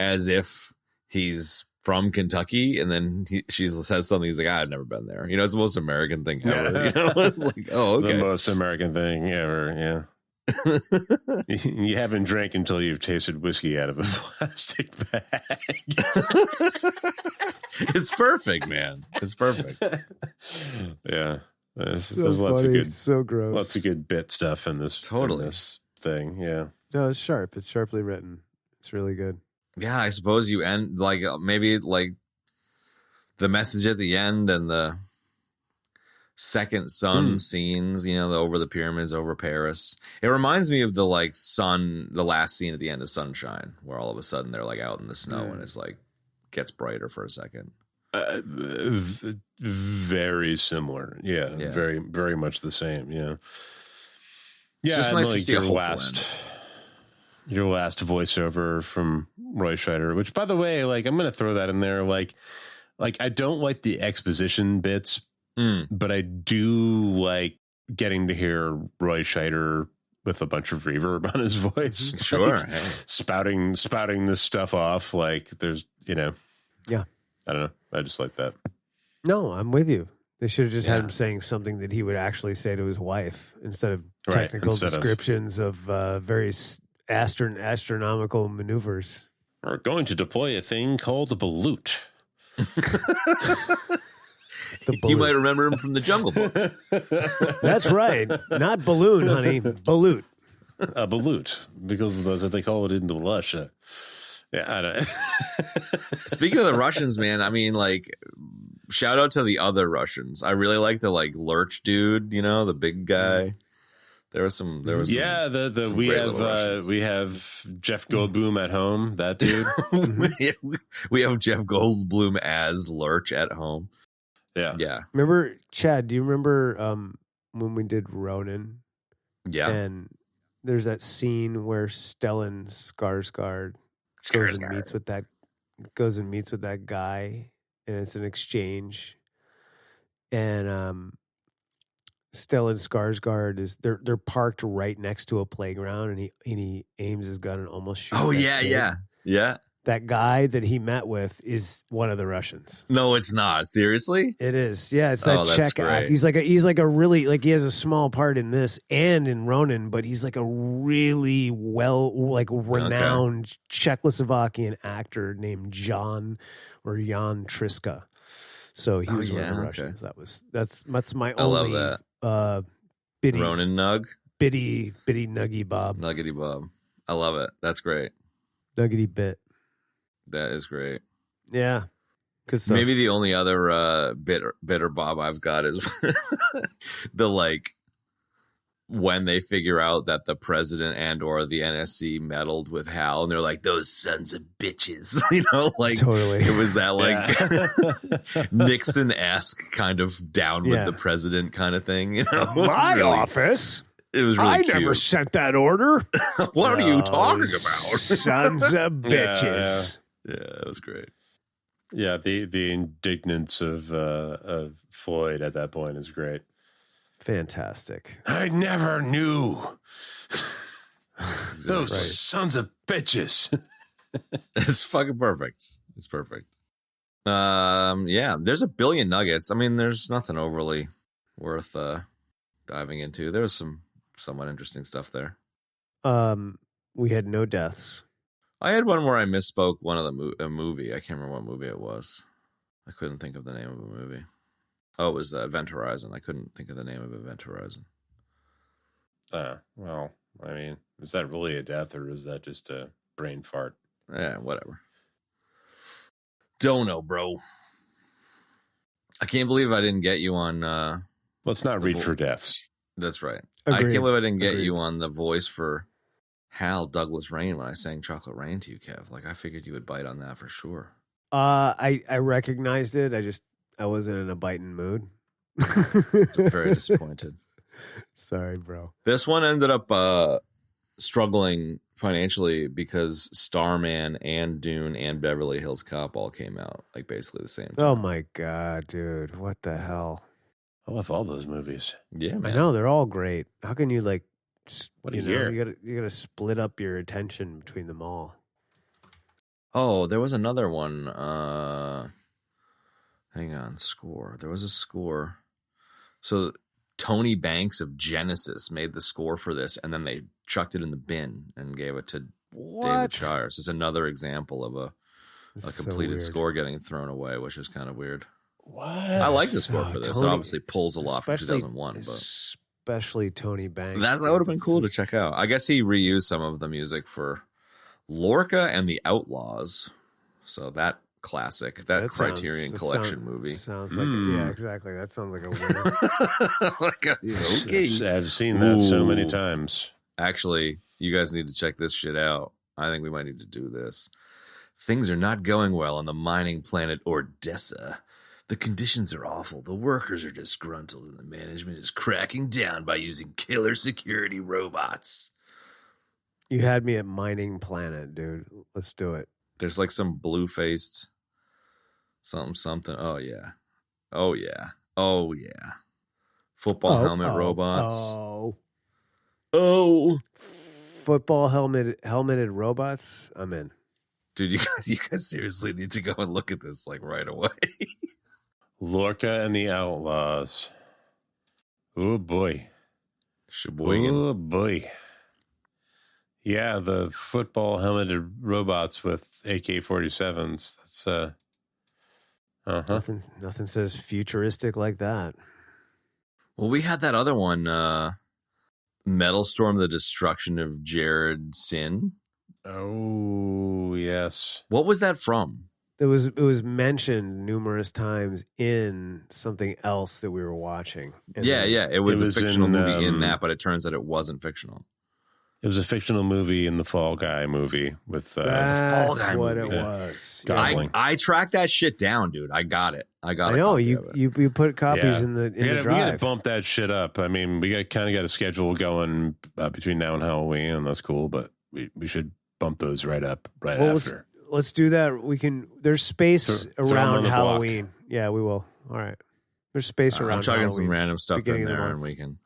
as if he's from Kentucky, and then she says something. He's like, I've never been there. It's the most American thing ever. It's like, oh, okay. The most American thing ever. Yeah. You haven't drank until you've tasted whiskey out of a plastic bag. It's perfect, man. It's perfect. Yeah. There's lots of good, so gross. Lots of good bit stuff in this. Totally. In this thing. Yeah. No, it's sharp. It's sharply written. It's really good. Yeah, I suppose you end like maybe like the message at the end and the second sun scenes, over the pyramids, over Paris. It reminds me of the like the last scene at the end of Sunshine, where all of a sudden they're like out in the snow and it's like gets brighter for a second. Very similar. Yeah. Very, very much the same. Yeah. Yeah. It's just nice to see your last voiceover from Roy Scheider, which, by the way, like, I'm going to throw that in there. Like I don't like the exposition bits, but I do like getting to hear Roy Scheider with a bunch of reverb on his voice. Sure. Like, spouting this stuff off. Like, there's, Yeah. I don't know. I just like that. No, I'm with you. They should have just had him saying something that he would actually say to his wife instead of technical descriptions of various astronomical maneuvers. We're going to deploy a thing called a balut. You might remember him from the Jungle Book. That's right. Not balloon, honey. Balut. A balut, because that's what they call it in Russia. Yeah, I don't know. Speaking of the Russians, man, I mean, like, shout out to the other Russians. I really like the like Lurch dude, the big guy. There was some. We have Jeff Goldblum at home. That dude. we have Jeff Goldblum as Lurch at home. Yeah. Remember, Chad? Do you remember when we did Ronin? Yeah. And there's that scene where Stellan Skarsgård goes and meets with that guy, and it's an exchange, and Stellan Skarsgård they're parked right next to a playground, and he aims his gun and almost shoots. Oh yeah. That guy that he met with is one of the Russians. No, it's not. Seriously? It is. Yeah, it's that Czech great. act. He's like a really, like, he has a small part in this and in Ronin, but he's like a really renowned Czechoslovakian actor named Jan Triska. So he was one of the Russians. That's my only. I love that. Biddy Ronin Nug. Biddy Nuggy Bob. Nuggety Bob. I love it. That's great. Nuggety bit. That is great. Yeah. Good stuff. Maybe the only other bitter Bob I've got is the like when they figure out that the president and or the NSC meddled with Hal, and they're like, those sons of bitches, like Totally. it was that like Nixon-esque kind of down with the president kind of thing. My office. It was really cute. I never sent that order. What are you talking about? Sons of bitches. Yeah, it was great. Yeah, the indignance of Floyd at that point is great. Fantastic. I never knew. Those sons of bitches. It's fucking perfect. It's perfect. Yeah, there's a billion nuggets. I mean, there's nothing overly worth diving into. There was some somewhat interesting stuff there. We had no deaths. I had one where I misspoke one of a movie. I can't remember what movie it was. I couldn't think of the name of a movie. Oh, it was Event Horizon. I couldn't think of the name of Event Horizon. Well, I mean, is that really a death or is that just a brain fart? Yeah, whatever. Don't know, bro. I can't believe I didn't get you on... Let's not reach for deaths. That's right. Agreed. I can't believe I didn't get you on the voice for Hal Douglas Rain when I sang Chocolate Rain to you, Kev. Like, I figured you would bite on that for sure. I recognized it. I wasn't in a biting mood. Very disappointed. Sorry, bro. This one ended up struggling financially because Starman and Dune and Beverly Hills Cop all came out like basically the same time. Oh my god, dude. What the hell? I love all those movies. Yeah, man. I know, they're all great. How can you like What a year. you gotta split up your attention between them all. Oh, there was another one. Hang on, score. There was a score. So Tony Banks of Genesis made the score for this, and then they chucked it in the bin and gave it to David Shires. It's another example of a completed score getting thrown away, which is kind of weird. What? I like the score for this. Tony, it obviously pulls a lot from 2001, but especially Tony Banks. that would have been cool to check out. I guess he reused some of the music for Lorca and the Outlaws. So that classic, that Criterion Collection movie. Sounds like yeah, exactly. That sounds like a weird. Okay. I've seen that so many times. Actually, you guys need to check this shit out. I think we might need to do this. Things are not going well on the mining planet Ordessa. The conditions are awful. The workers are disgruntled, and the management is cracking down by using killer security robots. You had me at Mining Planet, dude. Let's do it. There's like some blue-faced something. Oh, yeah. Oh, yeah. Oh, yeah. Football helmet robots. Oh. Football helmeted robots? I'm in. Dude, you guys seriously need to go and look at this like right away. Lorca and the Outlaws. Oh, boy. Sheboygan. Oh, boy. Yeah, the football helmeted robots with AK-47s. That's Nothing says futuristic like that. Well, we had that other one, Metal Storm: The Destruction of Jared Sin. Oh, yes. What was that from? It was mentioned numerous times in something else that we were watching. Yeah. It was a fictional movie in that, but it turns out it wasn't fictional. It was a fictional movie in the Fall Guy movie with the Fall Guy what movie. It was. Yeah. I tracked that shit down, dude. I got it. I know you put copies in the drive. We got to bump that shit up. I mean, we got a schedule going between now and Halloween, and that's cool. But we should bump those right up after. Let's do that. We can. There's space around Halloween. Block. Yeah, we will. All right. There's space around. I'm chugging some random stuff in there, and we can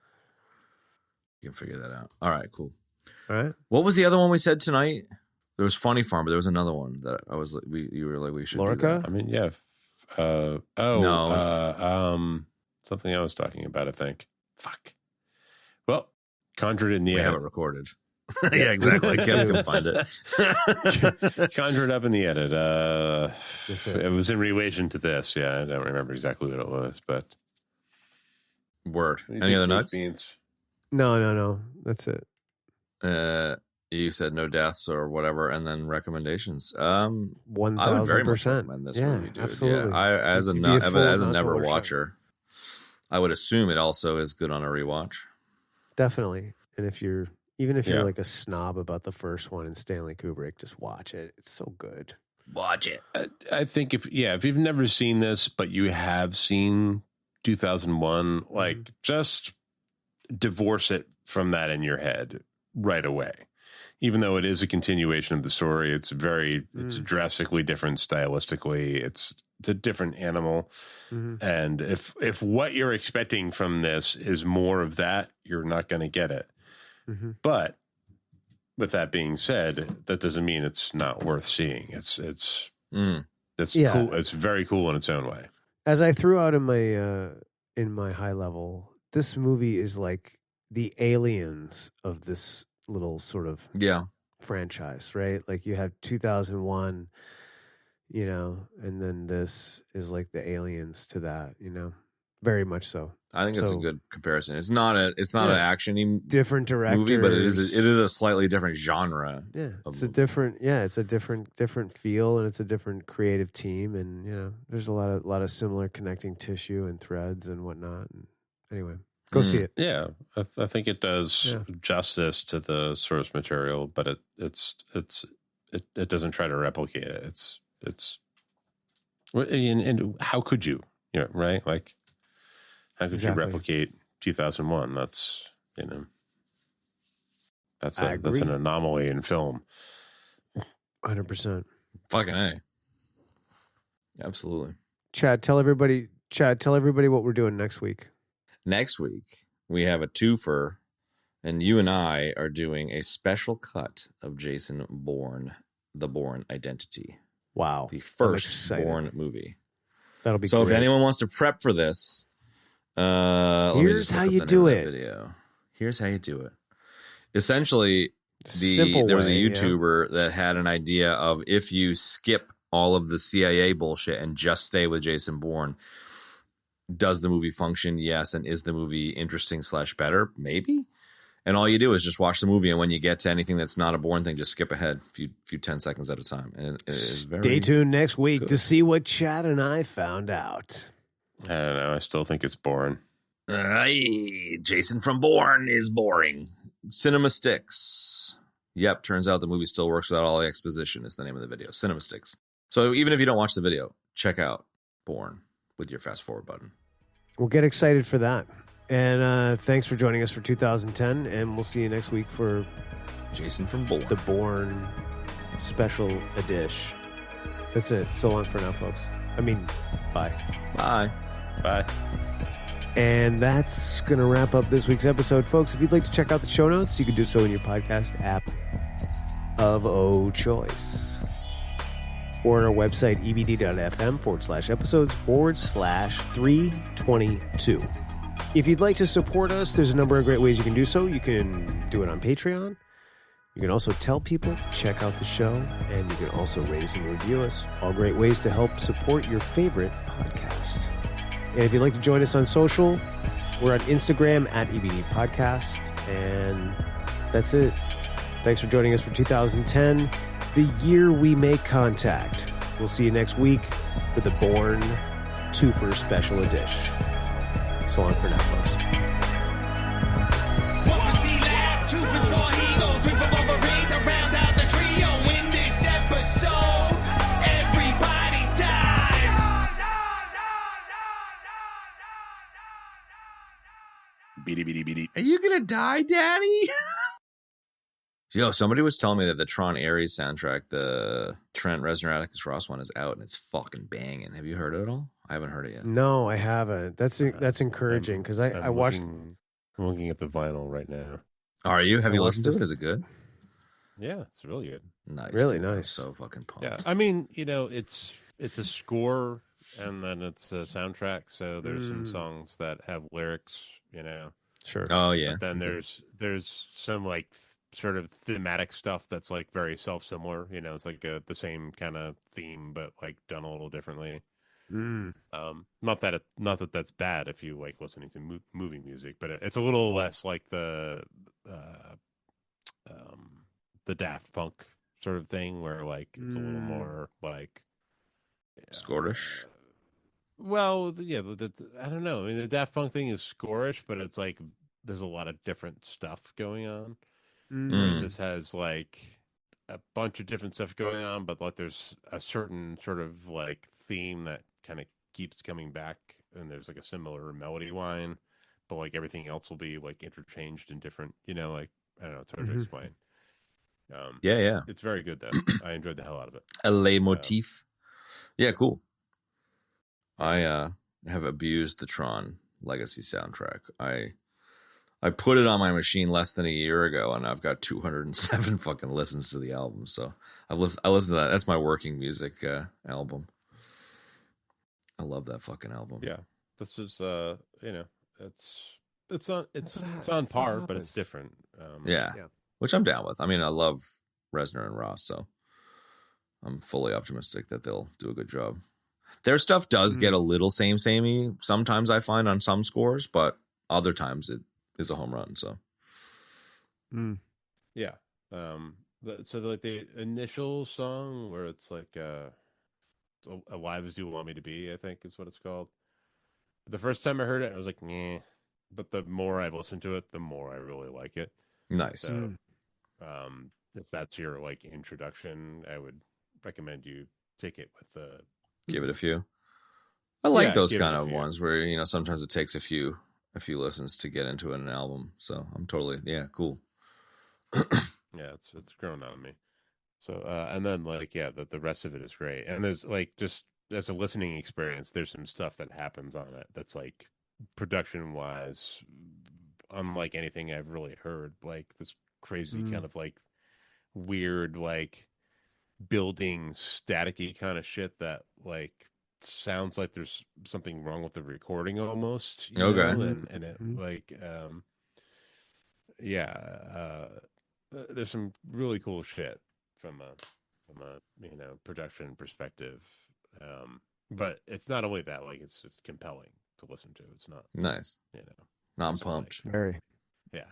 figure that out. All right, cool. All right. What was the other one we said tonight? There was Funny Farm, but there was another one that I was. You were like, we should. Lorca. Do that. I mean, yeah. Something I was talking about. I think. Fuck. Well, Conjured in the We have it recorded. Yeah, exactly. Kevin can find it. Conjured up in the edit. It was in relation to this. Yeah, I don't remember exactly what it was, but word. Any other nuts? No. That's it. Yeah, You said no deaths or whatever, and then recommendations. 1,000%. I would very much recommend this movie, dude. Absolutely. Yeah, I as a never watcher, I would assume it also is good on a rewatch. Definitely. And if you're like a snob about the first one and Stanley Kubrick, just watch it. It's so good. Watch it. I think if you've never seen this, but you have seen 2001, like just divorce it from that in your head right away. Even though it is a continuation of the story, it's drastically different stylistically. It's a different animal. And if what you're expecting from this is more of that, you're not going to get it. But with that being said, that doesn't mean it's not worth seeing. It's cool. It's very cool in its own way. As I threw out in my high level, this movie is like the Aliens of this little sort of franchise, right? Like you have 2001, and then this is like the Aliens to that, very much so. I think it's a good comparison. It's not an action-y different director movie, but it is a slightly different genre. Yeah, it's a different feel, and it's a different creative team, and there's a lot of similar connecting tissue and threads and whatnot. And anyway, go see it. Yeah, I think it does justice to the source material, but it doesn't try to replicate it. It's and how could you? Right? Like, how could you replicate 2001? That's that's an anomaly in film. 100%. Fucking A. Absolutely. Chad, tell everybody what we're doing next week. Next week, we have a twofer, and you and I are doing a special cut of Jason Bourne, The Bourne Identity. Wow. The first Bourne movie. That'll be so great. If anyone wants to prep for this, here's how you do it. Video. Here's how you do it. Essentially, there was a YouTuber that had an idea of if you skip all of the CIA bullshit and just stay with Jason Bourne, does the movie function? Yes. And is the movie interesting / better? Maybe. And all you do is just watch the movie, and when you get to anything that's not a Bourne thing, just skip ahead a few 10 seconds at a time. And stay tuned next week to see what Chad and I found out. I don't know. I still think it's boring. Jason from Bourne is boring. Cinema Sticks. Yep, turns out the movie still works without all the exposition is the name of the video. Cinema Sticks. So even if you don't watch the video, check out Bourne with your fast forward button. We'll get excited for that. And thanks for joining us for 2010, and we'll see you next week for Jason from Bourne. The Bourne Special Edition. That's it. So long for now, folks. Bye. Bye. Bye. And that's going to wrap up this week's episode, folks. If you'd like to check out the show notes, you can do so in your podcast app of choice. Or on our website, ebd.fm/episodes/322. If you'd like to support us, there's a number of great ways you can do so. You can do it on Patreon. You can also tell people to check out the show, and you can also rate us and review us. All great ways to help support your favorite podcast. And if you'd like to join us on social, we're on Instagram at EBD Podcast. And that's it. Thanks for joining us for 2010, the year we make contact. We'll see you next week for the Bourne Twofer Special Edition. So long for now, folks. Are you gonna die, Daddy? Yo, somebody was telling me that the Tron Ares soundtrack, the Trent Reznor Atticus Ross one, is out and it's fucking banging. Have you heard it at all? I haven't heard it yet. No, I haven't. That's encouraging because I watched. I'm looking at the vinyl right now. Are you? Have you listened to it? Is it good? Yeah, it's really good. Nice, really dude. nice. I'm so fucking pumped. Yeah, it's a score and then it's a soundtrack. So there's some songs that have lyrics. Sure. Oh yeah. But then there's some like sort of thematic stuff that's like very self-similar. It's like the same kind of theme, but like done a little differently. Not that that's bad if you like listening to movie music, but it's a little less like the the Daft Punk sort of thing, where like it's a little more like Scottish. Well, yeah, I don't know. I mean, the Daft Punk thing is scorish, but it's like there's a lot of different stuff going on. Whereas this has like a bunch of different stuff going on, but like there's a certain sort of like theme that kind of keeps coming back, and there's like a similar melody line, but like everything else will be like interchanged in different, like I don't know, it's hard to explain. Yeah. It's very good though. I enjoyed the hell out of it. A leitmotif. Yeah, cool. I have abused the Tron Legacy soundtrack. I put it on my machine less than a year ago, and I've got 207 fucking listens to the album. So I listen to that. That's my working music album. I love that fucking album. Yeah, this is it's on par, but it's different. Yeah, which I'm down with. I mean, I love Reznor and Ross, so I'm fully optimistic that they'll do a good job. Their stuff does get a little samey sometimes, I find, on some scores, but other times it is a home run. So yeah. So like the initial song where it's like Alive as You Want Me to Be, I think is what it's called. The first time I heard it, I was like, nah. But the more I've listened to it, the more I really like it. Nice. So if that's your like introduction, I would recommend you take it with the give it a few. I like those kind of ones where sometimes it takes a few listens to get into an album. So I'm totally cool. Yeah, it's grown on me. So and then like the rest of it is great. And there's like just as a listening experience, there's some stuff that happens on it that's like production wise unlike anything I've really heard. Like this crazy kind of like weird like building staticky kind of shit that like sounds like there's something wrong with the recording almost. Okay. And it like there's some really cool shit from a production perspective. But it's not only that, like it's just compelling to listen to. It's not nice. No, I'm pumped. Like, Very. Yeah.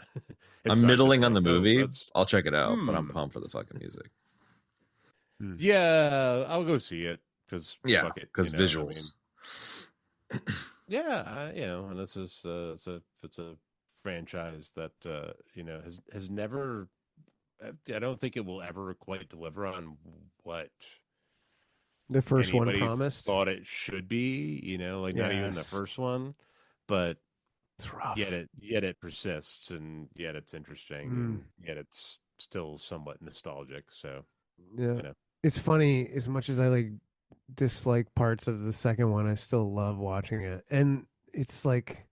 I'm middling on the movie. I'll check it out, but I'm pumped for the fucking music. Yeah, I'll go see it because visuals. I mean? Yeah, and this is it's a franchise that has never. I don't think it will ever quite deliver on what the first one promised. Thought it should be. Not even the first one, but it's rough. Yet it persists, and yet it's interesting, and yet it's still somewhat nostalgic. So it's funny. As much as I like dislike parts of the second one, I still love watching it, and it's like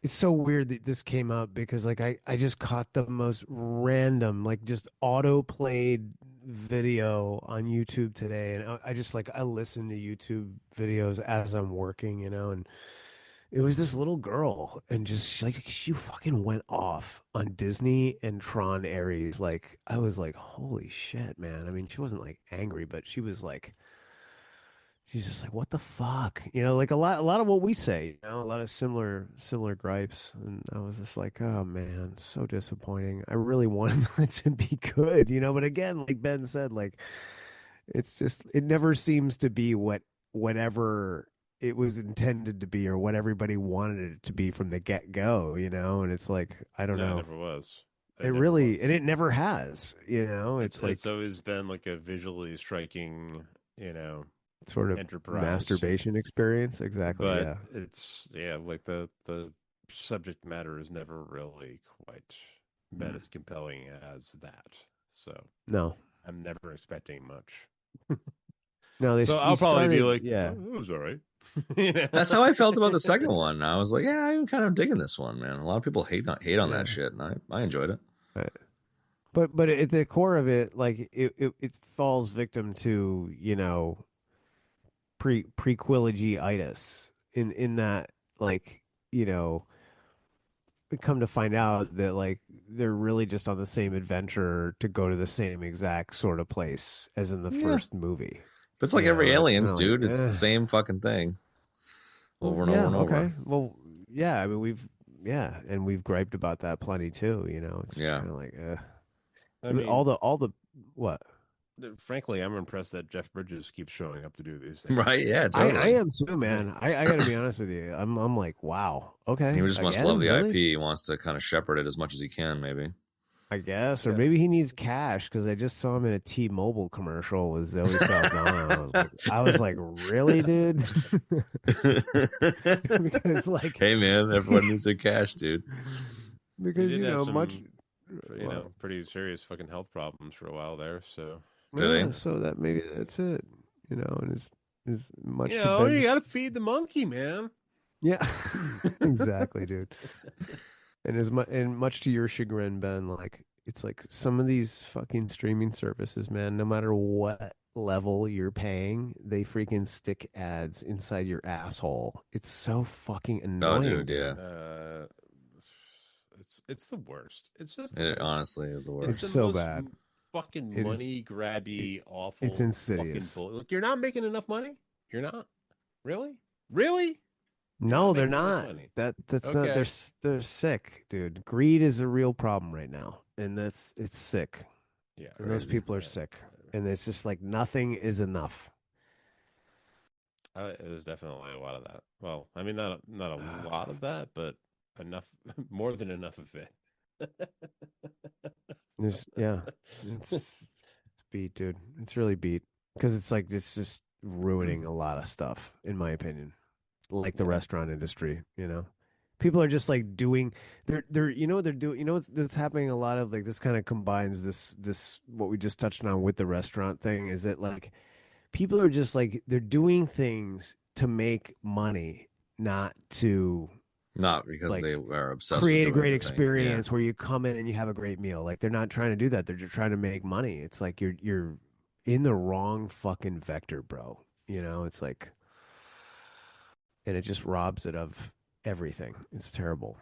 it's so weird that this came up because like I just caught the most random like just auto played video on YouTube today, and I just like I listen to YouTube videos as I'm working, and it was this little girl, and just like she fucking went off on Disney and Tron Ares. Like I was like, holy shit, man. I mean, she wasn't like angry, but she was like, she's just like, what the fuck, like a lot of what we say, a lot of similar gripes, and I was just like, oh man, so disappointing. I really wanted it to be good, but again, like Ben said, like it's just it never seems to be whatever it was intended to be or what everybody wanted it to be from the get-go, and it's like I don't know. It never was. It really was. And it never has, it's like it's always been like a visually striking, sort of enterprise. Masturbation experience. Exactly. But it's like the subject matter has never really quite been as compelling as that. So no, I'm never expecting much. No, I'll probably be like, yeah, it was all right. That's how I felt about the second one. I was like, yeah, I'm kind of digging this one, man. A lot of people hate on that shit, and I enjoyed it. Right. But at the core of it, like it falls victim to prequeligy-itis in that, like, we come to find out that like they're really just on the same adventure to go to the same exact sort of place as in the first movie. But it's like every Aliens, dude. It's the same fucking thing over and over and over. Okay. Well, yeah. I mean, we've griped about that plenty too. It's kind of like, I mean, all the what? frankly, I'm impressed that Jeff Bridges keeps showing up to do these things. Right? Yeah, I totally. am too, man. I got to be honest with you. I'm like, wow. Okay. He just must love the really? IP. He wants to kind of shepherd it as much as he can, maybe. I guess, or maybe he needs cash because I just saw him in a T-Mobile commercial with Zoe Saldana. I was like, really, dude? Because like, hey, man, everyone needs their cash, dude. Because pretty serious fucking health problems for a while there. So so that maybe that's it. And is much. You got to feed the monkey, man. Yeah, exactly, dude. And much to your chagrin, Ben, like it's like some of these fucking streaming services, man, no matter what level you're paying, they freaking stick ads inside your asshole. It's so fucking annoying. Oh, dude, yeah. It's the worst. It's just honestly is the worst. It's so bad. Fucking money grabby, awful. It's insidious. Look, you're not making enough money. You're not. Really. No, they're not. That's okay. not. They're sick, dude. Greed is a real problem right now, and it's sick. Yeah, and those people are sick, and it's just like nothing is enough. There's definitely a lot of that. Well, I mean, not a lot of that, but enough, more than enough of it. It's beat, dude. It's really beat because it's like it's just ruining a lot of stuff, in my opinion. Like the restaurant industry, people are just like doing they're what they're doing. What's happening a lot of, like, this kind of combines this what we just touched on with the restaurant thing, is that like people are just like they're doing things to make money, not because they are obsessed create with a great the experience where you come in and you have a great meal. Like, they're not trying to do that. They're just trying to make money. It's like you're in the wrong fucking vector, bro. It's like, and it just robs it of everything. It's terrible.